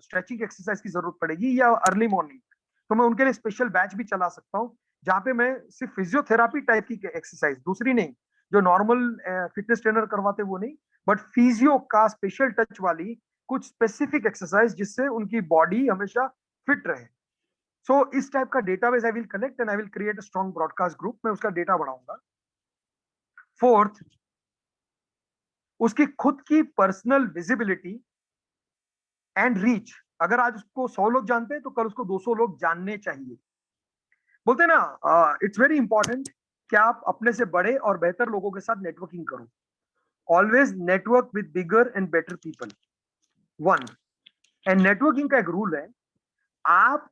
स्ट्रेचिंग एक्सरसाइज की जरूरत पड़ेगी या अर्ली मॉर्निंग, तो मैं उनके लिए स्पेशल बैच भी चला सकता हूँ, जहाँ पे मैं सिर्फ फिजियोथेरापी टाइप की एक्सरसाइज, दूसरी नहीं, जो नॉर्मल फिटनेस ट्रेनर करवाते वो नहीं, बट फिजियो का स्पेशल टच वाली कुछ स्पेसिफिक एक्सरसाइज जिससे उनकी बॉडी हमेशा फिट रहे। सो इस टाइप का database I will collect and I will create a strong broadcast group, मैं उसका डेटा बढ़ाऊंगा। फोर्थ, उसकी खुद की पर्सनल विजिबिलिटी एंड रीच। अगर आज उसको 100 लोग जानते हैं तो कल उसको 200 लोग जानने चाहिए। बोलते हैं ना, इट्स वेरी इंपॉर्टेंट कि आप अपने से बड़े और बेहतर लोगों के साथ नेटवर्किंग करो। Always network with bigger and better people, 1। And networking का एक रूल है, आप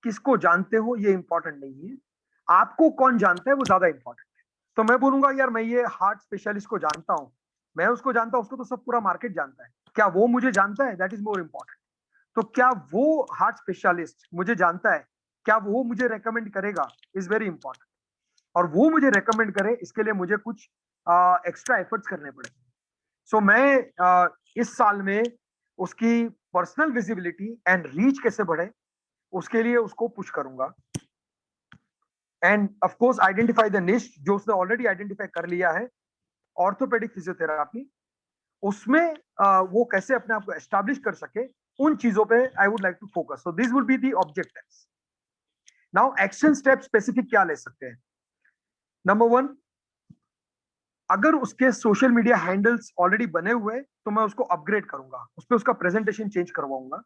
किसको जानते हो ये इंपॉर्टेंट नहीं है, आपको कौन जानता है वो ज्यादा इंपॉर्टेंट है। तो मैं बोलूंगा यार मैं ये हार्ट स्पेशलिस्ट को जानता हूं, मैं उसको जानता हूं, उसको तो सब पूरा मार्केट जानता है, क्या वो मुझे जानता है, दैट इज मोर इंपॉर्टेंट। तो क्या वो हार्ट स्पेशलिस्ट मुझे जानता है, क्या वो मुझे रेकमेंड करेगा, इज वेरी इंपॉर्टेंट। और वो मुझे रेकमेंड करे इसके लिए मुझे कुछ एक्स्ट्रा एफर्ट्स करने पड़े। सो मैं इस साल में उसकी पर्सनल विजिबिलिटी एंड रीच कैसे बढ़े उसके लिए उसको पुश करूंगा। End of course identify the निश, जो उसने ऑलरेडी आइडेंटिफाई कर लिया है, ऑर्थोपेडिक फिजियोथेरापी, उसमें वो कैसे अपने आप को एस्टैब्लिश कर सके, उन चीजों पे I would like to focus. So this would be the objectives. Now action step specific क्या ले सकते हैं। नंबर 1, अगर उसके सोशल मीडिया हैंडल्स ऑलरेडी बने हुए तो मैं उसको अपग्रेड करूंगा, उस पर उसका प्रेजेंटेशन चेंज करवाऊंगा।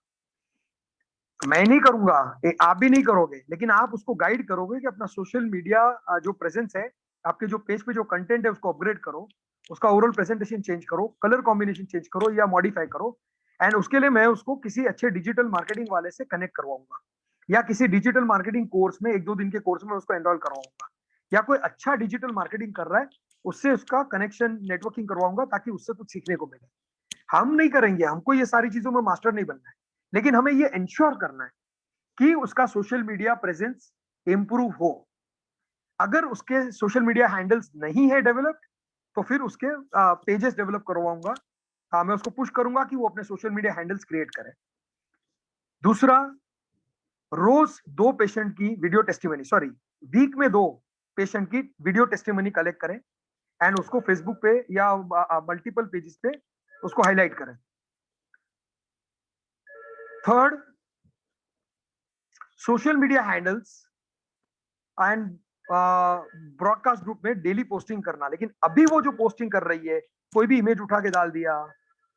मैं नहीं करूंगा, आप भी नहीं करोगे, लेकिन आप उसको गाइड करोगे कि अपना सोशल मीडिया जो प्रेजेंस है, आपके जो पेज पे जो कंटेंट है उसको अपग्रेड करो, उसका ओवरऑल प्रेजेंटेशन चेंज करो, कलर कॉम्बिनेशन चेंज करो या मॉडिफाई करो। एंड उसके लिए मैं उसको किसी अच्छे डिजिटल मार्केटिंग वाले से कनेक्ट करवाऊंगा, या किसी डिजिटल मार्केटिंग कोर्स में 1-2 दिन के कोर्स में उसको एनरोल करवाऊंगा, या कोई अच्छा डिजिटल मार्केटिंग कर रहा है उससे उसका कनेक्शन नेटवर्किंग करवाऊंगा, ताकि उससे कुछ सीखने को मिले। हम नहीं करेंगे, हमको ये सारी चीजों में मास्टर नहीं बनना है, लेकिन हमें ये इंश्योर करना है कि उसका सोशल मीडिया प्रेजेंस इंप्रूव हो। अगर उसके सोशल मीडिया हैंडल्स नहीं है डेवलप्ड तो फिर उसके पेजेस डेवलप करवाऊंगा। मैं उसको पुश करूंगा कि वो अपने सोशल मीडिया हैंडल्स क्रिएट करे। दूसरा, रोज 2 पेशेंट की वीडियो टेस्टिमनी, सॉरी वीक में 2 पेशेंट की वीडियो टेस्टिमनी कलेक्ट करें एंड उसको फेसबुक पे या मल्टीपल पेजेस पे उसको हाईलाइट करें। Third, social media handles and broadcast group में डेली पोस्टिंग करना। लेकिन अभी वो जो पोस्टिंग कर रही है, कोई भी इमेज उठा के डाल दिया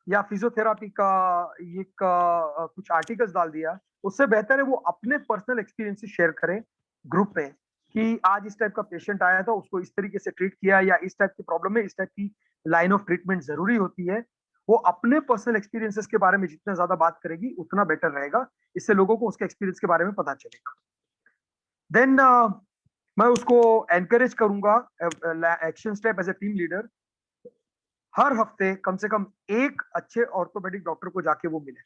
या फिजियोथेरापी का कुछ आर्टिकल्स डाल दिया, उससे बेहतर है वो अपने पर्सनल एक्सपीरियंसेस शेयर करें ग्रुप में कि आज इस टाइप का पेशेंट आया था, उसको इस तरीके से ट्रीट किया, या इस टाइप की प्रॉब्लम में इस टाइप की लाइन ऑफ ट्रीटमेंट जरूरी होती है। वो अपने पर्सनल एक्सपीरियंसेस के बारे में जितना ज्यादा बात करेगी उतना बेटर रहेगा, इससे लोगों को उसके एक्सपीरियंस के बारे में पता चलेगा। देन मैं उसको एनकरेज करूंगा, action step as a team leader, हर हफ्ते कम से कम एक अच्छे ऑर्थोपेडिक डॉक्टर को जाके वो मिले।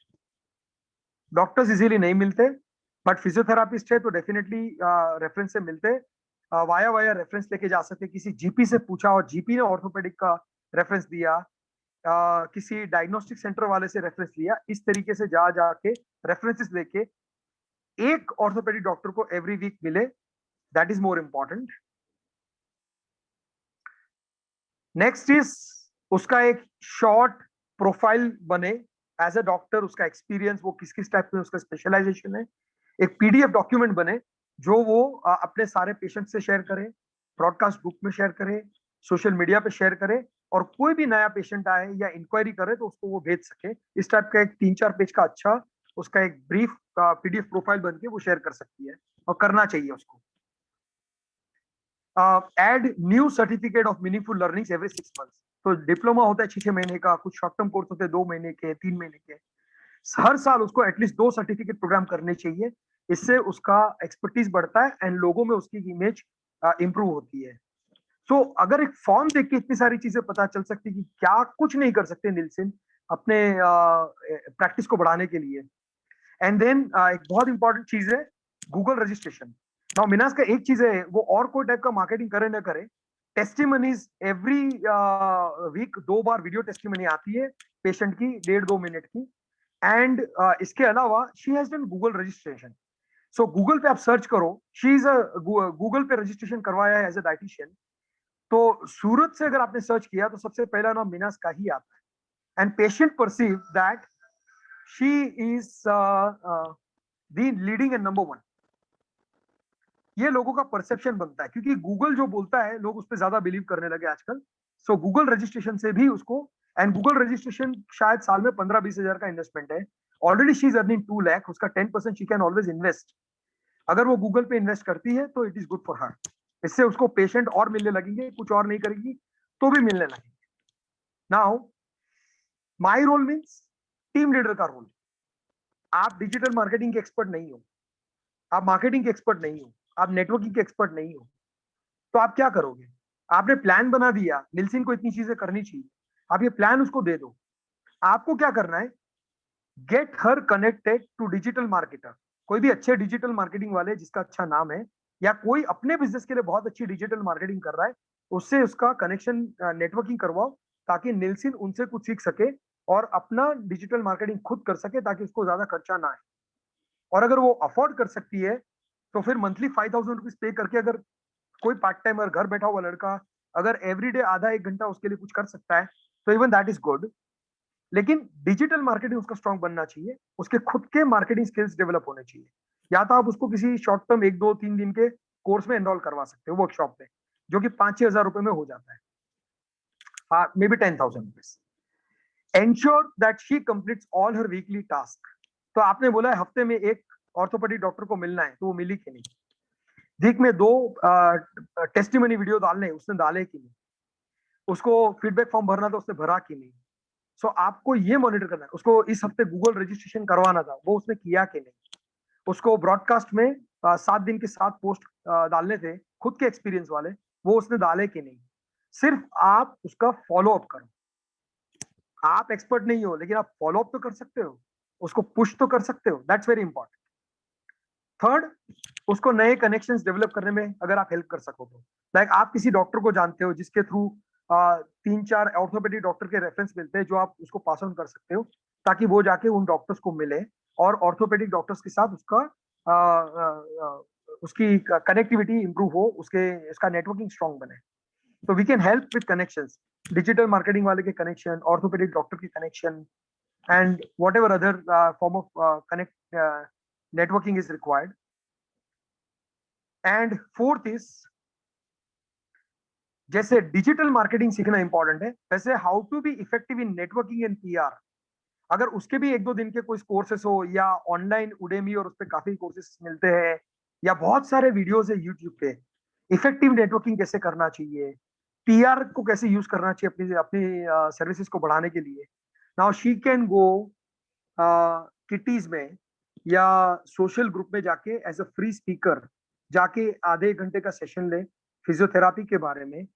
डॉक्टर्स इजीली नहीं मिलते, बट फिजियोथेरापिस्ट है तो डेफिनेटली रेफरेंस से मिलते, वाया वाया रेफरेंस लेके जा सकते, किसी जीपी से पूछा और जीपी ने ऑर्थोपेडिक का रेफरेंस दिया, किसी डायग्नोस्टिक सेंटर वाले से रेफरेंस लिया, इस तरीके से जा जाके रेफरेंसेस लेके एक ऑर्थोपेडिक डॉक्टर को एवरी वीक मिले, that is more important. Next is उसका एक शॉर्ट प्रोफाइल बने एज अ डॉक्टर, उसका एक्सपीरियंस, वो किस किस टाइप में उसका स्पेशलाइजेशन है, एक पीडीएफ डॉक्यूमेंट बने जो वो अपने सारे पेशेंट से शेयर करे, ब्रॉडकास्ट ग्रुप में शेयर करे, सोशल मीडिया पे शेयर करे, और कोई भी नया पेशेंट आए या इंक्वायरी करे तो उसको वो भेज सके। इस टाइप का एक 3-4 पेज का अच्छा उसका एक ब्रीफ पीडीएफ प्रोफाइल बन के वो शेयर कर सकती है, और करना चाहिए उसको। Add new certificate of meaningful learnings every 6 months. तो डिप्लोमा होता है 6-6 महीने का, कुछ शॉर्ट टर्म कोर्स होते हैं 2 महीने के, 3 महीने के, हर साल उसको एटलीस्ट 2 सर्टिफिकेट प्रोग्राम करने चाहिए। इससे उसका एक्सपर्टीज बढ़ता है एंड लोगों में उसकी इमेज इंप्रूव होती है। तो अगर एक फॉर्म देख के इतनी सारी चीजें पता चल सकती कि क्या कुछ नहीं कर सकते निल्सन अपने प्रैक्टिस को बढ़ाने के लिए। एंड देन एक बहुत इंपॉर्टेंट चीज है गूगल रजिस्ट्रेशन। नाउ मिनास का एक चीज है, वो और कोई टाइप का मार्केटिंग करे ना करे, टेस्टिमनीज एवरी वीक 2 बार वीडियो टेस्टिमनी आती है पेशेंट की 1.5-2 मिनट की, एंड इसके अलावा she has done Google registration. So Google पे आप सर्च करो, शी इज गूगल पे रजिस्ट्रेशन करवाया है एज अ डाइटिशियन। तो सूरत से अगर आपने सर्च किया तो सबसे पहला नाम मिनास का ही आता है, and patient perceive that she is the leading and number 1। ये लोगों का परसेप्शन बनता है, क्योंकि गूगल जो बोलता है लोग उस पर ज्यादा बिलीव करने लगे आजकल। सो गूगल रजिस्ट्रेशन से भी उसको, एंड गूगल रजिस्ट्रेशन शायद साल में 15-20 हजार का इन्वेस्टमेंट है। Already she is earning 2 lakh, उसका 10% शी कैन ऑलवेज इन्वेस्ट। अगर वो गूगल पे इन्वेस्ट करती है तो it is good for her. इससे उसको पेशेंट और मिलने लगेंगे, कुछ और नहीं करेगी तो भी मिलने लगेंगे। Now my role means team leader का रोल। आप डिजिटल मार्केटिंग के एक्सपर्ट नहीं हो, आप मार्केटिंग के एक्सपर्ट नहीं हो, आप नेटवर्किंग के एक्सपर्ट नहीं हो, तो आप क्या करोगे? आपने प्लान बना दिया, निल्सन को इतनी चीजें करनी चाहिए, आप ये प्लान उसको दे दो। आपको क्या करना है? Get her connected to digital marketer. कोई भी अच्छे डिजिटल मार्केटिंग वाले जिसका अच्छा नाम है, या कोई अपने बिजनेस के लिए बहुत अच्छी डिजिटल मार्केटिंग कर रहा है, उससे उसका कनेक्शन नेटवर्किंग करवाओ, ताकि निल्सन उनसे कुछ सीख सके और अपना डिजिटल मार्केटिंग खुद कर सके, ताकि उसको ज्यादा खर्चा ना आए। और अगर वो अफोर्ड कर सकती है तो फिर मंथली 5,000 रुपीज पे करके, अगर कोई पार्ट टाइमर घर बैठा हुआ लड़का अगर एवरीडे आधा 1 घंटा उसके लिए कुछ कर सकता है तो इवन दैट इज गुड। लेकिन डिजिटल मार्केटिंग उसका स्ट्रांग बनना चाहिए, उसके खुद के मार्केटिंग स्किल्स डेवलप होने चाहिए। या तो आप उसको किसी शॉर्ट टर्म 1-2-3 दिन के कोर्स में एनरोल करवा सकते हो वर्कशॉप में, जो कि 5-6 हजार रुपए में हो जाता है, may be 10,000 rupees. Ensure that she completes all her weekly task. तो आपने बोला है हफ्ते में एक ऑर्थोपेडिक डॉक्टर को मिलना है, तो वो मिली कि नहीं? वीक में 2 टेस्टिमनी वीडियो डालने, उसने डाले कि नहीं? उसको फीडबैक फॉर्म भरना था, उसने भरा कि नहीं? सो आपको ये मॉनिटर करना है। उसको इस हफ्ते गूगल रजिस्ट्रेशन करवाना था, वो उसने किया कि नहीं? उसको ब्रॉडकास्ट में 7 दिन के 7 पोस्ट डालने थे खुद के एक्सपीरियंस वाले, वो उसने डाले कि नहीं? सिर्फ आप उसका फॉलो अप करो। आप एक्सपर्ट नहीं हो, लेकिन आप फॉलो अप तो कर सकते हो, उसको पुश तो कर सकते हो, दैट्स वेरी इंपॉर्टेंट। थर्ड, उसको नए कनेक्शंस डेवलप करने में अगर आप हेल्प कर सको तो, लाइक आप किसी डॉक्टर को जानते हो जिसके थ्रू 3-4 ऑर्थोपेडिक डॉक्टर के रेफरेंस मिलते हैं, जो आप उसको पास ऑन कर सकते हो, ताकि वो जाके उन डॉक्टर्स को मिले और ऑर्थोपेडिक डॉक्टर्स के साथ उसकी कनेक्टिविटी इंप्रूव हो, उसका नेटवर्किंग स्ट्रांग बने। तो we can help with connections, digital marketing वाले के कनेक्शन, ऑर्थोपेडिक डॉक्टर के connection, and whatever other form of networking is required. And fourth is, जैसे डिजिटल मार्केटिंग सीखना इंपॉर्टेंट है, वैसे how to be effective in networking and PR. अगर उसके भी 1-2 दिन के कोई कोर्सेस हो, या ऑनलाइन उडेमी और उस पर काफी कोर्सेस मिलते हैं, या बहुत सारे वीडियोस है यूट्यूब पे, इफेक्टिव नेटवर्किंग कैसे करना चाहिए, पीआर को कैसे यूज करना चाहिए अपनी अपनी सर्विसेज को बढ़ाने के लिए। Now she can go kitty's में या सोशल ग्रुप में जाके एज अ फ्री स्पीकर जाके आधे घंटे का सेशन ले फिजियोथेरापी के बारे में।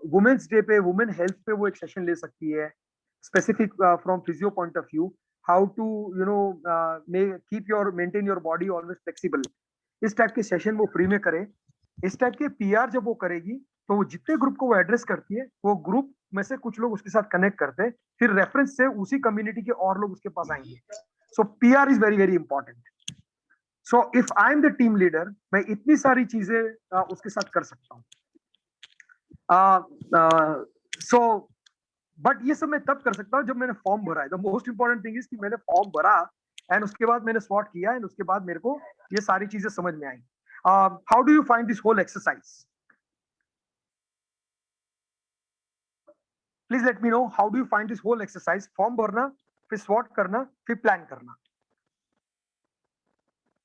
वुमेन्स डे पे, वुमेन हेल्थ पे वो एक सेशन ले सकती है, specific from physio point of view, how to maintain your body always flexible, इस टाइप के सेशन वो फ्री में करे। इस टाइप के पीआर जब वो करेगी तो वो जितने ग्रुप को वो एड्रेस करती है, वो ग्रुप में से कुछ लोग उसके साथ कनेक्ट करते हैं, फिर रेफरेंस से उसी कम्युनिटी के और लोग उसके पास आएंगे। So PR is very very important. So if I am the team leader, मैं इतनी सारी चीजें उसके साथ कर सकता हूँ। सो बट ये सब मैं तब कर सकता हूँ जब मैंने फॉर्म भरा है। The most important thing is कि मैंने फॉर्म भरा एंड उसके बाद मैंने स्वॉट किया एंड उसके बाद मेरे को ये सारी चीजें समझ में आई। How do you find this whole exercise? Please let me know, how do you find this whole exercise? Form भरना, फिर स्वॉट करना, फिर प्लान करना।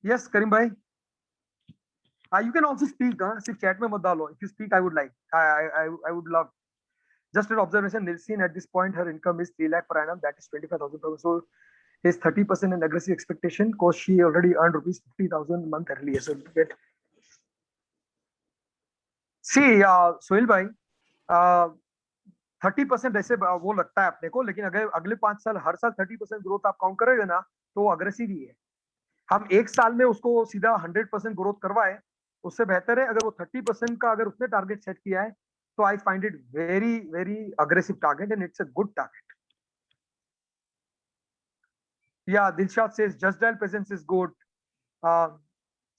यस करीम भाई, you can also speak, सिर्फ चैट में मत डालो। If you speak, I would love. Just an observation, Nilsin at this point her income is 3 lakh per annum, that is 25,000 per month. So his 30% an aggressive expectation because she already earned rupees 50,000 a month earlier. So get see Sohail भाई 30% ऐसे वो लगता है अपने को, लेकिन अगर अगले 5 साल हर साल 30% ग्रोथ आप काउंट करोगे ना तो वो अग्रेसिव ही है। हम एक साल में उसको सीधा 100% ग्रोथ करवाए, उससे बेहतर है अगर वो 30% का अगर उसने टारगेट सेट किया है तो I find it very very aggressive target and it's a good target. या Dilshad says just dial presence is good.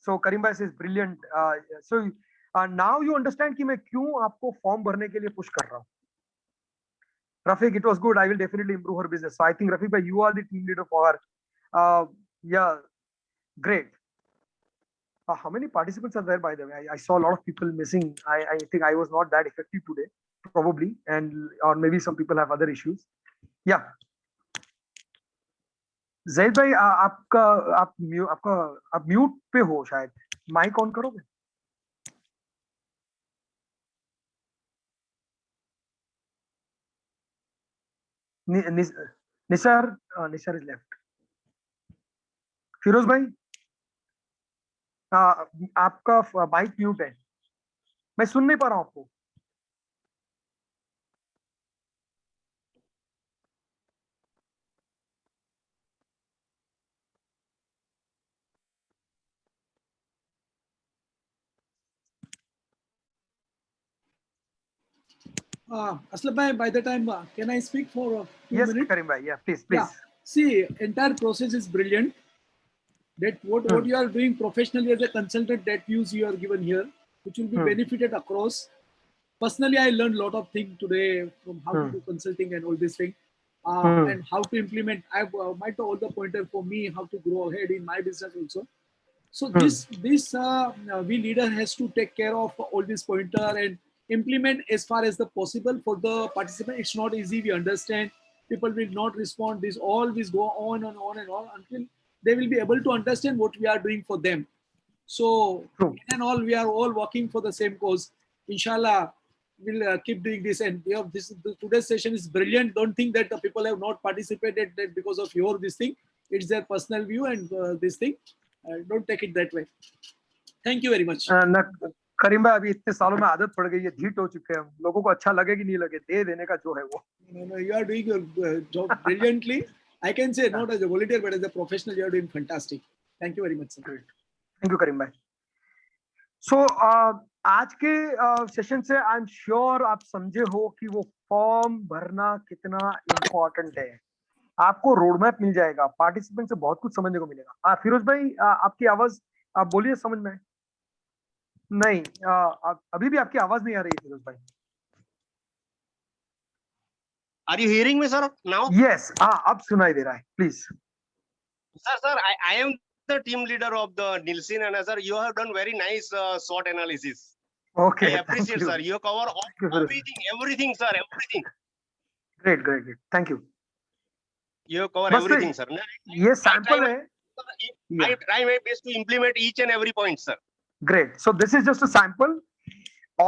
So Karim भाई says brilliant. So now you understand कि मैं क्यों आपको फॉर्म भरने के लिए पुश कर रहा हूँ। Rafiq, it was good. I will definitely improve her business. So I think Rafiq bhai, you are the team leader for her. Yeah, great. How many participants are there, by the way? I saw a lot of people missing. I think I was not that effective today, probably, or maybe some people have other issues. Yeah. Zaid bhai, आप mute पे हो शायद, mic on करोगे? Nisar is left. Firoz भाई आपका mic mute है, मैं सुन नहीं पा रहा हूं आपको। Aslam bhai, by the time, can I speak for 2 yes, minutes? Karim bhai, yeah, please. Yeah. See, entire process is brilliant. That what you are doing professionally as a consultant, that views you are given here, which will be benefited across. Personally, I learned a lot of things today from how to do consulting and all this thing, and how to implement. I might all the pointer for me how to grow ahead in my business also. So this we leader has to take care of all this pointer and implement as far as the possible for the participant. It's not easy. We understand people will not respond. This always go on and on and on until they will be able to understand what we are doing for them. So in and all, we are all working for the same cause. Inshallah, we'll keep doing this. And today's session is brilliant. Don't think that the people have not participated that because of your this thing. It's their personal view and this thing. Don't take it that way. Thank you very much. करीम भाई, अभी इतने सालों में आदत पड़ गई है, ढीठ हो चुके हैं, लोगों को अच्छा लगे कि नहीं लगे, दे देने का जो है वो। No, you are doing your job brilliantly. I can say not as a volunteer but as a professional, you are doing fantastic. Thank you very much, sir. Thank you, करीम भाई। So आज के सेशन से आई am sure आप समझे हो कि वो form भरना कितना इम्पोर्टेंट है। आपको रोड मैप मिल जाएगा, पार्टिसिपेंट से बहुत कुछ समझने को मिलेगा। फिरोज भाई, आपकी आवाज आप बोलिए, समझ में नहीं, अभी भी आपकी आवाज नहीं आ रही है फिरोज भाई। Are you hearing me, sir? Now? Yes, अब सुनाई दे रहा है, please. Sir, I am the team leader of the Nilsin, and sir, you have done very nice SWOT analysis. Okay, I appreciate, sir. You cover everything, sir, everything. Great. Thank you. You cover everything, sir. ये sample है. I try my best to implement each and every point, sir. Great. So this is just a sample.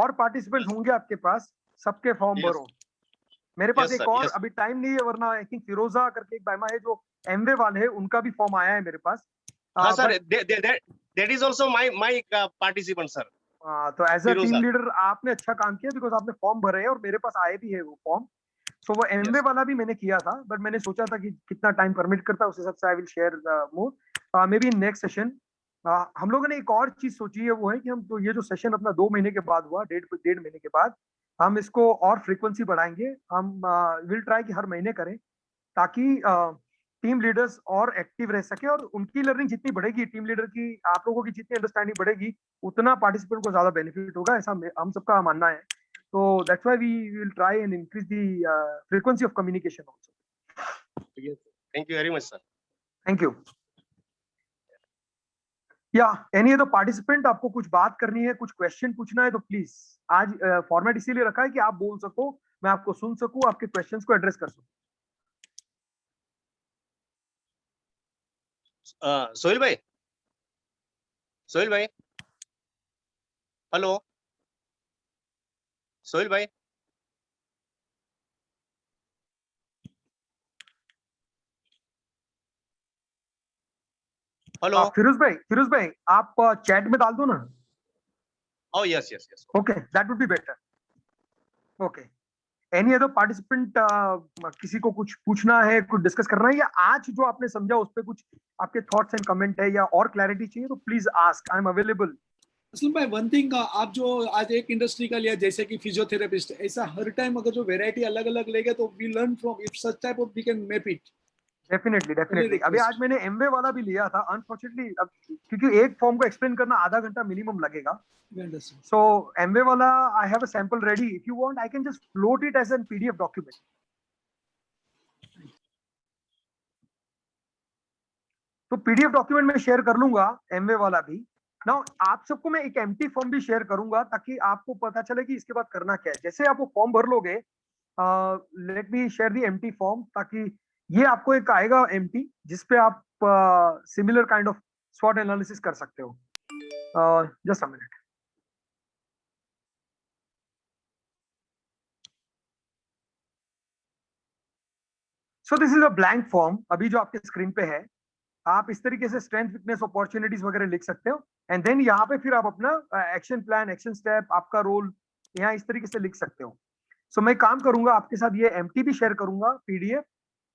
और participants होंगे आपके पास, सबके form भरो। मेरे पास एक और अभी टाइम नहीं है, वरना आई थिंक फिरोजा करके एक बायमा है जो एमवे वाले है, उनका भी फॉर्म आया है मेरे पास। हाँ sir, that is also my participant, sir. तो एज अ टीम लीडर आपने अच्छा काम किया, बिकॉज आपने फॉर्म भरे हैं और मेरे पास आए भी है वो फॉर्म। सो वो एमवे वाला भी मैंने किया था, बट मैंने सोचा था कि कितना टाइम परमिट करता है उस हिसाब से I will share more may be in next session. हम लोगों ने एक और चीज सोची है, वो है कि हम तो ये जो सेशन अपना 2 महीने के बाद हुआ, डेढ़ महीने के बाद हम इसको और फ्रीक्वेंसी बढ़ाएंगे। हम विल ट्राई कि हर महीने करें, ताकि टीम लीडर्स और एक्टिव रह सके, और उनकी लर्निंग जितनी बढ़ेगी, टीम लीडर की, आप लोगों की जितनी अंडरस्टैंडिंग बढ़ेगी, उतना पार्टिसिपेंट को ज्यादा बेनिफिट होगा, ऐसा हम सबका मानना है। So that's why we will try and increase the frequency of communication also. Yes. Thank you very much, sir. Thank you. Yeah, any other participant, आपको कुछ बात करनी है, कुछ क्वेश्चन पूछना है तो प्लीज, आज फॉर्मेट इसीलिए रखा है कि आप बोल सको, मैं आपको सुन सकूं, आपके क्वेश्चंस को एड्रेस कर सकूं। सोहेल भाई, हेलो सोहेल भाई, हेलो। फिरोज भाई आप चैट में डाल दो ना। Oh yes. Okay, that would be better. Okay. Any other participant, किसी को कुछ पूछना है, कुछ डिस्कस करना है, या आज जो आपने समझा उस पे कुछ आपके थॉट्स एंड कमेंट है, या और क्लैरिटी चाहिए तो please ask, I am available. Aslam भाई, वन थिंग, आप जो आज एक इंडस्ट्री का लिया जैसे कि फिजियोथेरेपिस्ट, ऐसा हर टाइम अगर जो वैरायटी अलग अलग लेंगे तो we learn from if such type of we can map it. Definitely अभी आज मैंने एमवे वाला भी लिया था, अनफॉर्चुनेटली अब क्योंकि एक फॉर्म को एक्सप्लेन करना आधा घंटा मिनिमम लगेगा। So MV वाला I have a sample ready. If you want, I can just float it as a PDF document. तो PDF डॉक्यूमेंट में शेयर कर लूंगा MV वाला भी। Now आप सबको मैं एक एम्प्टी फॉर्म भी शेयर करूंगा, ताकि आपको पता चले कि इसके बाद करना क्या है। जैसे आप वो फॉर्म भर लोगे, लेट मी शेयर दी एम्प्टी फॉर्म, ताकि ये आपको एक आएगा एम्प्टी, जिसपे आप सिमिलर काइंड ऑफ स्वॉट एनालिसिस कर सकते हो। Just a minute. So this is a blank form, अभी जो आपके स्क्रीन पे है। आप इस तरीके से स्ट्रेंथ, वीकनेस, अपॉर्चुनिटीज वगैरह लिख सकते हो, एंड देन यहाँ पे फिर आप अपना एक्शन प्लान, एक्शन स्टेप, आपका रोल यहाँ इस तरीके से लिख सकते हो। सो मैं काम करूंगा आपके साथ, ये एम्प्टी भी शेयर करूंगा PDF,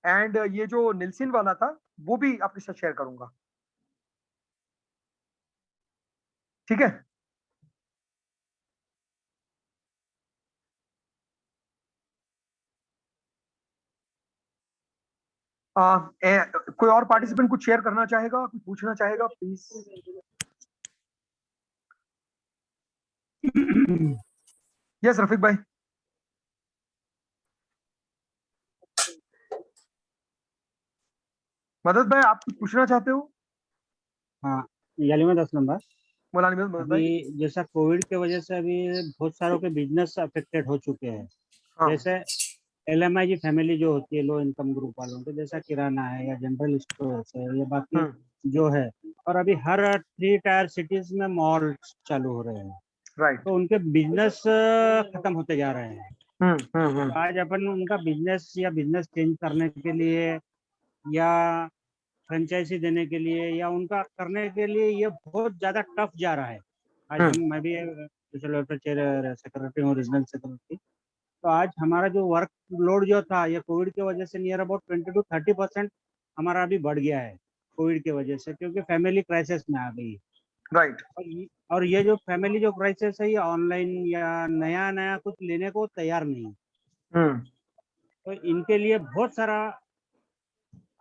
एंड ये जो निल्सन वाला था वो भी आपके साथ शेयर करूंगा, ठीक है? कोई और पार्टिसिपेंट कुछ शेयर करना चाहेगा, कुछ पूछना चाहेगा, प्लीज? यस रफीक भाई। मदद भाई, आप कुछ पूछना चाहते हो? हाँ, यालिमत असलम भाई। अभी जैसा कोविड के वजह से अभी बहुत सारों के बिजनेस अफेक्टेड हो चुके हैं। हाँ। जैसे LMIG फैमिली जो होती है, लो इनकम ग्रुप वालों के, जैसा किराना है या जनरल स्टोर है या बाकी जो है, और अभी हर 3 टायर सिटीज में मॉल चालू हो रहे हैं, राइट। तो उनके बिजनेस खत्म होते जा रहे हैं। तो आज अपन उनका बिजनेस या बिजनेस चेंज करने के लिए या फ्रेंचाइजी देने के लिए या उनका करने के लिए ये बहुत ज्यादा टफ जा रहा है। आज मैं भी सेक्रेटरी हूँ, रीजनल सेक्रेटरी। तो आज हमारा जो वर्क लोड जो था, ये कोविड की वजह से नियर अबाउट 20 to 30% हमारा अभी बढ़ गया है कोविड की वजह से, क्योंकि फैमिली क्राइसिस में आ गई। राइट। और ये जो फैमिली जो क्राइसिस है, ये ऑनलाइन या नया कुछ लेने को तैयार नहीं। तो इनके लिए बहुत सारा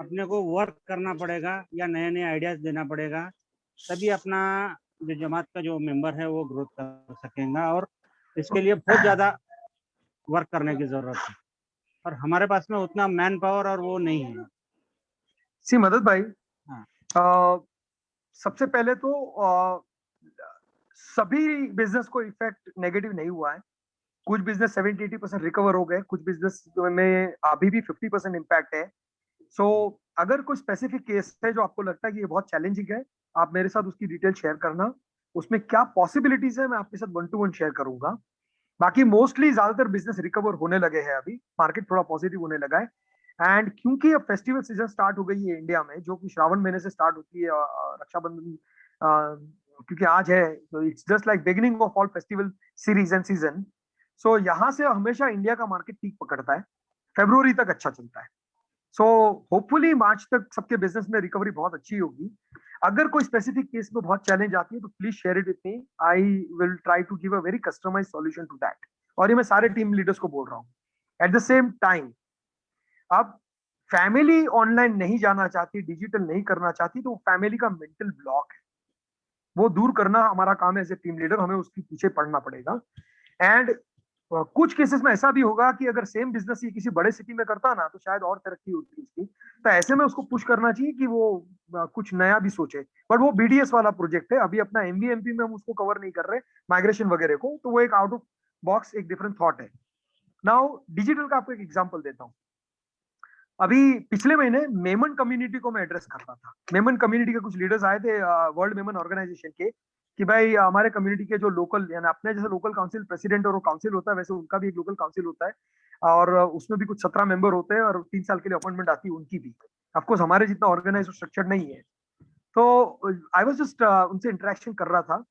अपने को वर्क करना पड़ेगा या नए आइडियाज देना पड़ेगा, तभी अपना जो जमात का जो मेंबर है वो ग्रोथ कर सकेगा। और इसके लिए बहुत ज्यादा वर्क करने की जरूरत है, और हमारे पास में उतना मैन पावर और वो नहीं है। सी मदद भाई, हाँ। सबसे पहले तो सभी बिजनेस को इफेक्ट नेगेटिव नहीं हुआ है। कुछ बिजनेस 70-80% रिकवर हो गए, कुछ बिजनेस में अभी भी 50% इम्पैक्ट है। सो अगर कोई स्पेसिफिक केस है जो आपको लगता है कि ये बहुत चैलेंजिंग है, आप मेरे साथ उसकी डिटेल शेयर करना। उसमें क्या पॉसिबिलिटीज है, मैं आपके साथ 1-to-1 शेयर करूंगा। बाकी मोस्टली ज्यादातर बिजनेस रिकवर होने लगे हैं, अभी मार्केट थोड़ा पॉजिटिव होने लगा है। एंड क्योंकि अब फेस्टिवल सीजन स्टार्ट हो गई है इंडिया में, जो कि श्रावण महीने से स्टार्ट होती है, रक्षाबंधन क्योंकि आज है, तो it's just like beginning of all festival series and season. So यहाँ से हमेशा इंडिया का मार्केट पीक पकड़ता है। फरवरी तक अच्छा चलता है। सो होपफुली मार्च तक सबके बिजनेस में रिकवरी बहुत अच्छी होगी। अगर कोई स्पेसिफिक केस में बहुत चैलेंज आती है तो please share it with me, I will try to give a very customise solution to that. और ये मैं सारे टीम लीडर्स को बोल रहा हूँ। एट द सेम टाइम, अब फैमिली ऑनलाइन नहीं जाना चाहती, डिजिटल नहीं करना चाहती, तो फैमिली का मेंटल ब्लॉक है, वो दूर करना हमारा काम है एज ए टीम लीडर, हमें उसके पीछे पड़ना पड़ेगा। एंड कुछ केसेस में ऐसा भी होगा कि अगर सेम बिजनेस ये किसी बड़े सिटी में करता ना तो शायद और तरक्की होती उसकी, तो ऐसे में उसको पुश करना चाहिए कि वो कुछ नया भी सोचे। बट वो बीडीएस वाला प्रोजेक्ट है, अभी अपना एमवीएमपी में हम उसको कवर नहीं कर रहे माइग्रेशन वगैरह को, तो वो एक आउट ऑफ बॉक्स एक डिफरेंट थॉट है। नाउ डिजिटल का आपको एक एग्जांपल देता हूँ। अभी पिछले महीने मेमन कम्युनिटी को मैं एड्रेस कर रहा था। मेमन कम्युनिटी के कुछ लीडर्स आए थे वर्ल्ड मेमन ऑर्गेनाइजेशन के, कि भाई हमारे कम्युनिटी के जो लोकल, यानी अपने जैसे लोकल काउंसिल प्रेसिडेंट और काउंसिल होता है, वैसे उनका भी एक लोकल काउंसिल होता है, और उसमें भी कुछ 17 मेंबर होते हैं और 3 साल के लिए अपॉइंटमेंट आती है उनकी भी। ऑफकोर्स हमारे जितना ऑर्गेनाइज और स्ट्रक्चर नहीं है। तो आई वाज जस्ट उनसे इंटरेक्शन कर रहा था,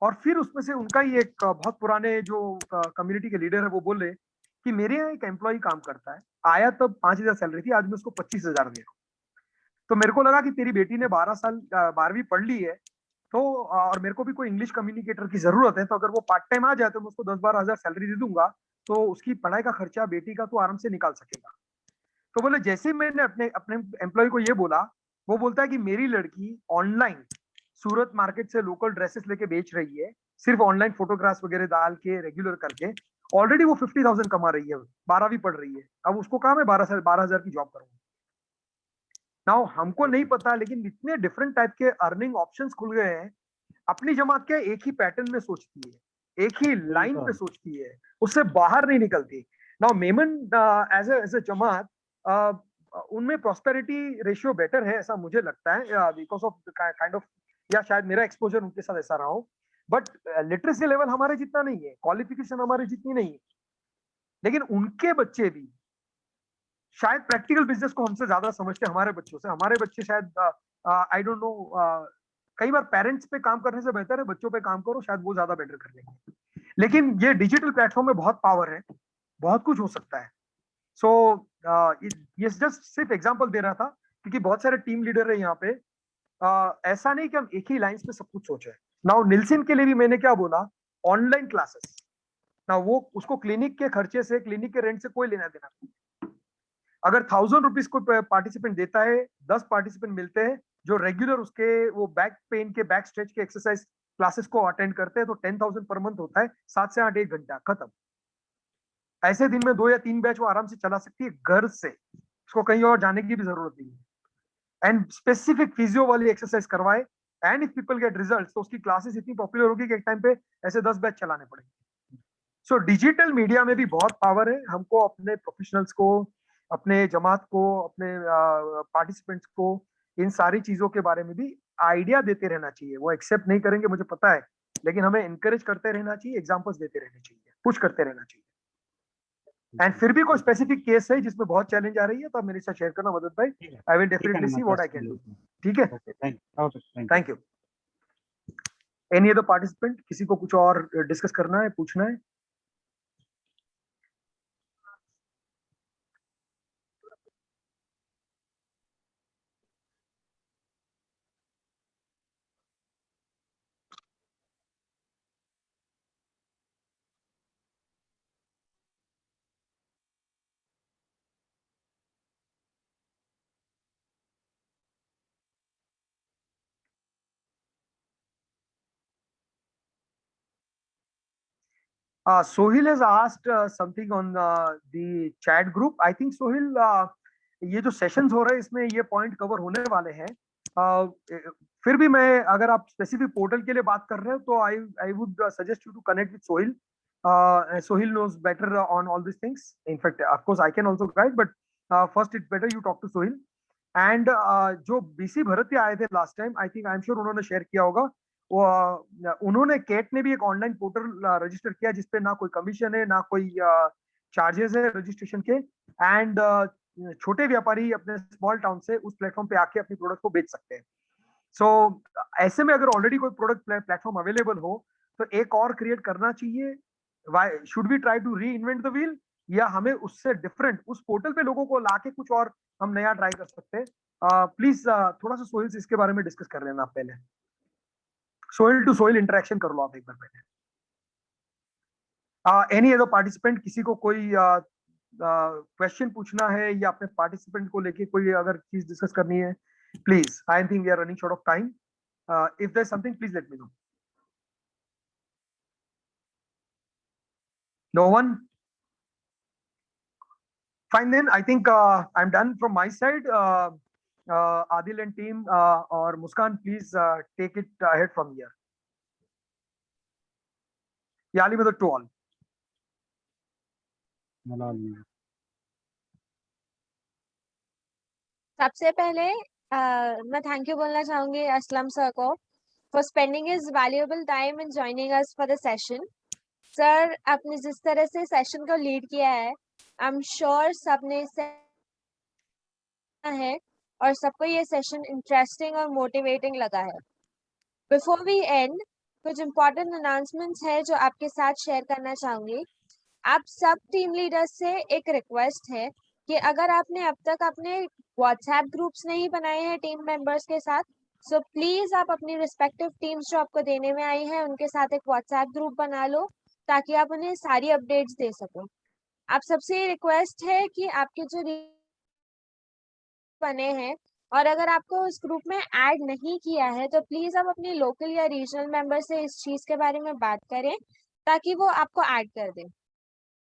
और फिर उसमें से उनका ही एक बहुत पुराने जो कम्युनिटी के लीडर है वो बोले कि मेरे यहाँ एक एम्प्लॉय काम करता है, आया तब 5,000 सैलरी थी, आज मैं उसको 25,000 दे रहा हूँ। तो मेरे को लगा कि तेरी बेटी ने 12 साल 12वीं पढ़ ली है, तो और मेरे को भी कोई इंग्लिश कम्युनिकेटर की जरूरत है, तो अगर वो पार्ट टाइम आ जाए तो मैं उसको 10-12 हजार सैलरी दे दूंगा, तो उसकी पढ़ाई का खर्चा बेटी का तो आराम से निकाल सकेगा। तो बोले जैसे ही मैंने अपने अपने एम्प्लॉय को ये बोला, वो बोलता है कि मेरी लड़की ऑनलाइन सूरत मार्केट से लोकल ड्रेसेस लेके बेच रही है, सिर्फ ऑनलाइन फोटोग्राफ्स वगैरह डाल के रेगुलर करके, ऑलरेडी वो 50,000 कमा रही है, 12वीं पढ़ रही है, अब उसको काम है 12,000 की जॉब करूंगा। नाउ हमको नहीं पता, लेकिन इतने डिफरेंट टाइप के अर्निंग ऑप्शंस खुल गए हैं। अपनी जमात क्या एक ही पैटर्न में सोचती है, एक ही लाइन पे सोचती है, उससे बाहर नहीं निकलती। नाउ मेमन एज ए जमात, उनमें प्रॉस्पेरिटी रेशियो बेटर है ऐसा मुझे लगता है, बिकॉज ऑफ काइंड ऑफ, या शायद मेरा एक्सपोजर उनके साथ ऐसा रहा हो, बट लिटरेसी लेवल हमारे जितना नहीं है, क्वालिफिकेशन हमारे जितनी नहीं है, लेकिन उनके बच्चे भी शायद प्रैक्टिकल बिजनेस को हमसे ज्यादा समझते हैं हमारे बच्चों से। हमारे बच्चे शायद आई डोंट नो, कई बार पेरेंट्स पे काम करने से बेहतर है बच्चों पे काम करो, शायद वो ज्यादा बेटर कर लेंगे। लेकिन ये डिजिटल प्लेटफॉर्म में बहुत पावर है, बहुत कुछ हो सकता है। सो ये जस्ट सिर्फ एग्जांपल दे रहा था, क्योंकि बहुत सारे टीम लीडर है यहाँ पे। ऐसा नहीं कि हम एक ही लाइंस में सब कुछ सोचे। नाउ निल्सन के लिए भी मैंने क्या बोला, ऑनलाइन क्लासेस, ना वो उसको क्लिनिक के खर्चे से, क्लिनिक के रेंट से कोई लेना देना नहीं। अगर 1,000 रुपीज को पार्टिसिपेंट देता है, 10 पार्टिसिपेंट मिलते हैं जो रेगुलर उसके वो बैक पेन के, बैक स्ट्रेच के एक्सरसाइज क्लासेस को अटेंड करते हैं, तो 10,000 पर मंथ होता है, 7 से 8 1 घंटा खत्म। ऐसे दिन में 2 या 3 बैच वो आराम से चला सकती है घर से, उसको कहीं और जाने की भी जरूरत नहीं है। एंड स्पेसिफिक फिजियो वाली एक्सरसाइज करवाए, and if people get results, तो उसकी क्लासेस इतनी पॉपुलर होगी कि एक टाइम पे ऐसे 10 बैच चलाने पड़ेंगे। सो डिजिटल मीडिया में भी बहुत पावर है। हमको अपने प्रोफेशनल्स को, अपने जमात को, अपने पार्टिसिपेंट्स को इन सारी चीजों के बारे में भी आइडिया देते रहना चाहिए। वो एक्सेप्ट नहीं करेंगे मुझे पता है, लेकिन हमें इनकरेज करते रहना चाहिए, एग्जांपल्स देते रहने चाहिए, पुश करते रहना चाहिए। एंड फिर भी कोई स्पेसिफिक केस है जिसमें बहुत चैलेंज आ रही है तो आप मेरे साथ शेयर करना मदद भाई, I will definitely see what I can do. ठीक है, thank you. Any other participant, किसी को कुछ और डिस्कस करना है, पूछना है? Sohil has asked something on the chat group. I think Sohil, ये जो सेशंस हो रहे हैं इसमें ये पॉइंट कवर होने वाले हैं। फिर भी मैं, अगर आप स्पेसिफिक पोर्टल के लिए बात कर रहे हो तो I would suggest you to connect with Sohil. Sohil knows better on all these things. In fact, of course, I can also guide, but first it's better you talk to Sohil. And जो BC भरती आए थे last time, I think I am sure उन्होंने share किया होगा। वो उन्होंने cat ने भी एक ऑनलाइन पोर्टल रजिस्टर किया जिसपे ना कोई कमीशन है ना कोई चार्जेस है रजिस्ट्रेशन के। एंड छोटे व्यापारी अपने स्मॉल टाउन से उस प्लेटफॉर्म पे आके अपनी प्रोडक्ट को बेच सकते हैं। सो ऐसे में अगर ऑलरेडी कोई प्रोडक्ट प्लेटफॉर्म अवेलेबल हो तो एक और क्रिएट करना चाहिए। Should we try to reinvent the wheel, या हमें उससे डिफरेंट उस पोर्टल पे लोगों को लाके कुछ और हम नया ट्राई कर सकते हैं। प्लीज थोड़ा सा सोहेल से इसके बारे में डिस्कस कर लेना आप पहले। सोहेल टू सोहेल इंटरेक्शन कर लो आप एक बार पहले। एनी अदर पार्टिसिपेंट, किसी को कोई क्वेश्चन पूछना है या अपने पार्टिसिपेंट को लेके कोई अगर चीज डिस्कस करनी है, please. I think we are running short of time. If there something please let me know. No one? Fine then, I think I'm done from my side. Adil and team or Muskan, please take it ahead from here. Yali Madad to all. सबसे पहले मैं thank you बोलना चाहूंगी Aslam sir को for spending his valuable time and joining us for the session. Sir, आपने जिस तरह से सेशन को लीड किया है, आई एम श्योर सबने इसे है और सबको ये सेशन इंटरेस्टिंग और मोटिवेटिंग लगा है। बिफोर वी एंड, कुछ इम्पोर्टेंट अनाउंसमेंट्स है जो आपके साथ शेयर करना चाहूंगी। आप सब टीम लीडर्स से एक रिक्वेस्ट है कि अगर आपने अब तक अपने व्हाट्सएप ग्रुप्स नहीं बनाए हैं टीम मेंबर्स के साथ, सो प्लीज आप अपनी रिस्पेक्टिव टीम्स जो आपको देने में आई है उनके साथ एक व्हाट्सएप ग्रुप बना लो ताकि आप उन्हें सारी अपडेट्स दे सको। आप सबसे रिक्वेस्ट है कि आपके जो बने हैं और अगर आपको उस ग्रुप में ऐड नहीं किया है तो प्लीज आप अपने लोकल या रीजनल मेंबर से इस चीज के बारे में बात करें ताकि वो आपको ऐड कर दे।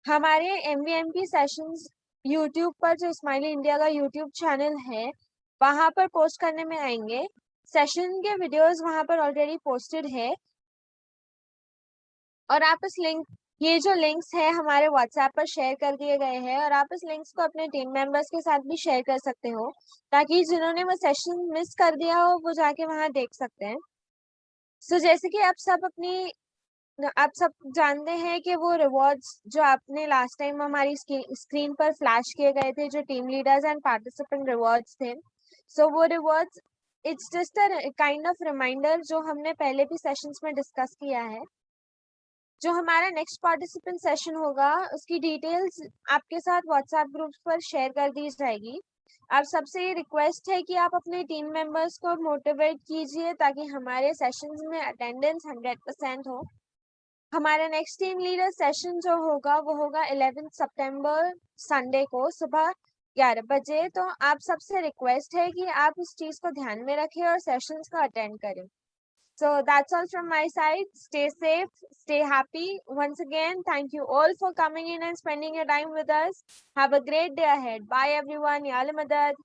हमारे MVMP सेशंस यूट्यूब पर, जो स्माइली इंडिया का यूट्यूब चैनल है, वहां पर पोस्ट करने में आएंगे। सेशन के वीडियोस वहां पर ऑलरेडी पोस्टेड है और आप इस लिंक, ये जो लिंक्स है हमारे व्हाट्सएप पर शेयर कर दिए गए हैं और आप इस लिंक्स को अपने टीम मेंबर्स के साथ भी शेयर कर सकते हो ताकि जिन्होंने वो सेशन मिस कर दिया हो वो जाके वहां देख सकते हैं। सो जैसे कि आप सब जानते हैं कि वो रिवॉर्ड्स जो आपने लास्ट टाइम हमारी स्क्रीन पर फ्लैश किए गए थे, जो team leaders and participant rewards थे, सो वो rewards it's just a kind of reminder जो हमने पहले भी सेशंस में डिस्कस किया है। जो हमारा नेक्स्ट पार्टिसिपेंट सेशन होगा उसकी डिटेल्स आपके साथ व्हाट्सएप ग्रुप्स पर शेयर कर दी जाएगी। आप सबसे ये रिक्वेस्ट है कि आप अपने टीम मेंबर्स को मोटिवेट कीजिए ताकि हमारे सेशंस में अटेंडेंस 100% हो। हमारा नेक्स्ट टीम लीडर सेशन जो होगा वो होगा 11 सितंबर संडे को सुबह 11 बजे। तो आप सबसे रिक्वेस्ट है कि आप उस चीज को ध्यान में रखें और सेशंस को अटेंड करें। So that's all from my side. Stay safe, stay happy. Once again, thank you all for coming in and spending your time with us. Have a great day ahead. Bye everyone. Ya Ali Madad.